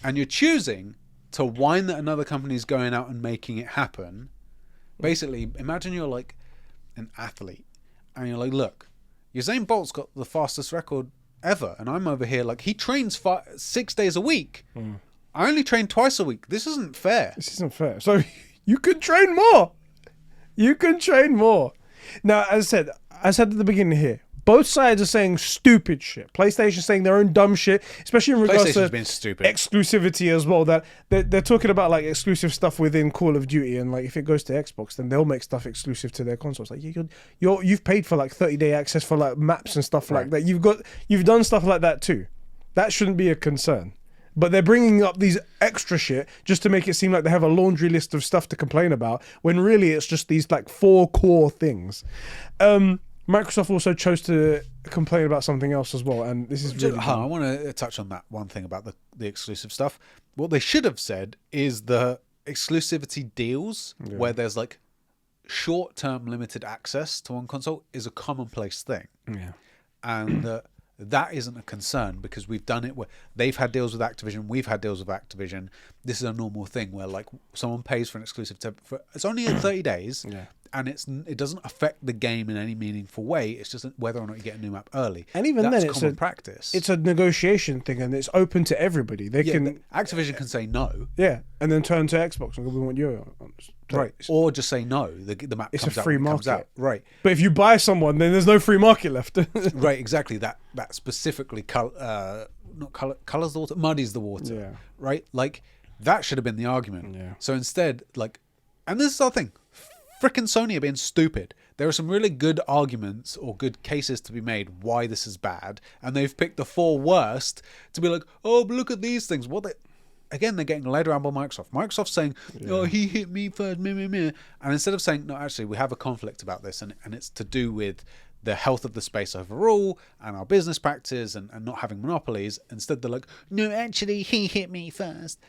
and you're choosing to whine that another company's going out and making it happen. Basically, imagine you're like an athlete, and you're like, look, Usain Bolt's got the fastest record ever, and I'm over here like, he trains 6 days a week. I only train twice a week. This isn't fair. This isn't fair. So you can train more. You can train more. Now, as I said at the beginning here, both sides are saying stupid shit. PlayStation saying their own dumb shit, especially in regards to been stupid. exclusivity as well. That they're talking about like exclusive stuff within Call of Duty, and like if it goes to Xbox, then they'll make stuff exclusive to their consoles. Like you've paid for like 30-day access for like maps and stuff like that. You've done stuff like that too. That shouldn't be a concern. But they're bringing up these extra shit just to make it seem like they have a laundry list of stuff to complain about, when really it's just these like 4 core things. Microsoft also chose to complain about something else as well, and this is really I want to touch on that one thing about the exclusive stuff. What they should have said is the exclusivity deals, where there's like short-term limited access to one console, is a commonplace thing. Yeah. And that isn't a concern, because we've done it where they've had deals with Activision, we've had deals with Activision. This is a normal thing where like someone pays for an exclusive for it's only in 30 days. Yeah. And it doesn't affect the game in any meaningful way. It's just whether or not you get a new map early. And even that's then, it's common practice. It's a negotiation thing, and it's open to everybody. They can Activision can say no, and then turn to Xbox and go, "We want you." right? Or just say no. The map. It's comes a free out when it comes market, out. Right? But if you buy someone, then there's no free market left. Right. Exactly. That specifically colors the water, muddies the water. Yeah. Right. Like that should have been the argument. Yeah. So instead, like, and this is our thing. Frickin' Sony are being stupid. There are some really good arguments or good cases to be made why this is bad, and they've picked the 4 worst to be like, oh, but look at these things. Again, they're getting led around by Microsoft. Microsoft's saying, oh, he hit me first, meh, meh, meh. And instead of saying, no, actually, we have a conflict about this, and it's to do with the health of the space overall and our business practices and not having monopolies, instead they're like, no, actually, he hit me first.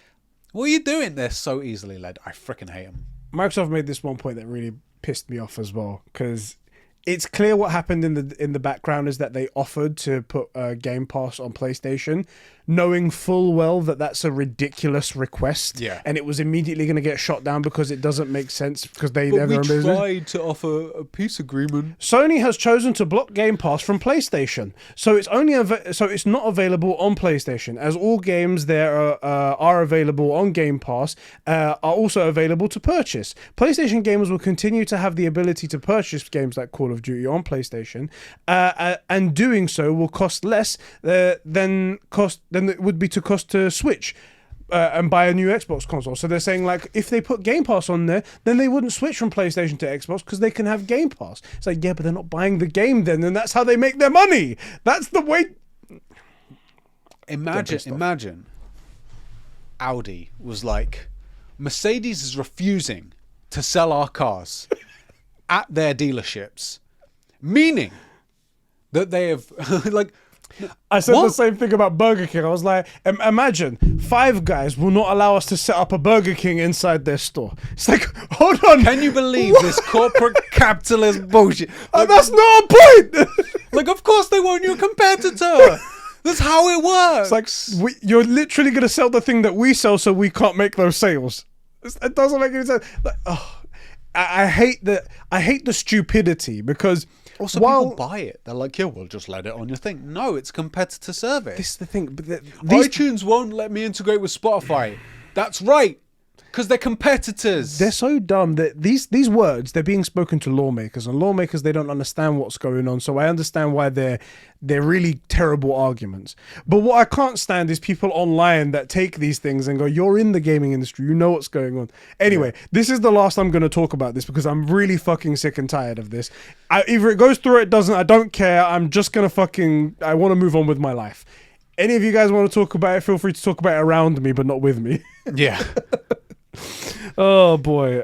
What are you doing? They're so easily led. I frickin' hate them. Microsoft made this one point that really pissed me off as well, because it's clear what happened in the background is that they offered to put Game Pass on PlayStation, knowing full well that that's a ridiculous request. Yeah. And it was immediately going to get shot down because it doesn't make sense, because they But have we their own business. tried to offer a peace agreement. Sony has chosen to block Game Pass from PlayStation, so it's only so it's not available on PlayStation, as all games there are available on Game Pass are also available to purchase. PlayStation gamers will continue to have the ability to purchase games like Call of Duty on PlayStation, and doing so will cost less than it would be to cost to Switch. And buy a new Xbox console. So they're saying, like, if they put Game Pass on there, then they wouldn't switch from PlayStation to Xbox because they can have Game Pass. It's like, yeah, but they're not buying the game then, and that's how they make their money. That's the way. Imagine Audi was like, Mercedes is refusing to sell our cars at their dealerships, meaning that they have like. I said the same thing about Burger King. I was like, imagine Five Guys will not allow us to set up a Burger King inside their store. It's like, hold on. Can you believe this corporate capitalist bullshit? Like, that's not a point. Like, of course they won't. You're a competitor. That's how it works. It's like, you're literally going to sell the thing that we sell, so we can't make those sales. It doesn't make any sense. Like, I hate the stupidity, because also people buy it. They're like, yeah, well, just let it on your thing. No, it's competitor service. This is the thing. But iTunes won't let me integrate with Spotify. That's right. Because they're competitors. They're so dumb that these words, they're being spoken to lawmakers, and lawmakers, they don't understand what's going on. So I understand why they're really terrible arguments. But what I can't stand is people online that take these things and go, you're in the gaming industry, you know what's going on. Anyway, this is the last I'm going to talk about this because I'm really fucking sick and tired of this. Either it goes through or it doesn't, I don't care. I'm just going to I want to move on with my life. Any of you guys want to talk about it, feel free to talk about it around me, but not with me. Yeah. Oh boy.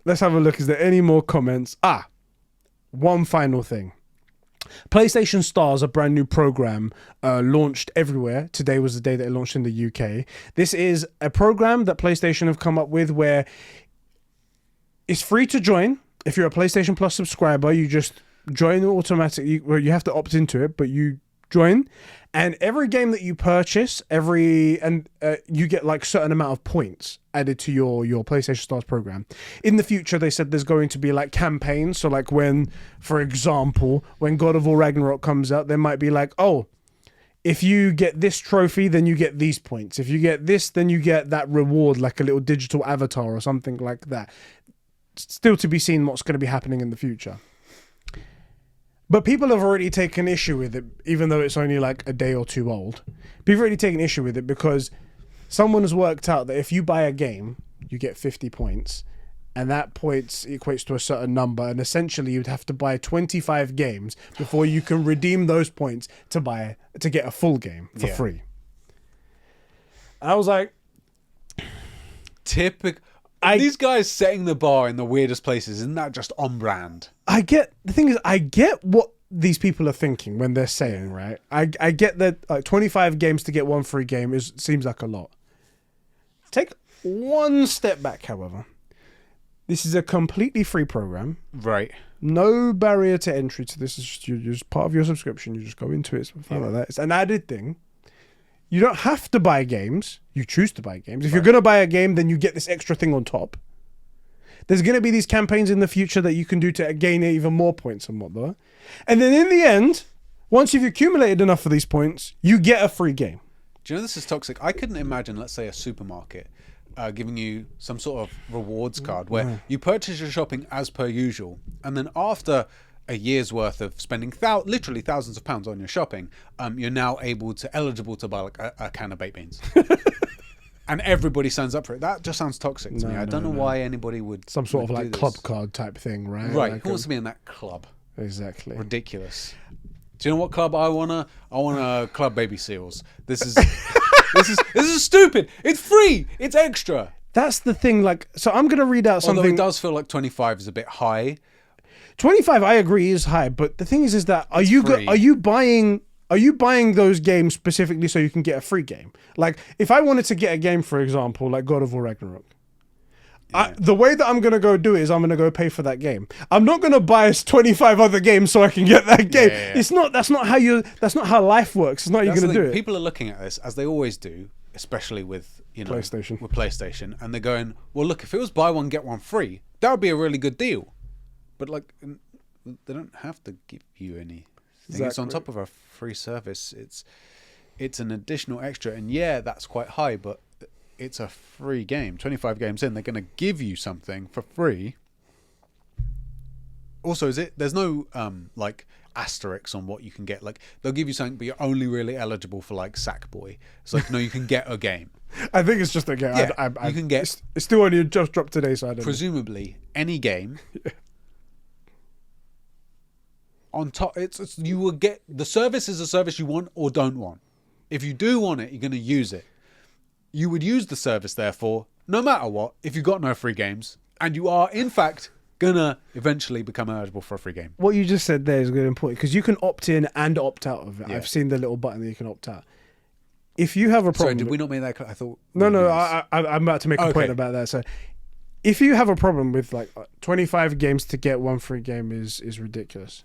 Let's have a look. Is there any more comments? One final thing. PlayStation Stars, a brand new program, launched everywhere. Today was the day that it launched in the UK. This is a program that PlayStation have come up with where it's free to join. If you're a PlayStation Plus subscriber, you just join automatically. Well, you have to opt into it, but you join. And every game that you purchase, you get like certain amount of points added to your PlayStation Stars program. In the future, they said there's going to be like campaigns. So like when, for example, when God of War Ragnarok comes out, there might be like, oh, if you get this trophy, then you get these points. If you get this, then you get that reward, like a little digital avatar or something like that. Still to be seen what's going to be happening in the future. But people have already taken issue with it, even though it's only like a day or two old. People have already taken issue with it because someone has worked out that if you buy a game, you get 50 points, and that points equates to a certain number, and essentially you'd have to buy 25 games before you can redeem those points to get a full game for free. And I was like, typical. These guys setting the bar in the weirdest places, isn't that just on brand? I get what these people are thinking when they're saying, right? I get that 25 games to get one free game seems like a lot. Take one step back, however. This is a completely free program. Right. No barrier to entry to this. It's just part of your subscription. You just go into it, something like that. It's an added thing. You don't have to buy games. You choose to buy games. If you're going to buy a game, then you get this extra thing on top. There's going to be these campaigns in the future that you can do to gain even more points and whatnot. And then in the end, once you've accumulated enough of these points, you get a free game. Do you know this is toxic? I couldn't imagine, let's say, a supermarket giving you some sort of rewards card where you purchase your shopping as per usual, and then after a year's worth of spending literally thousands of pounds on your shopping, you're now eligible to buy like a can of baked beans. And everybody signs up for it. That just sounds toxic to me. I don't know why anybody would. Some sort of like club card type thing, right? Right. Like who wants to be in that club? Exactly. Ridiculous. Do you know what club I wanna? I want a club baby seals. This is stupid. It's free. It's extra. That's the thing. Like, so I'm gonna read out something. Although it does feel like 25 is a bit high. 25, I agree, is high. But the thing is that are you buying those games specifically so you can get a free game? Like, if I wanted to get a game, for example, like God of War Ragnarok, the way that I'm going to go do it is I'm going to go pay for that game. I'm not going to buy 25 other games so I can get that game. It's not, that's not how life works. It's not how you're going to do it. People are looking at this, as they always do, especially with, PlayStation, and they're going, well, look, if it was buy one, get one free, that would be a really good deal. But, like, they don't have to give you anything. Exactly. It's on top of a free service. It's an additional extra, and that's quite high, but it's a free game. 25 games in, they're going to give you something for free. Also, there's no like asterisks on what you can get. Like, they'll give you something, but you're only really eligible for like Sackboy. It's like, no, you can get a game. I think it's just a game. Yeah, you can get. It's still only just dropped today, so I don't presumably any game. On top, you will get the service is a service you want or don't want. If you do want it, you're going to use it. You would use the service, therefore, no matter what, if you got no free games, and you are, in fact, going to eventually become eligible for a free game. What you just said there is really important, because you can opt in and opt out of it. Yeah. I've seen the little button that you can opt out. If you have a problem... Sorry, did we not make that clear? I thought... No, I'm about to make a point about that. So, if you have a problem with, like, 25 games to get one free game is ridiculous.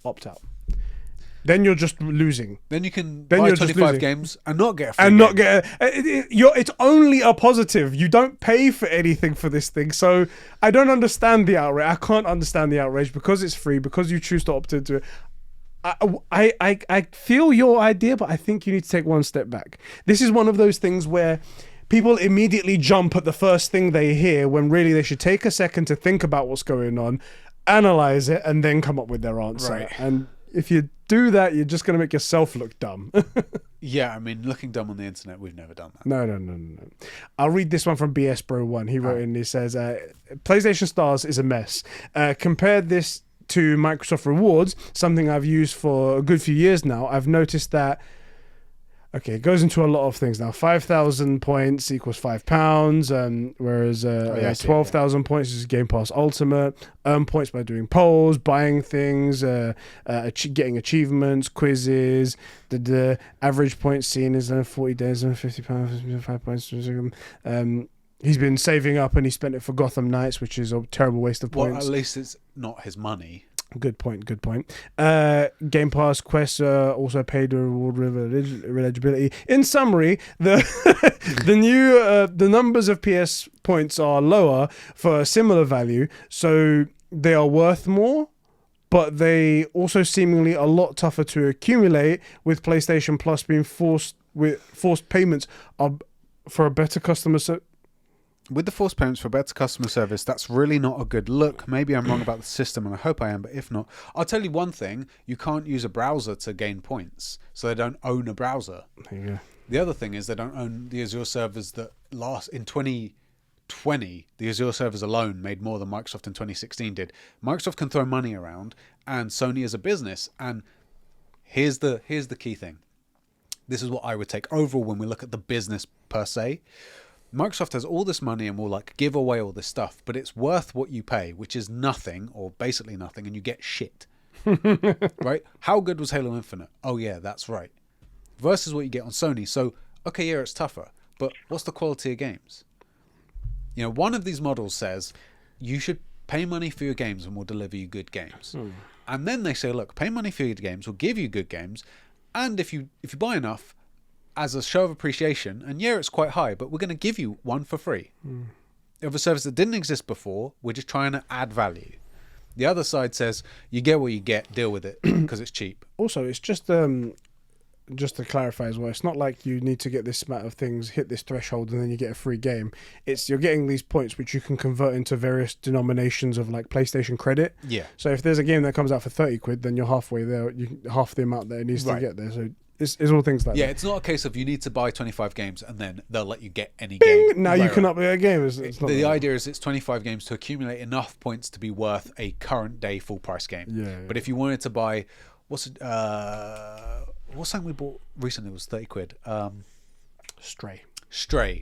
Opt out. Then you're just losing. Then you can buy 25 games and not get a free and game. Not get it's only a positive. You don't pay for anything for this thing. So I don't understand the outrage. I can't understand the outrage because it's free, because you choose to opt into it. I feel your idea, but I think you need to take one step back. This is one of those things where people immediately jump at the first thing they hear when really they should take a second to think about what's going on, analyze it, and then come up with their answer. Right. And if you do that, you're just going to make yourself look dumb. Yeah, I mean, looking dumb on the internet, we've never done that. No. I'll read this one from BS Bro 1. He wrote in, he says, PlayStation Stars is a mess. Compared this to Microsoft Rewards, something I've used for a good few years now, I've noticed that, okay, it goes into a lot of things now. 5,000 points equals £5, whereas 12,000 points is Game Pass Ultimate. Earn points by doing polls, buying things, getting achievements, quizzes. The average points seen is 40 days and £50, 5 points. He's been saving up and he spent it for Gotham Knights, which is a terrible waste of points. Well, at least it's not his money. Good point. Game Pass quests also paid to reward eligibility. In summary, the the numbers of PS points are lower for a similar value, so they are worth more, but they also seemingly a lot tougher to accumulate, with PlayStation Plus being forced payments for a better customer service. With the forced payments for better customer service, that's really not a good look. Maybe I'm wrong about the system, and I hope I am, but if not, I'll tell you one thing. You can't use a browser to gain points, so they don't own a browser. There you go. The other thing is they don't own the Azure servers that in 2020, the Azure servers alone made more than Microsoft in 2016 did. Microsoft can throw money around, and Sony is a business, and here's the key thing. This is what I would take overall when we look at the business per se. Microsoft has all this money and will like give away all this stuff, but it's worth what you pay, which is nothing or basically nothing, and you get shit. Right? How good was Halo Infinite? Oh yeah, that's right. Versus what you get on Sony. So, okay, yeah, it's tougher, but what's the quality of games? You know, one of these models says you should pay money for your games and we'll deliver you good games. And then they say, look, pay money for your games, we'll give you good games, and if you buy enough, as a show of appreciation, and yeah, it's quite high, but we're going to give you one for free. Of a service that didn't exist before, we're just trying to add value. The other side says, you get what you get, deal with it, because it's cheap. Also, it's just to clarify as well, it's not like you need to get this amount of things, hit this threshold, and then you get a free game. It's you're getting these points which you can convert into various denominations of like PlayStation credit. Yeah. So if there's a game that comes out for 30 quid, then you're halfway there, half the amount that it needs to get there. So it's all things like that. Yeah, it's not a case of you need to buy 25 games and then they'll let you get any game. Now you can upgrade a game. It's not the idea is it's 25 games to accumulate enough points to be worth a current day full price game. Yeah. But if you wanted to buy, what's something we bought recently was 30 quid? Stray.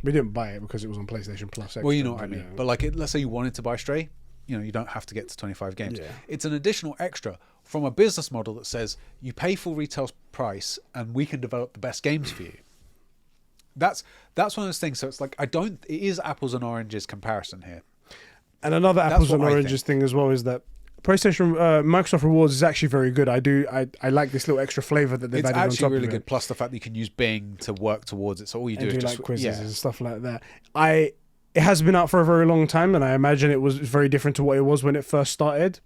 We didn't buy it because it was on PlayStation Plus Extra. Well, you know what I mean. Yeah. But like, let's say you wanted to buy Stray, you know, you don't have to get to 25 games. Yeah. It's an additional extra from a business model that says you pay full retail price and we can develop the best games for you. That's one of those things. So it's like, it is apples and oranges comparison here. And another apples and oranges thing as well is that Microsoft Rewards is actually very good. I like this little extra flavor that they've added on top of it. It's actually really good. Plus the fact that you can use Bing to work towards it. So all you do is just like quizzes and stuff like that. It has been out for a very long time, and I imagine it was very different to what it was when it first started.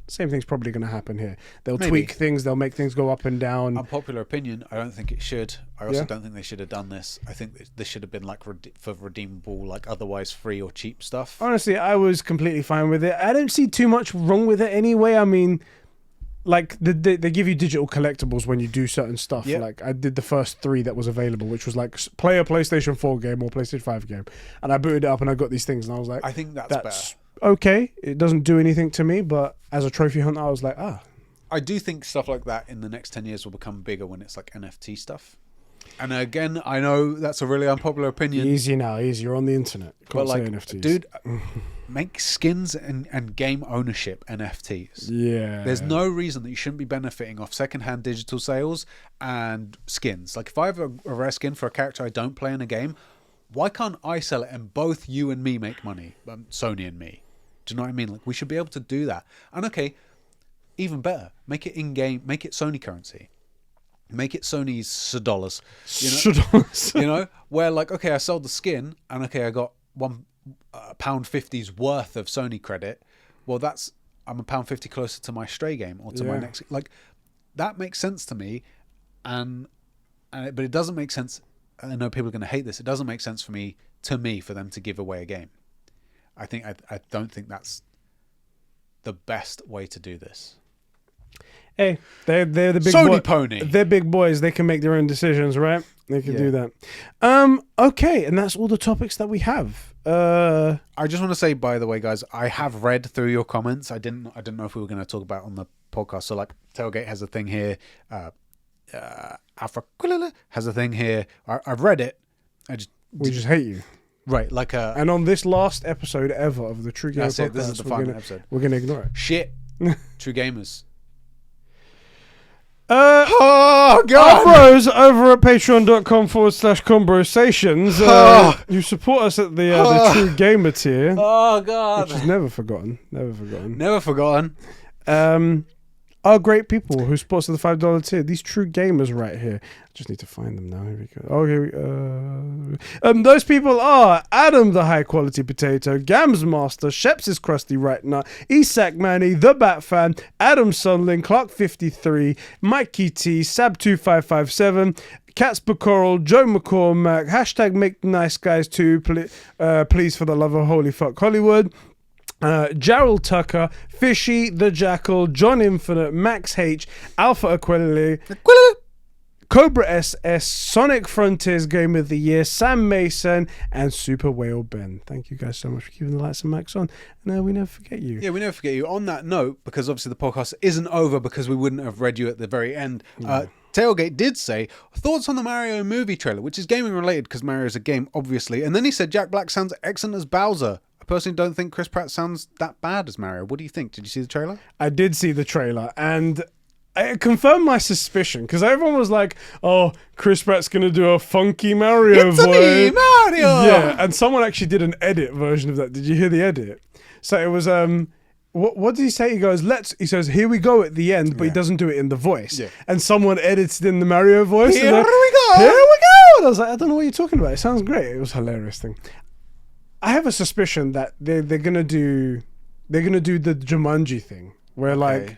Same thing's probably going to happen here. They'll tweak things. They'll make things go up and down. Unpopular opinion. I don't think it should. I also don't think they should have done this. I think this should have been like for redeemable, like otherwise free or cheap stuff. Honestly, I was completely fine with it. I don't see too much wrong with it anyway. I mean, like they give you digital collectibles when you do certain stuff. Yep. Like I did the first 3 that was available, which was like play a PlayStation 4 game or PlayStation 5 game, and I booted it up and I got these things, and I was like, I think that's better. Okay. It doesn't do anything to me, but as a trophy hunter, I was like, I do think stuff like that in the next 10 years will become bigger when it's like NFT stuff. And again, I know that's a really unpopular opinion. Easy. You're on the internet. But like, NFTs. dude, make skins and game ownership NFTs. Yeah. There's no reason that you shouldn't be benefiting off secondhand digital sales and skins. Like if I have a rare skin for a character I don't play in a game, why can't I sell it and both you and me make money? Sony and me. Do you know what I mean? Like we should be able to do that. And okay, even better, make it in-game, make it Sony currency. Make it Sony's dollars. You know, where like, okay, I sold the skin and okay, I got £1.50's worth of Sony credit. Well, I'm £1.50 closer to my Stray game or to my next, like that makes sense to me. But it doesn't make sense. I know people are going to hate this. It doesn't make sense for me to me for them to give away a game. I don't think that's the best way to do this. Hey, they're the big Sony pony. They're big boys. They can make their own decisions, right? They can do that. Okay, and that's all the topics that we have. I just want to say, by the way, guys, I have read through your comments. I didn't know if we were going to talk about it on the podcast. So, like, Tailgate has a thing here. Alpha has a thing here. I've read it. We just hate you. Right, like and on this last episode ever of the True Gamer podcast, this is the final episode. We're gonna ignore it. Shit, True Gamers. Oh God! Our bros over at patreon.com/conbrosations. You support us at the True Gamer tier. Oh God! Which is never forgotten. Never forgotten. Never forgotten. Are great people who support us at the $5 tier. These True Gamers right here. I just need to find them now. Here we go. Okay. Those people are Adam the High Quality Potato, Gams Master, Sheps' Crusty Right Nut, Isak Manny, The Bat Fan, Adam Sunling, Clark 53, Mikey T, Sab2557, Cats Bacoral, Joe McCormack, hashtag Make Nice Guys too, please for the love of holy fuck Hollywood. Gerald Tucker, Fishy, The Jackal, John Infinite, Max H, Alpha Aquilili, Cobra SS, Sonic Frontiers Game of the Year, Sam Mason, and Super Whale Ben. Thank you guys so much for keeping the lights and Max on. And we never forget you. Yeah, we never forget you. On that note, because obviously the podcast isn't over because we wouldn't have read you at the very end, Tailgate did say, thoughts on the Mario movie trailer, which is gaming related because Mario is a game, obviously. And then he said Jack Black sounds excellent as Bowser. I personally don't think Chris Pratt sounds that bad as Mario. What do you think? Did you see the trailer? I did see the trailer, and it confirmed my suspicion, because everyone was like, oh, Chris Pratt's going to do a funky Mario voice. Me, Mario! Yeah, and someone actually did an edit version of that. Did you hear the edit? So it was, what did he say? He goes, he says, here we go at the end, but he doesn't do it in the voice. Yeah. And someone edited in the Mario voice. Here we go! Here we go! And I was like, I don't know what you're talking about. It sounds great. It was a hilarious thing. I have a suspicion that they're gonna do the Jumanji thing where like,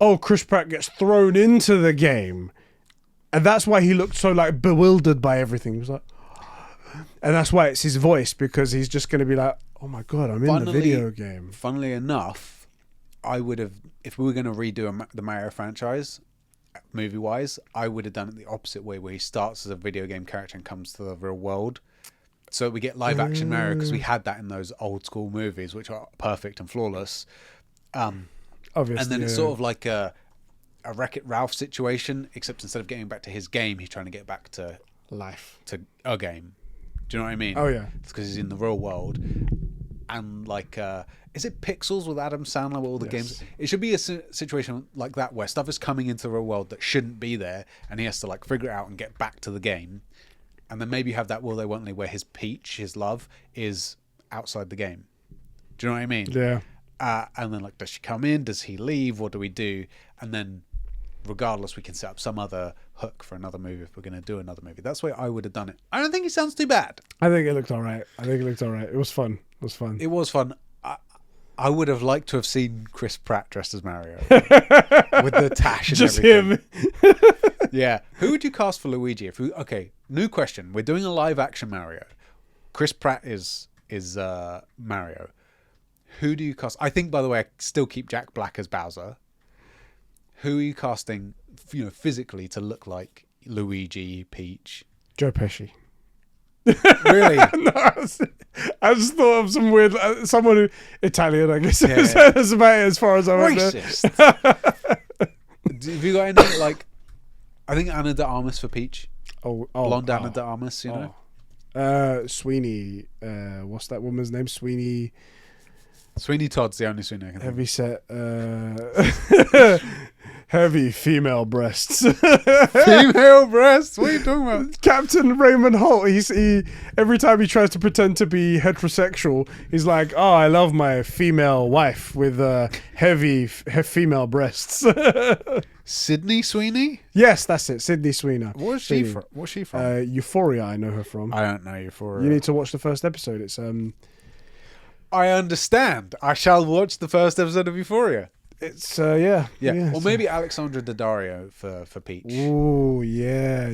oh, Chris Pratt gets thrown into the game, and that's why he looked so like bewildered by everything. He was like, and that's why it's his voice, because he's just gonna be like, oh my God, I'm in the video game. Funnily enough, I would have, if we were gonna redo the Mario franchise, movie wise, I would have done it the opposite way, where he starts as a video game character and comes to the real world. So we get live action Mario, because we had that in those old school movies, which are perfect and flawless. Obviously, and then it's sort of like a Wreck-It Ralph situation, except instead of getting back to his game, he's trying to get back to life, to a game. Do you know what I mean? Oh yeah, it's because he's in the real world. And like, is it Pixels with Adam Sandler with all the games? It should be a situation like that where stuff is coming into the real world that shouldn't be there, and he has to like figure it out and get back to the game. And then maybe you have that Will They Won't They, where his peach, his love, is outside the game. Do you know what I mean? Yeah. And then like, does she come in? Does he leave? What do we do? And then, regardless, we can set up some other hook for another movie if we're going to do another movie. That's the way I would have done it. I don't think it sounds too bad. I think it looked all right. It was fun. It was fun. I would have liked to have seen Chris Pratt dressed as Mario with the tash and just everything. Him. Yeah. Who would you cast for Luigi? Okay, new question. We're doing a live action Mario. Chris Pratt is Mario. Who do you cast? I think, by the way, I still keep Jack Black as Bowser. Who are you casting, physically to look like Luigi, Peach? Joe Pesci. Really? No, I just thought of some weird, someone who Italian, I guess. Yeah. That's about it as far as I went. Racist. Have you got any like? I think Ana de Armas for Peach. Blonde Ana de Armas, Sweeney. What's that woman's name? Sweeney Todd's the only Sweeney I can think. Heavy set. Heavy female breasts. Female breasts? What are you talking about? Captain Raymond Holt. He every time he tries to pretend to be heterosexual, he's like, "Oh, I love my female wife with heavy female breasts." Sydney Sweeney? Yes, that's it. Sydney Sweeney. What's she from? Euphoria. I know her from. I don't know Euphoria. You need to watch the first episode. It's I understand. I shall watch the first episode of Euphoria. It's yeah. Or maybe Alexandra Daddario for Peach. Oh yeah.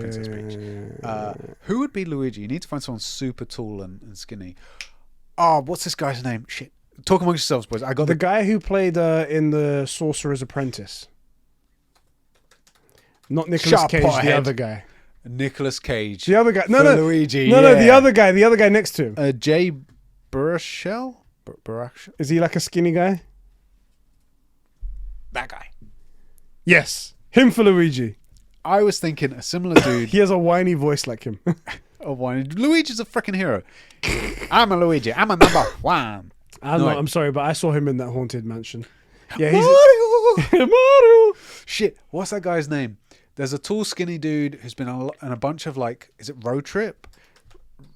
Princess Peach. Who would be Luigi? You need to find someone super tall and skinny. Oh, what's this guy's name? Shit. Talk amongst yourselves, boys. I got the guy who played in the Sorcerer's Apprentice. Not Nicolas Cage, the other guy. Nicolas Cage. The other guy. No, Luigi. No, the other guy. The other guy next to him. Jay Baruchel? Is he like a skinny guy? That guy. Yes. Him for Luigi. I was thinking a similar dude. He has a whiny voice like him. Luigi's a freaking hero. I'm a Luigi. I'm a number one. I'm sorry, but I saw him in that haunted mansion. Yeah, Mario! Mario! Shit, what's that guy's name? There's a tall, skinny dude who's been in a bunch of is it Road Trip?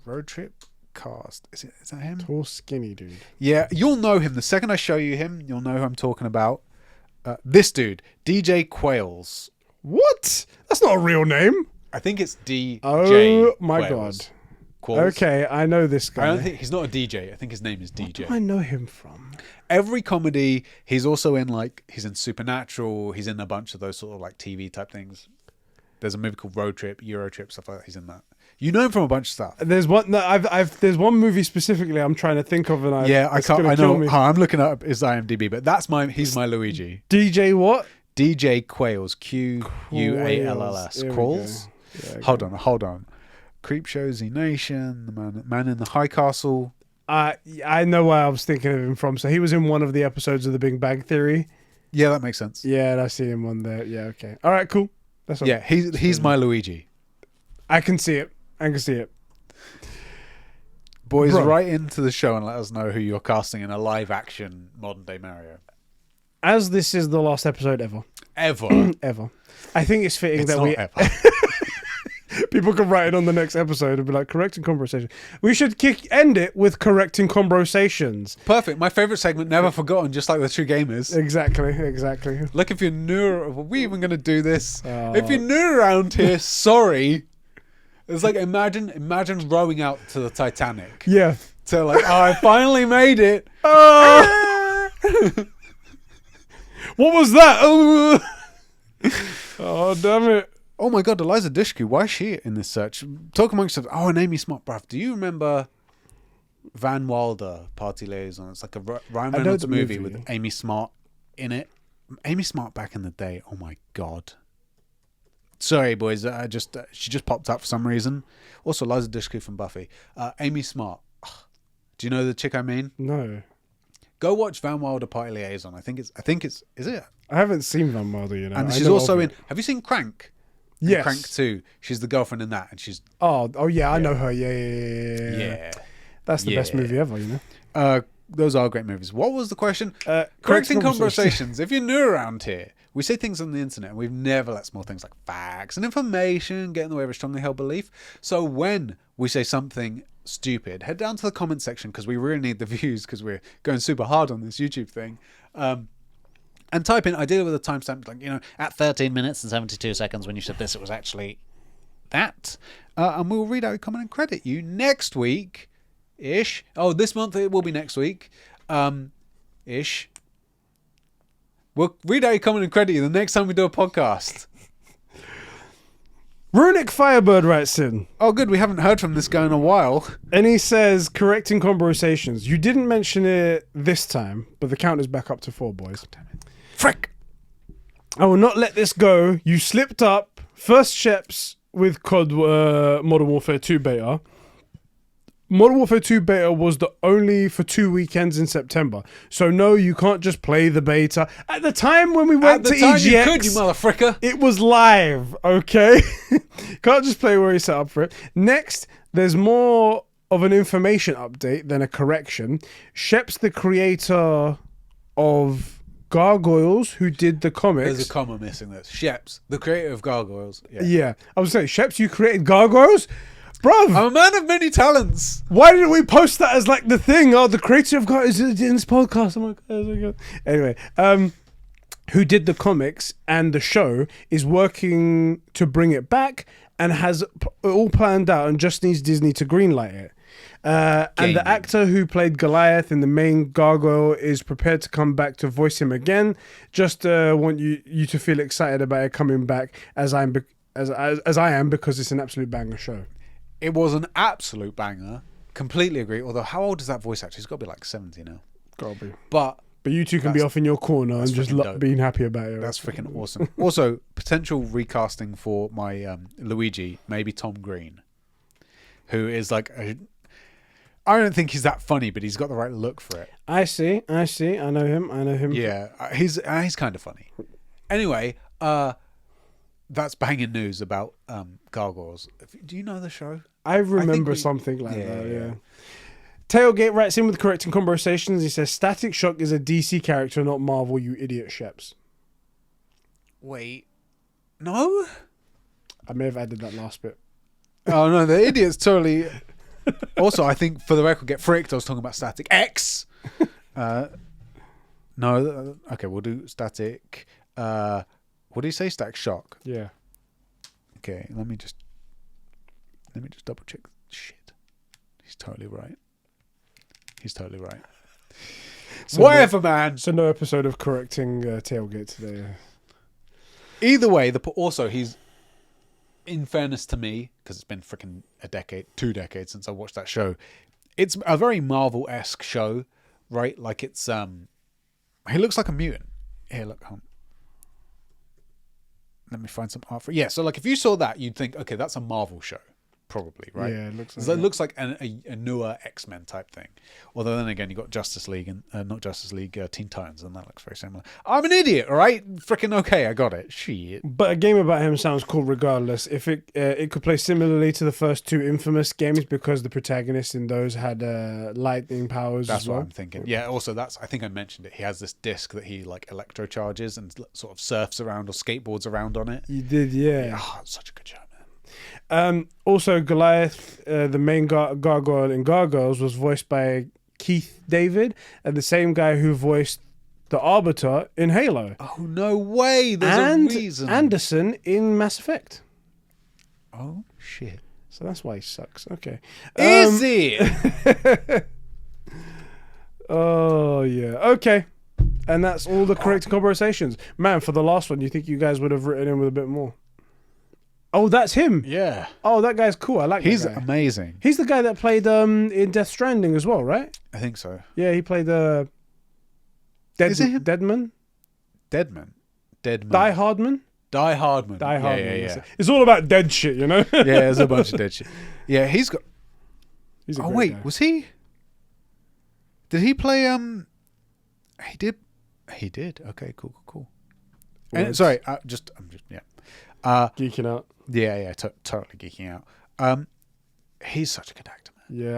Road Trip cast. Is that him? Tall, skinny dude. Yeah, you'll know him. The second I show you him, you'll know who I'm talking about. This dude, DJ Quails. What? That's not a real name. I think it's DJ. Oh my Quails. god. Quails. Okay, I know this guy. I don't think he's not a DJ. I think his name is DJ. Where do I know him from? Every comedy, he's also in he's in Supernatural. He's in a bunch of those sort of TV type things. There's a movie called Road Trip, Euro Trip, stuff like that. He's in that. You know him from a bunch of stuff. There's one. No, there's one movie specifically I'm trying to think of, and I can't. I know. I'm looking up his IMDb, but he's my Luigi. DJ what? DJ Quails. Qualls. Qualls. Yeah, hold on. Creepshow, Z Nation, the man in the High Castle. I know where I was thinking of him from. So he was in one of the episodes of The Big Bang Theory. Yeah, that makes sense. Yeah, and I see him on there. Yeah, okay. All right, cool. That's all. Yeah, he's my Luigi. I can see it. Boys, write into the show and let us know who you're casting in a live action modern day Mario. As this is the last episode ever. Ever. I think it's fitting that we... Ever. People can write it on the next episode and be like, correcting conversation. We should end it with correcting conversations. Perfect. My favourite segment, never forgotten, just like the True Gamers. Exactly. Look, if you're new... Are we even going to do this? If you're new around here, sorry. It's like, imagine rowing out to the Titanic. Yeah. So I finally made it. Oh. What was that? Oh, damn it. Oh my god, Eliza Dushku, why is she in this search? Talk amongst us. Oh, and Amy Smart, bruv. Do you remember Van Wilder, Party Liaison? It's like a Ryan Reynolds movie with Amy Smart in it. Amy Smart back in the day. Oh my god. Sorry, boys. She just popped up for some reason. Also, Eliza Dushku from Buffy. Amy Smart. Do you know the chick I mean? No. Go watch Van Wilder, Party Liaison. I think it's. Is it? I haven't seen Van Wilder, you know. And she's also in. Have you seen Crank? Yes. Crank 2. She's the girlfriend in that, and she's. Oh yeah, I know her. Yeah. That's the best movie ever, you know. Those are great movies. What was the question? Correcting conversations. If you're new around here, we say things on the internet, and we've never let small things like facts and information get in the way of a strongly held belief. So when we say something stupid, head down to the comment section because we really need the views because we're going super hard on this YouTube thing. And type in, I did it with a timestamp, at 13 minutes and 72 seconds when you said this, it was actually that. And we'll read out your comment and credit you next week-ish. Oh, this month it will be next week. Ish. We'll read out your comment and credit you the next time we do a podcast. Runic Firebird writes in. Oh, good. We haven't heard from this guy in a while. And he says, correcting conversations. You didn't mention it this time, but the count is back up to 4, boys. God damn it. Frick! I will not let this go. You slipped up. First Sheps with COD Modern Warfare 2 beta. Modern Warfare 2 beta was only for 2 weekends in September. So no, you can't just play the beta. At the time when we went to EGX, you could, you motherfricker. It was live, okay? Can't just play where you set up for it. Next, there's more of an information update than a correction. Sheps, the creator of Gargoyles, who did the comics. There's a comma missing there. Sheps, the creator of Gargoyles. Yeah. I was saying, Sheps, you created Gargoyles? Bruv. I'm a man of many talents. Why didn't we post that as like the thing? Oh, the creator of Gargoyles is in this podcast. Oh my god. Anyway, who did the comics and the show is working to bring it back and has all planned out and just needs Disney to greenlight it. And Gaming. the actor who played Goliath in the main Gargoyle is prepared to come back to voice him again. Just want you to feel excited about it coming back, as I am, because it's an absolute banger show. It was an absolute banger. Completely agree. Although, how old is that voice actor? He's got to be like 70 now. Gotta be. But you two can be off in your corner and just being happy about it. That's freaking awesome. Also, potential recasting for my Luigi, maybe Tom Green, who is like I don't think he's that funny, but he's got the right look for it. I see. I know him. Yeah, he's kind of funny. Anyway, that's banging news about Gargoyles. Do you know the show? I remember something like that, yeah. Tailgate writes in with correcting Conbrosations. He says, Static Shock is a DC character, not Marvel, you idiot sheps. Wait. No? I may have added that last bit. Oh, no, the idiot's totally... Also, I think, for the record, get fricked, I was talking about Static X. No, okay, we'll do Static... what do you say? Static Shock? Yeah. Okay, let me just double check. Shit. He's totally right. So whatever, man. So no episode of correcting Tailgate today. Either way, also he's, in fairness to me, because it's been freaking 2 decades since I watched that show. It's a very Marvel-esque show, right? Like it's he looks like a mutant. Here, look. Let me find some art for it. Yeah, so like if you saw that, you'd think, okay, that's a Marvel show. Probably, right? Yeah, it looks like it looks like a newer X-Men type thing. Although then again, you got Justice League and not Justice League, Teen Titans, and that looks very similar. I'm an idiot, all right? Freaking okay, I got it. Shit. But a game about him sounds cool regardless. If it could play similarly to the first 2 Infamous games because the protagonists in those had lightning powers. That's as well. what I'm thinking. Yeah. Also, I think I mentioned it. He has this disc that he like electrocharges and sort of surfs around or skateboards around on it. You did, yeah. Oh, it's such a good show. Also, Goliath, the main gargoyle in Gargoyles, was voiced by Keith David, and the same guy who voiced the Arbiter in Halo. Oh, no way! There's a reason. Anderson in Mass Effect. Oh, shit. So that's why he sucks. Okay. Is it? Oh, yeah. Okay. And that's all the correct conversations. Man, for the last one, you think you guys would have written in with a bit more? Oh, that's him. Yeah. Oh, that guy's cool. I like that guy. He's amazing. He's the guy that played in Death Stranding as well, right? I think so. Yeah, he played Is it him? Deadman? Deadman. Die Hardman? Die Hardman. Yeah. It's all about dead shit, you know? Yeah, there's a bunch of dead shit. Yeah, he's got... He's a oh, great wait, guy. was he... Did he play... He did... He did. Okay, cool. And, sorry, I'm just... Yeah. Geeking out. Yeah, totally geeking out. He's such a good actor, man. Yeah.